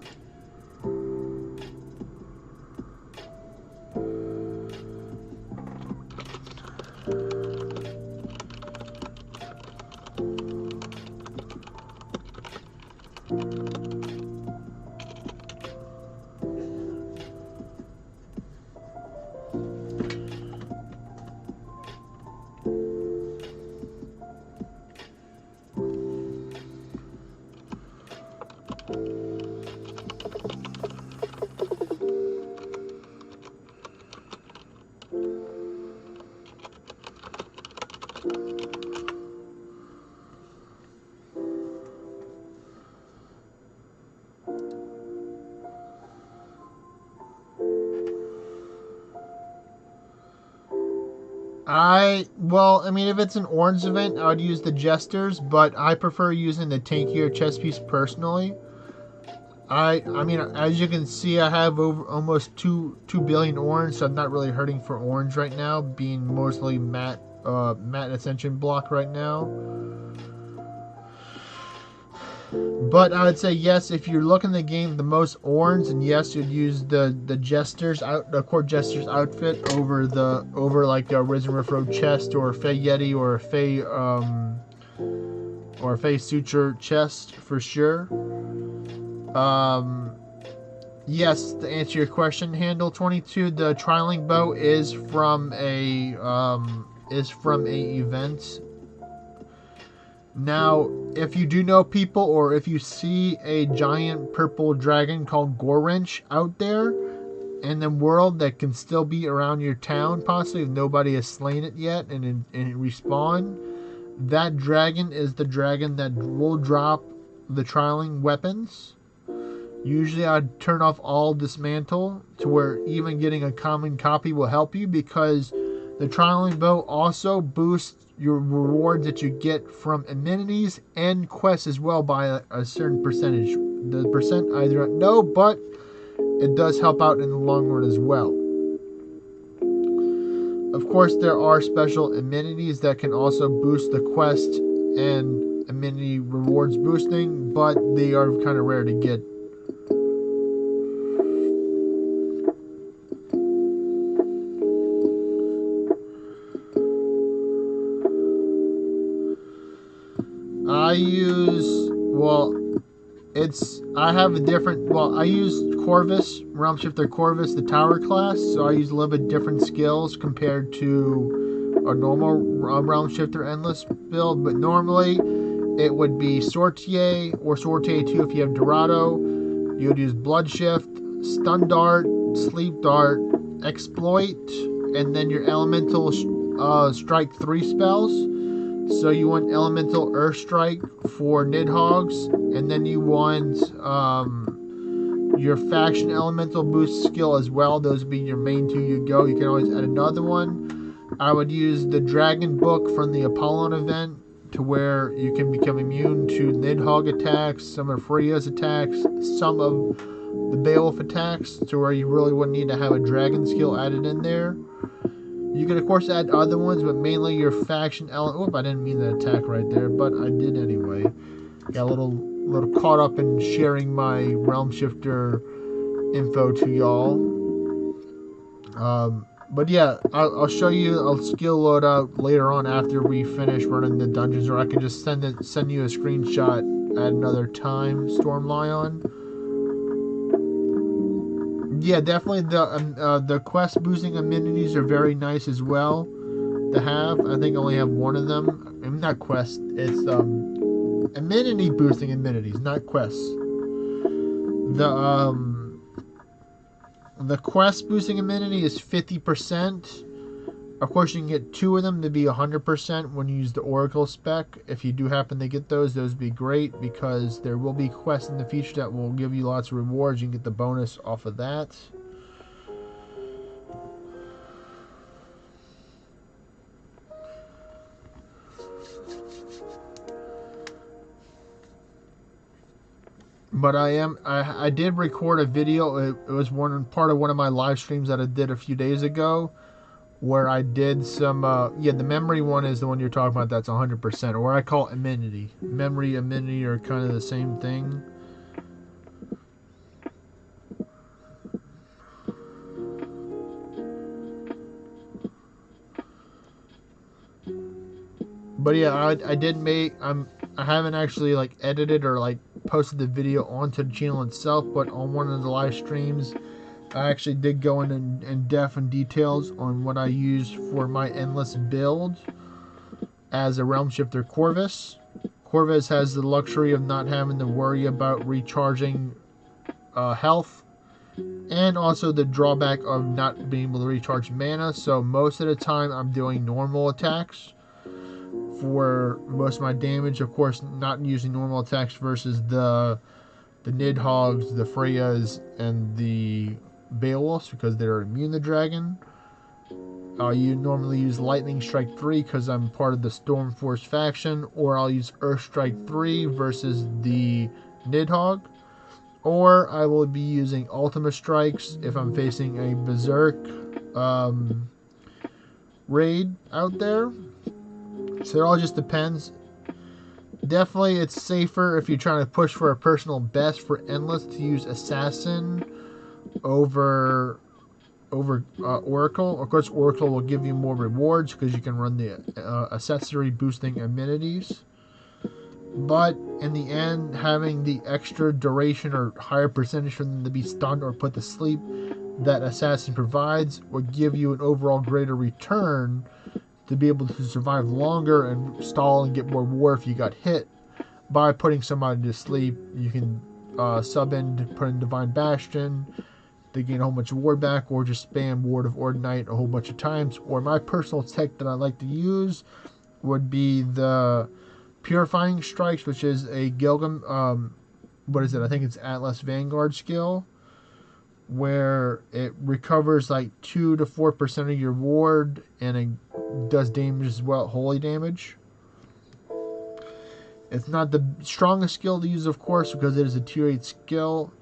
Well, I mean, if it's an orange event, I would use the Jesters, but I prefer using the tankier chest piece personally. I mean, as you can see, I have over almost 2 billion orange, so I'm not really hurting for orange right now, being mostly matte Ascension block right now. But I would say yes, if you're looking to gain the most orange, and yes, you'd use the Court Jester's outfit over like a Risen Rift Rogue chest or a Fayeti or a Fey Suture chest for sure. Yes, to answer your question, Handle 22, the Trialing Bow is from a event. Now, if you do know people, or if you see a giant purple dragon called Gorwrench out there, in the world that can still be around your town, possibly if nobody has slain it yet and it respawn. That dragon is the dragon that will drop the trialing weapons. Usually I'd turn off all dismantle to where even getting a common copy will help you, because the trialing bow also boosts your rewards that you get from amenities and quests as well by a certain percentage. The percent I don't know, but it does help out in the long run as well. Of course, there are special amenities that can also boost the quest and amenity rewards boosting, but they are kind of rare to get. I use, I have a different, I use Corvus, Realm Shifter Corvus, the tower class, so I use a little bit different skills compared to a normal Realm Shifter Endless build, but normally it would be Sortier or Sortier 2 if you have Dorado. You would use Blood Shift, Stun Dart, Sleep Dart, Exploit, and then your Elemental Strike 3 spells. So you want Elemental Earth Strike for Nidhogg's, and then you want your Faction Elemental Boost skill as well. Those would be your main two you go. You can always add another one. I would use the Dragon Book from the Apollon event to where you can become immune to Nidhogg attacks, some of Freya's attacks, some of the Beowulf attacks, to where you really wouldn't need to have a Dragon skill added in there. You can, of course, add other ones, but mainly your faction element. Oop, I didn't mean that attack right there, but I did anyway. Got a little caught up in sharing my Realm Shifter info to y'all. But yeah, I'll show you a skill loadout later on after we finish running the dungeons, or I can just send you a screenshot at another time, Storm Lion. Yeah, definitely the quest boosting amenities are very nice as well to have. I think I only have one of them. I mean, not quest, it's amenity boosting amenities, not quests. The quest boosting amenity is 50%. Of course, you can get two of them to be 100% when you use the Oracle spec. If you do happen to get those would be great, because there will be quests in the future that will give you lots of rewards. You can get the bonus off of that. But I did record a video. It was part of one of my live streams that I did a few days ago, where I did some, the memory one is the one you're talking about. That's 100%, or I call it amenity. Memory, amenity are kind of the same thing. But yeah, I haven't actually like edited or posted the video onto the channel itself, but on one of the live streams, I actually did go in depth and details on what I used for my endless build as a Realm Shifter Corvus. Corvus has the luxury of not having to worry about recharging health, and also the drawback of not being able to recharge mana. So most of the time I'm doing normal attacks for most of my damage. Of course, not using normal attacks versus the Nidhoggs, the Freyas, and the Beowulfs, because they're immune to dragon. You normally use Lightning Strike 3 because I'm part of the Stormforce faction, or I'll use Earth Strike 3 versus the Nidhogg, or I will be using Ultima Strikes if I'm facing a Berserk raid out there. So it all just depends. Definitely it's safer if you're trying to push for a personal best for Endless to use Assassin over Oracle. Of course, Oracle will give you more rewards because you can run the accessory boosting amenities. But in the end, having the extra duration or higher percentage for them to be stunned or put to sleep that Assassin provides will give you an overall greater return to be able to survive longer and stall and get more war if you got hit. By putting somebody to sleep, you can sub in, put in Divine Bastion, they gain a whole bunch of ward back, or just spam Ward of Ordinite a whole bunch of times. Or my personal tech that I like to use would be the Purifying Strikes, which is a Gilgam, what is it? I think it's Atlas Vanguard skill, where it recovers like 2 to 4% of your ward, and it does damage as well, holy damage. It's not the strongest skill to use, of course, because it is a tier 8 skill.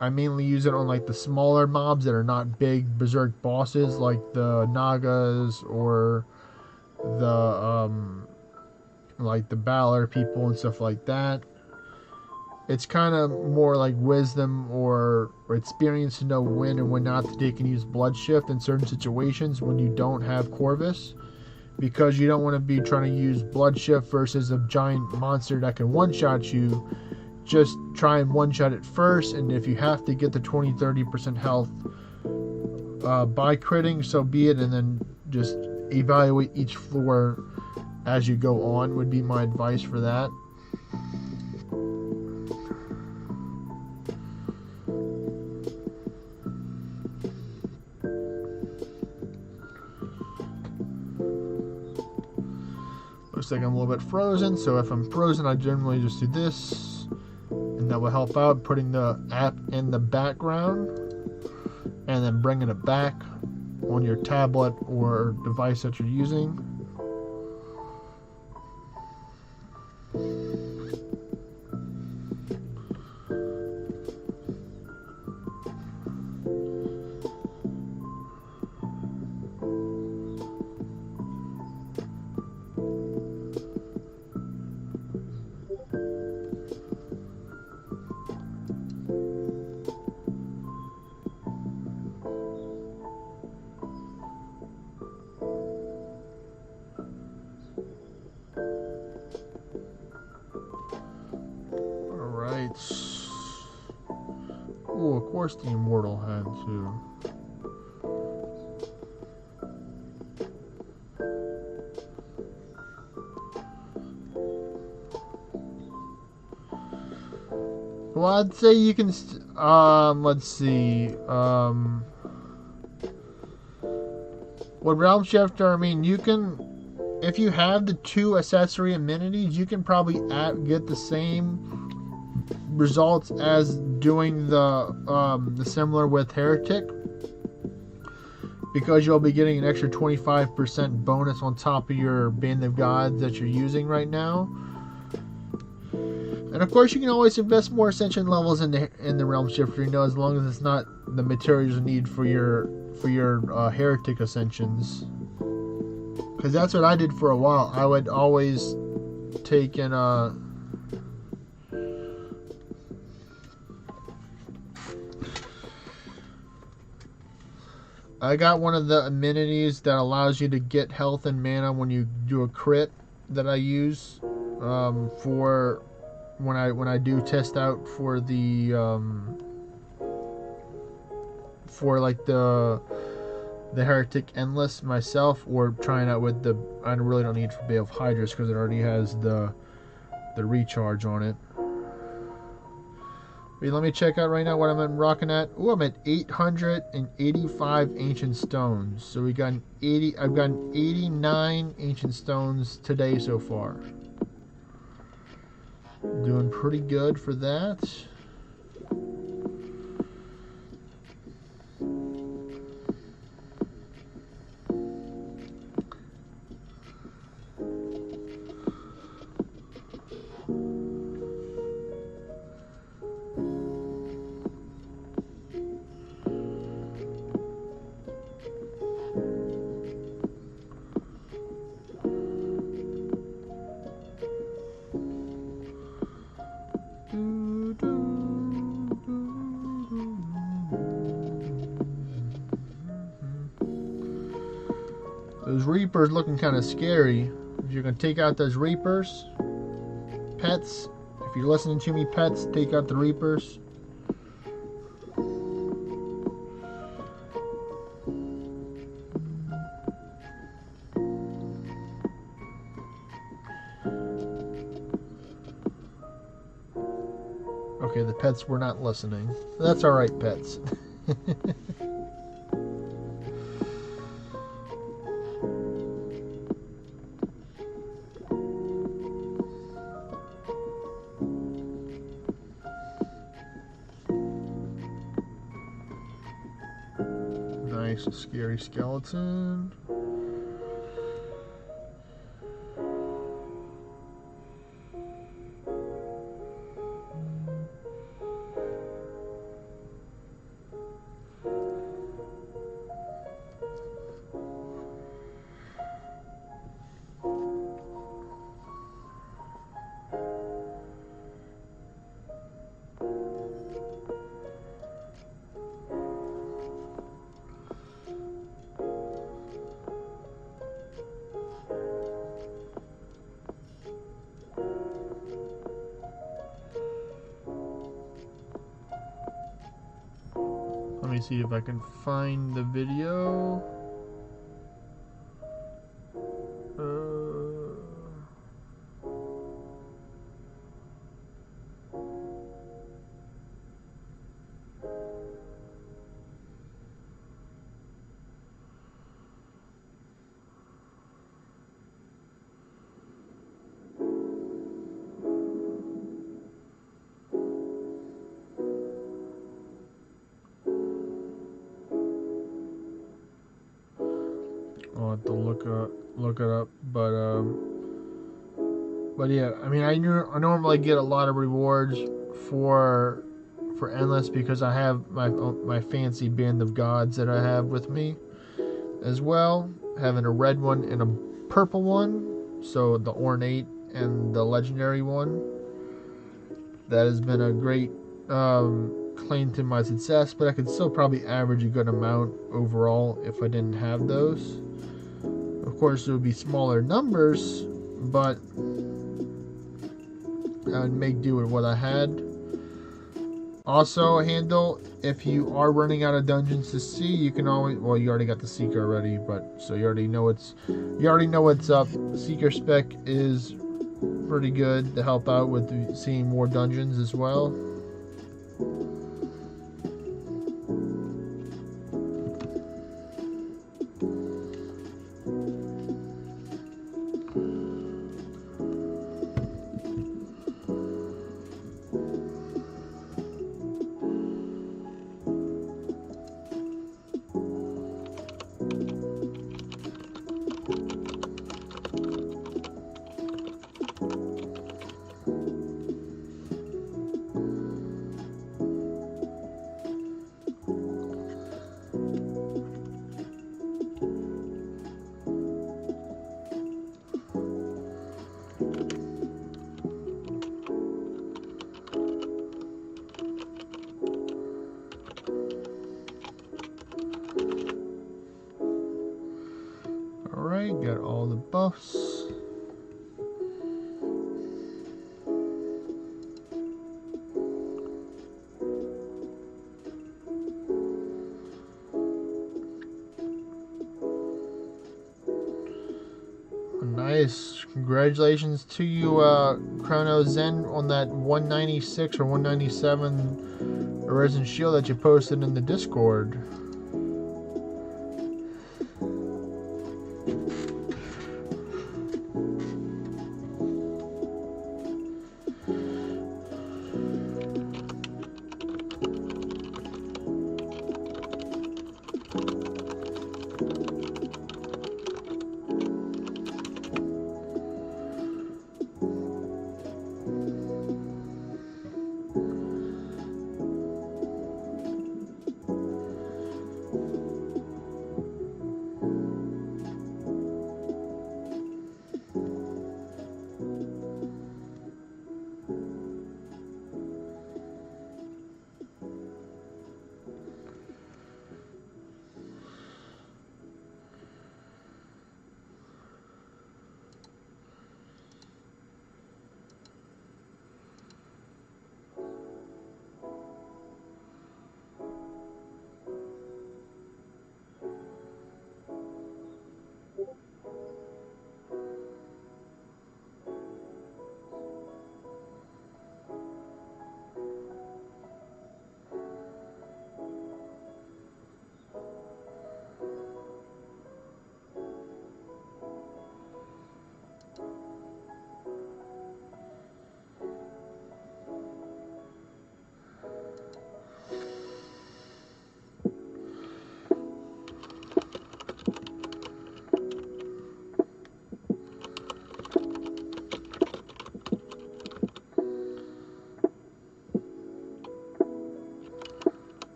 I mainly use it on like the smaller mobs that are not big berserk bosses, like the Nagas or the like the Balor people and stuff like that. It's kind of more like wisdom or experience to know when and when not to take and use Blood Shift in certain situations when you don't have Corvus, because you don't want to be trying to use Blood Shift versus a giant monster that can one-shot you. Just try and one-shot it first, and if you have to get the 20-30% health by critting, so be it, and then just evaluate each floor as you go on would be my advice for that. Looks like I'm a little bit frozen, so if I'm frozen, I generally just do this, and that will help out, putting the app in the background and then bringing it back on your tablet or device that you're using. Oh, of course the Immortal had to. Well, I'd say you can, let's see, with Realm Shifter, I mean, you can, if you have the 2 accessory amenities, you can probably get the same results as doing the similar with Heretic, because you'll be getting an extra 25% bonus on top of your Band of Gods that you're using right now. And of course, you can always invest more Ascension levels in the Realm Shifter, you know, as long as it's not the materials you need for your Heretic Ascensions. Because that's what I did for a while. I would always take in I got one of the amenities that allows you to get health and mana when you do a crit that I use for when I do test out for the for like the Heretic Endless myself, or trying out with the, I really don't need for Bale of Hydras because it already has the recharge on it. Wait, let me check out right now what I'm rocking at. Oh, I'm at 885 ancient stones. So we got I've gotten 89 ancient stones today so far. Doing pretty good for that. Those Reapers looking kind of scary. If you're going to take out those Reapers, pets, if you're listening to me, pets, take out the Reapers. Okay, the pets were not listening. That's alright, pets. Nice, a scary skeleton. Let me see if I can find the video. I'll have to look it up, but yeah, I mean, I normally get a lot of rewards for endless because I have my fancy band of gods that I have with me as well, having a red one and a purple one, so the ornate and the legendary one. That has been a great claim to my success, but I could still probably average a good amount overall if I didn't have those. Of course, it would be smaller numbers, but I would make do with what I had. Also, Handle, if you are running out of dungeons to see, you can always, well, you already got the Seeker already, but so you already know what's up. Seeker spec is pretty good to help out with seeing more dungeons as well. Alright, got all the buffs. Nice. Congratulations to you, Chrono Zen, on that 196 or 197 resin shield that you posted in the Discord.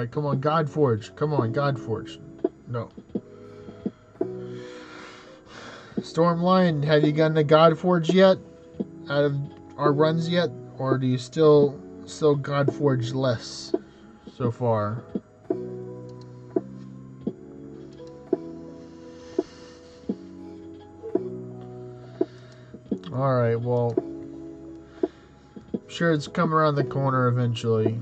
Alright, come on, God Forge. Come on, God Forge. No. Storm Lion, have you gotten the God Forge yet? Out of our runs yet? Or do you still God Forge less so far? Alright, well, I'm sure it's coming around the corner eventually.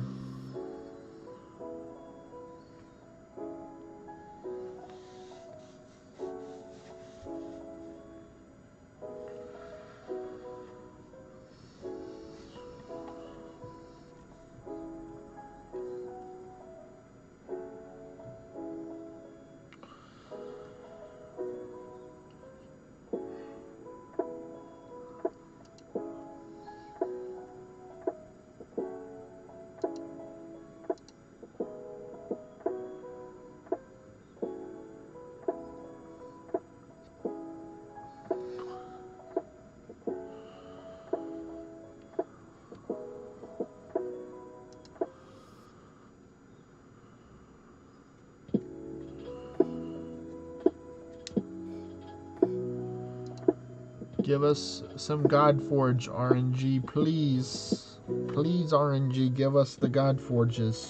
Give us some God Forge RNG, please. Please, RNG, give us the God Forges.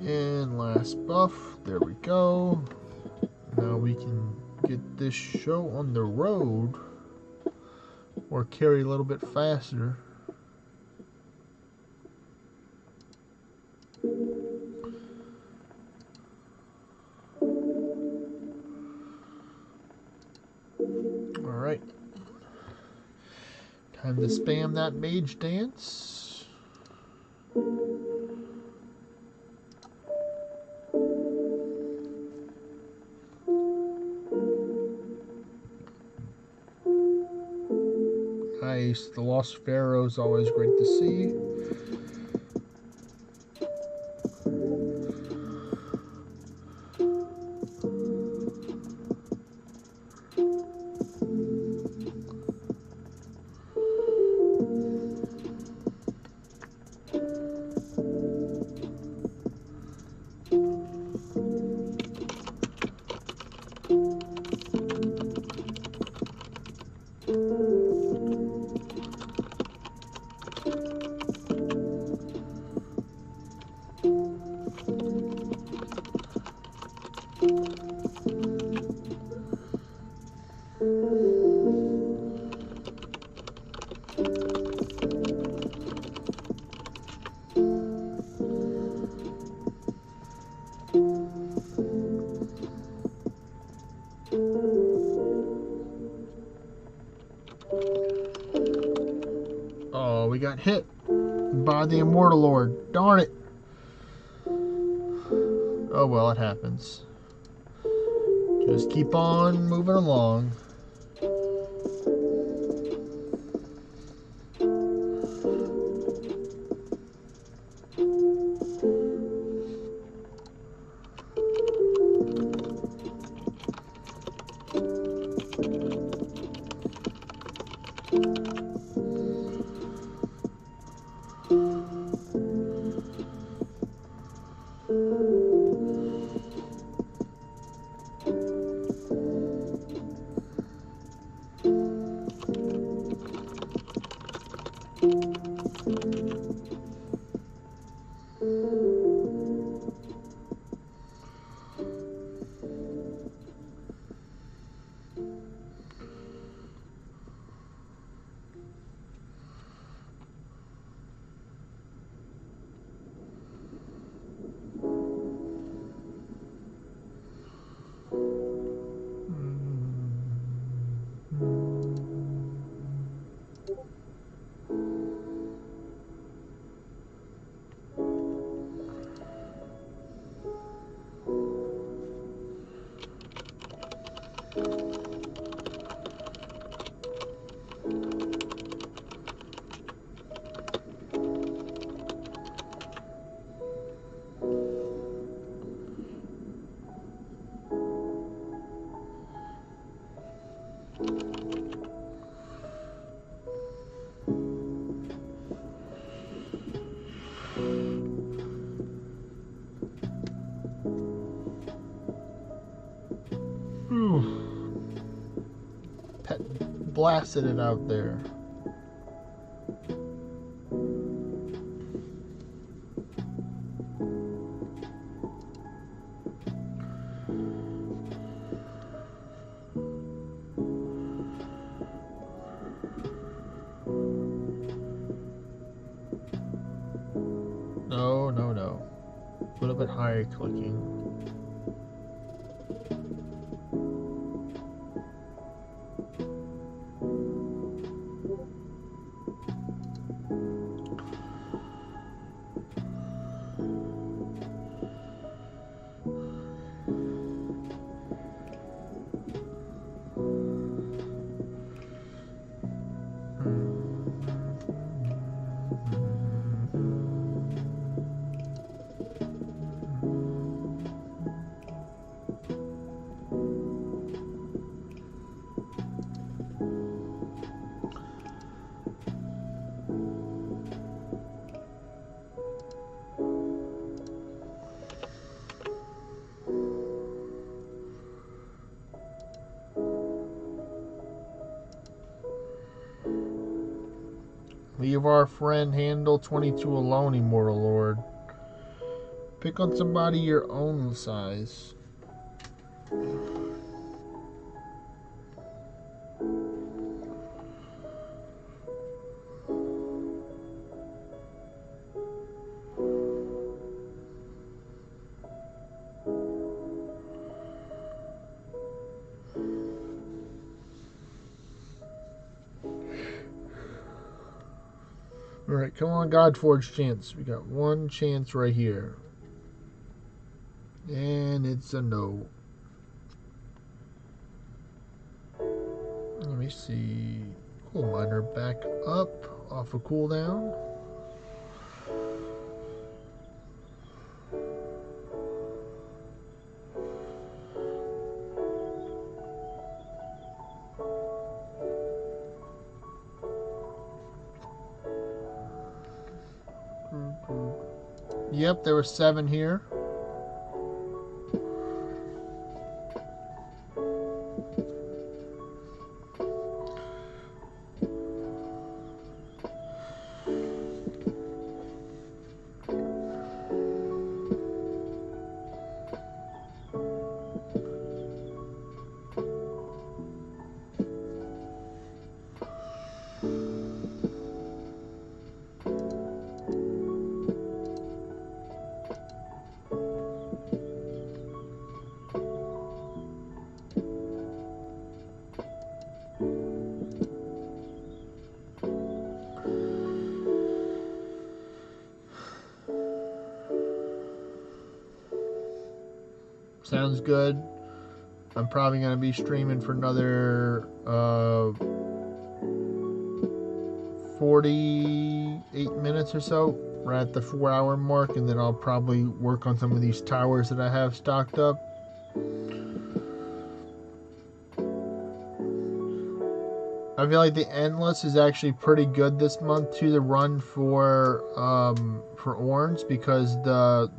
And last buff. There we go. Now we can get this show on the road. Or carry a little bit faster. Alright. Time to spam that mage dance. Nice. The Lost Pharaoh is always great to see. Oh, we got hit by the Immortal Lord. Darn it. Oh well, it happens. Just keep on moving along. blasted it out there. No, no, no. A little bit higher clicking. Leave our friend Handle 22 alone, Immortal Lord. Pick on somebody your own size. Alright, come on, Godforge chance. We got one chance right here. And it's a no. Let me see. Cool miner back up off a cooldown. Yep, there were 7 here. Sounds good. I'm probably going to be streaming for another 48 minutes or so. We're at the 4-hour mark, and then I'll probably work on some of these towers that I have stocked up. I feel like the Endless is actually pretty good this month to the run for Orns, because the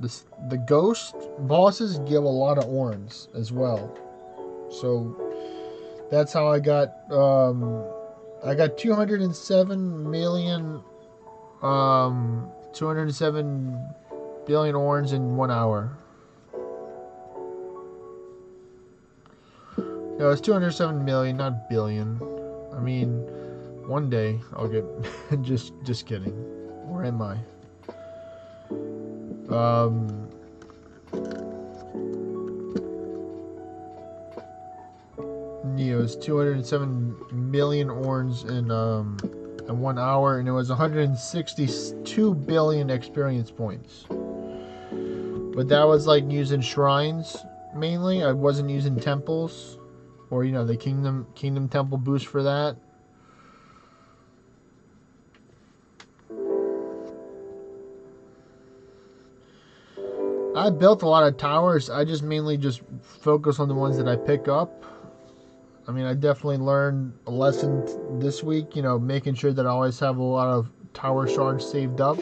Ghost bosses give a lot of Orns as well. So that's how I got 207 million 207 billion Orns in 1 hour. No, it's 207 million, not billion. I mean, one day I'll get just kidding. Where am I? Neo's 207 million Orns in 1 hour, and it was 162 billion experience points. But that was like using shrines mainly. I wasn't using temples, or the kingdom temple boost for that. I built a lot of towers. I just mainly focus on the ones that I pick up. I mean, I definitely learned a lesson this week, making sure that I always have a lot of tower shards saved up.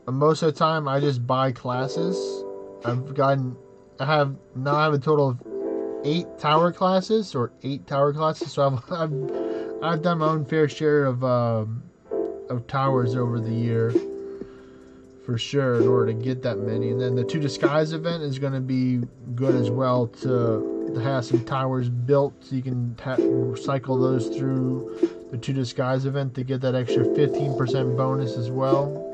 And most of the time, I just buy classes. I have a total of 8 tower classes, so I I've done my own fair share of towers over the year, for sure, in order to get that many. And then the 2 disguise event is going to be good as well to have some towers built, so you can cycle those through the 2 disguise event to get that extra 15% bonus as well.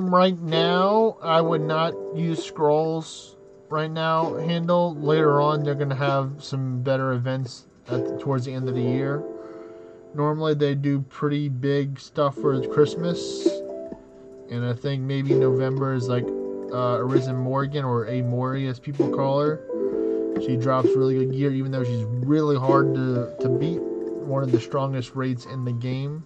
Right now, I would not use scrolls right now. Handle later on, they're gonna have some better events towards the end of the year. Normally, they do pretty big stuff for Christmas, and I think maybe November is like Arisen Morgan, or A Mori as people call her. She drops really good gear, even though she's really hard to beat. One of the strongest raids in the game.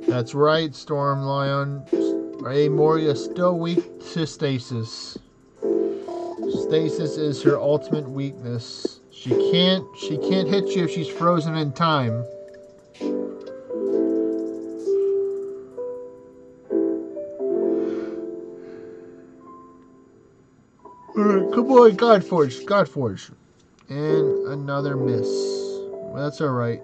That's right, Storm Lion. Moria is still weak to stasis. Stasis is her ultimate weakness. She can't hit you if she's frozen in time. Alright, come on, Godforge. And another miss. Well, that's alright.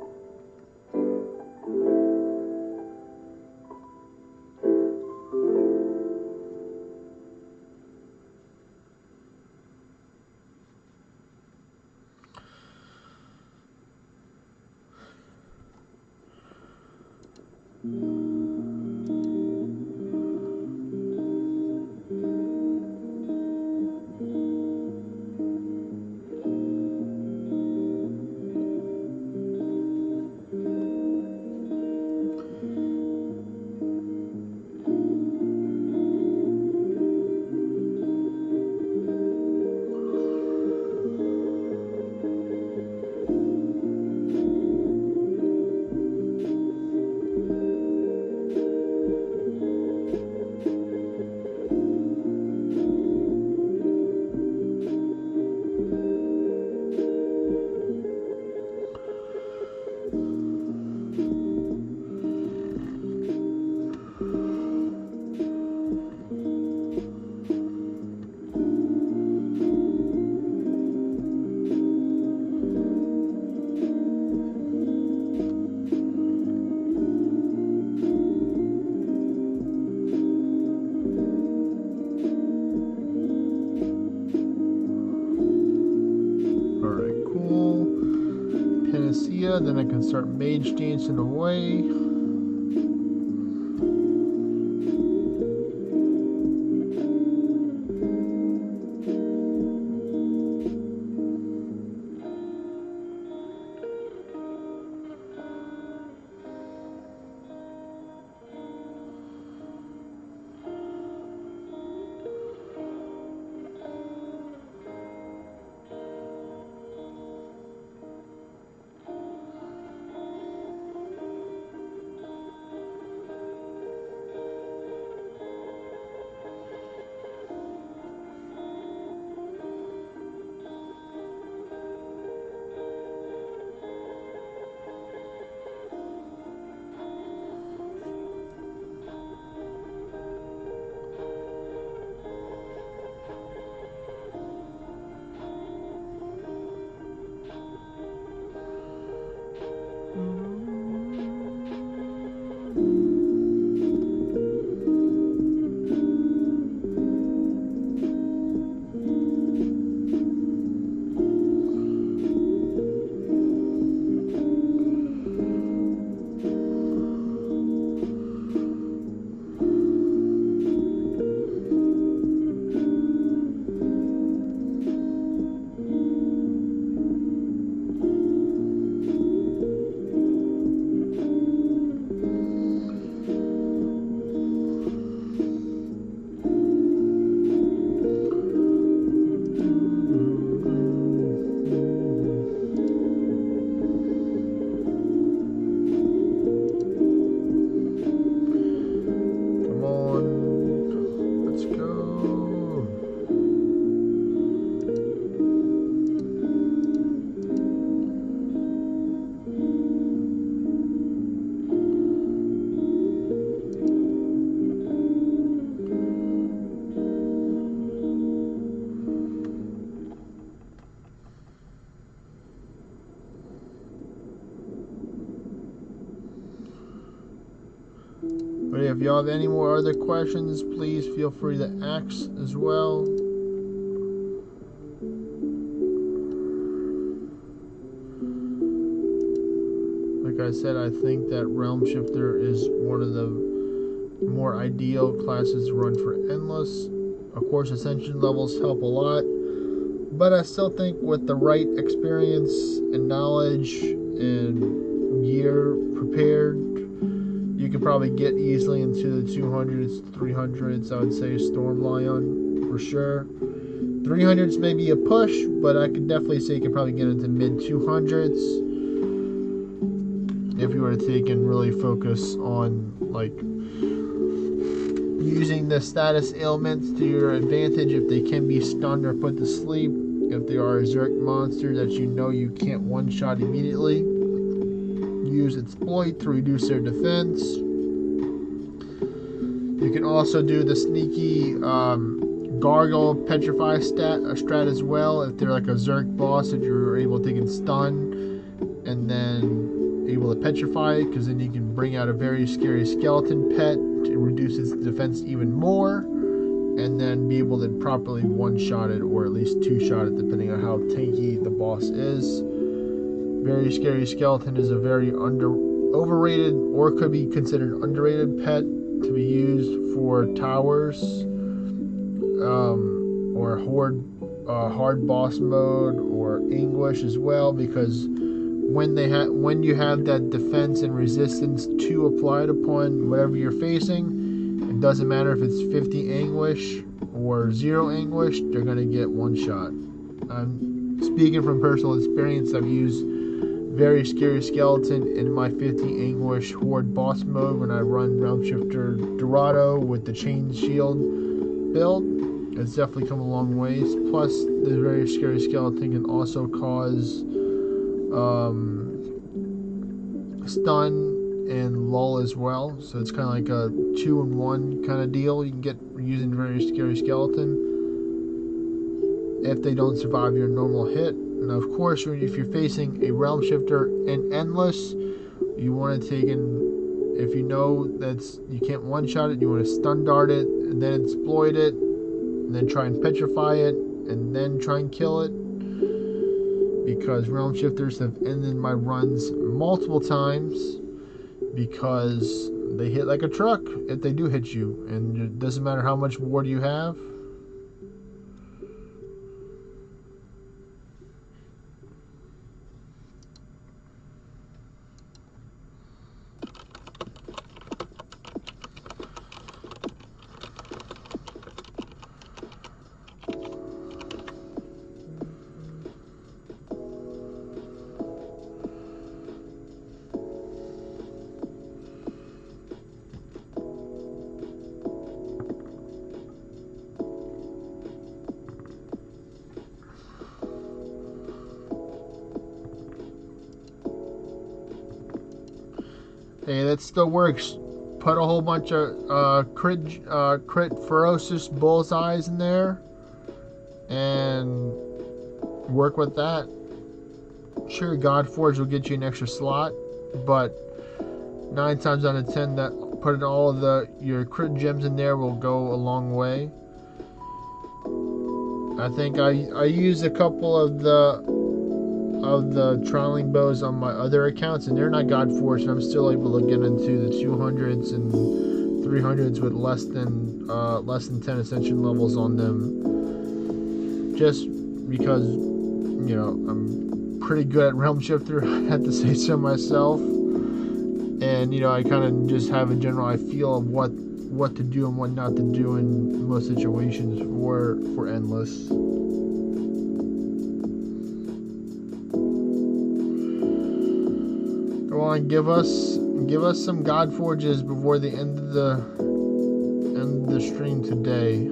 Then I can start mage dancing away. But if y'all have any more other questions, please feel free to ask as well. Like I said, I think that Realm Shifter is one of the more ideal classes to run for Endless. Of course, Ascension levels help a lot, but I still think with the right experience and knowledge and gear prepared, you could probably get easily into the 200s, 300s. I would say Storm Lion for sure. 300s may be a push, but I could definitely say you could probably get into mid 200s if you were to take and really focus on like using the status ailments to your advantage. If they can be stunned or put to sleep, if they are a Zerk monster that you know you can't one-shot immediately, use Exploit to reduce their defense. You can also do the sneaky Gargle Petrify strat as well. If they're like a Zerk boss that you're able to take and stun and then able to petrify it, because then you can bring out a very scary skeleton pet to reduce its defense even more, and then be able to properly one-shot it or at least two-shot it depending on how tanky the boss is. Very scary skeleton is a very overrated or could be considered underrated pet to be used for towers or hard boss mode or Anguish as well, because when you have that defense and resistance to applied upon whatever you're facing, it doesn't matter if it's 50 Anguish or 0 Anguish, they're going to get one shot. I'm speaking from personal experience. I've used very scary skeleton in my 50 Anguish Horde boss mode when I run Realm Shifter Dorado with the chain shield build. It's definitely come a long ways. Plus, the very scary skeleton can also cause stun and lull as well, so it's kind of like a 2-in-1 kind of deal you can get using very scary skeleton if they don't survive your normal hit. Now of course, if you're facing a Realm Shifter in Endless, you want to take in, if you know that's you can't one-shot it, you want to stun dart it and then exploit it and then try and petrify it and then try and kill it, because Realm Shifters have ended my runs multiple times because they hit like a truck if they do hit you, and it doesn't matter how much ward you have. Hey, that still works. Put a whole bunch of crit ferocious bullseyes in there and work with that. Sure, Godforge will get you an extra slot, but 9 times out of 10, that putting all of your crit gems in there will go a long way. I think I use a couple of the trialing bows on my other accounts, and they're not Godforged, and I'm still able to get into the 200s and 300s with less than 10 ascension levels on them, just because, you know, I'm pretty good at Realm Shifter, I have to say so myself, and, you know, I kind of just have a general feel of what to do and what not to do in most situations for Endless. And give us some Godforges before the end of the stream today.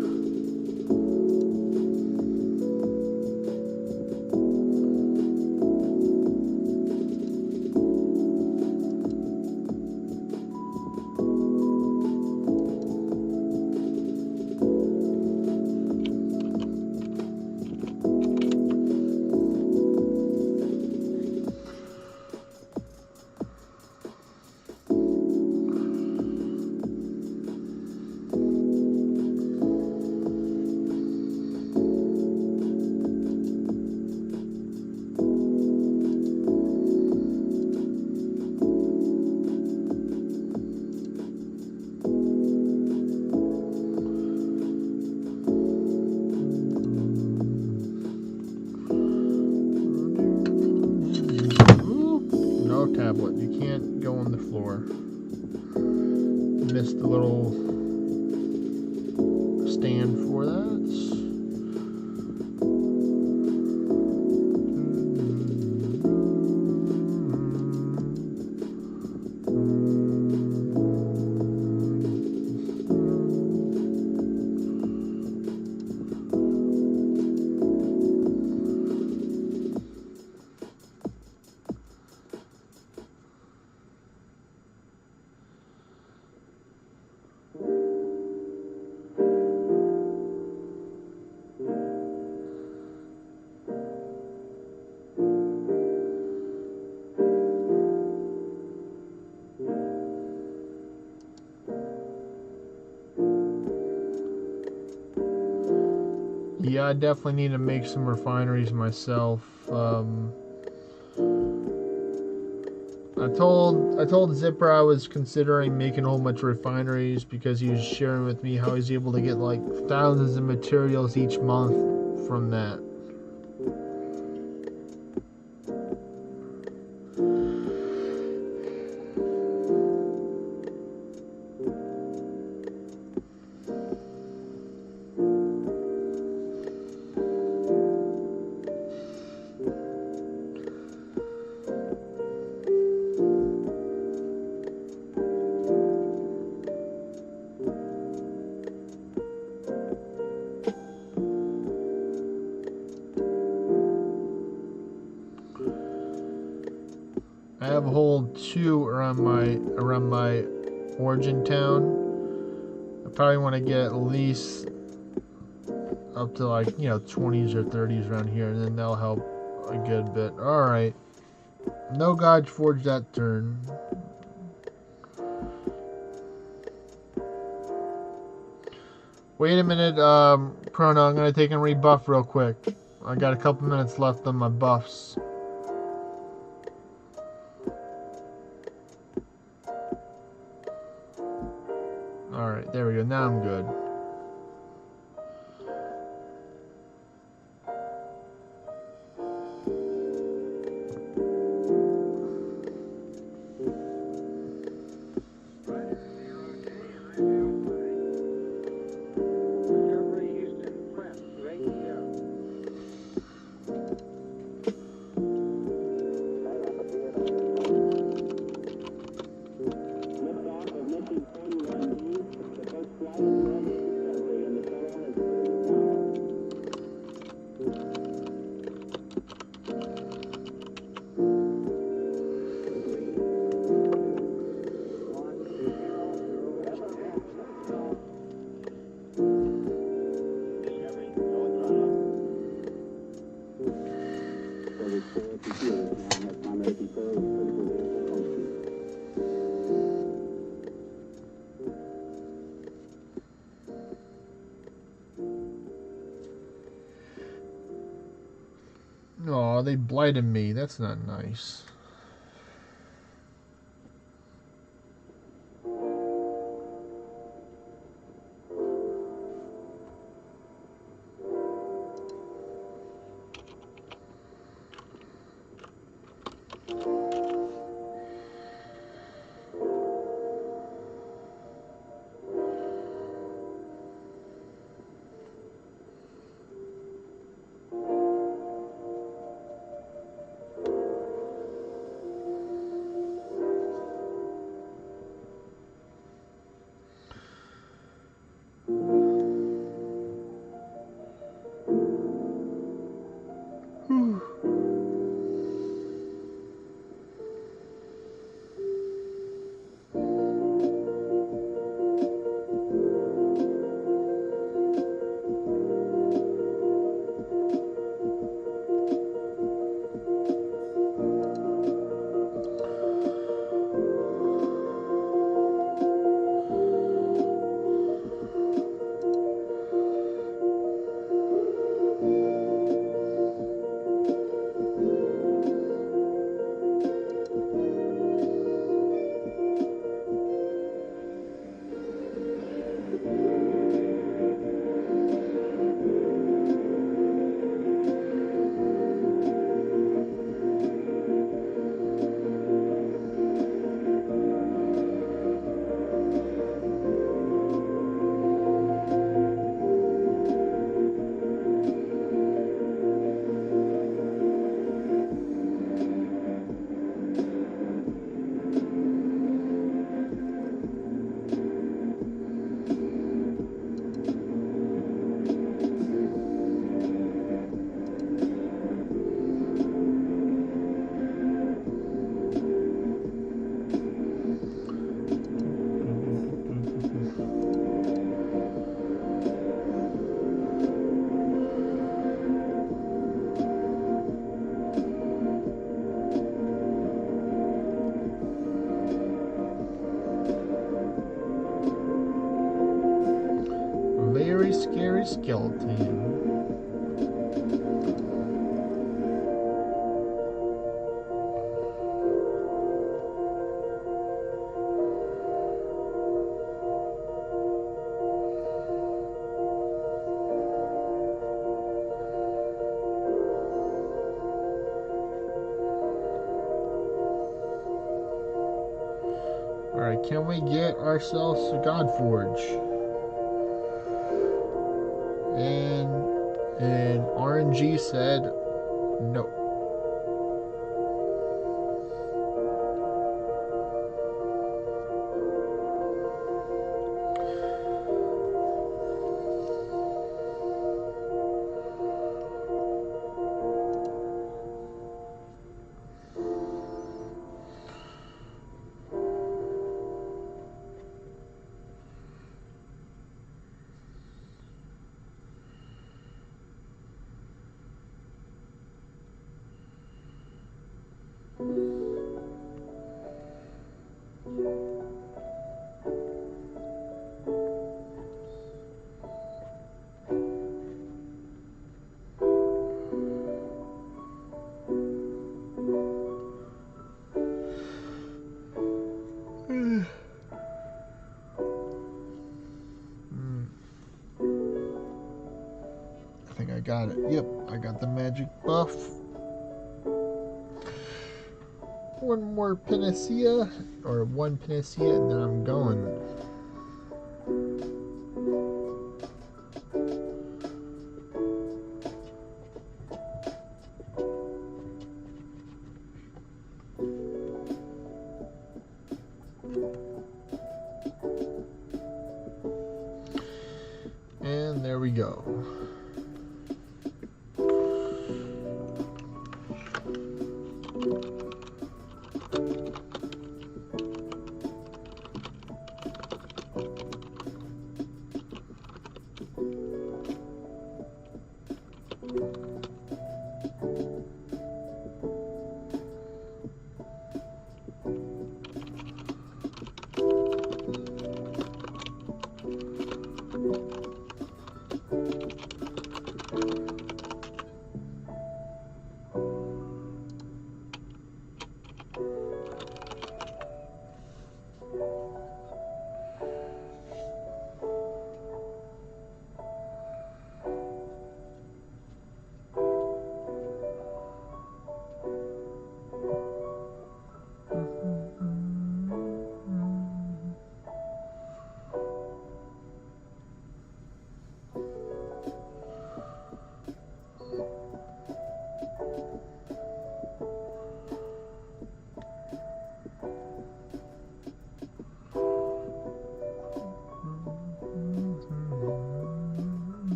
missed the little stand for that. Yeah, I definitely need to make some refineries myself. I told Zipper I was considering making a whole bunch of refineries because he was sharing with me how he's able to get like thousands of materials each month from that. I have a whole 2 around my origin town. I probably want to get at least up to like 20s or 30s around here, and then that'll help a good bit. All right, no God's Forge that turn. Wait a minute, Chrono. I'm gonna take and rebuff real quick. I got a couple minutes left on my buffs. Alright, there we go. Now I'm good. Aw, they blighted me. That's not nice. Fairy skeleton. Alright, can we get ourselves a God Forge? And RNG said no. I think I got it. Yep, I got the magic buff. One more panacea, or one panacea, and then I'm going. And there we go.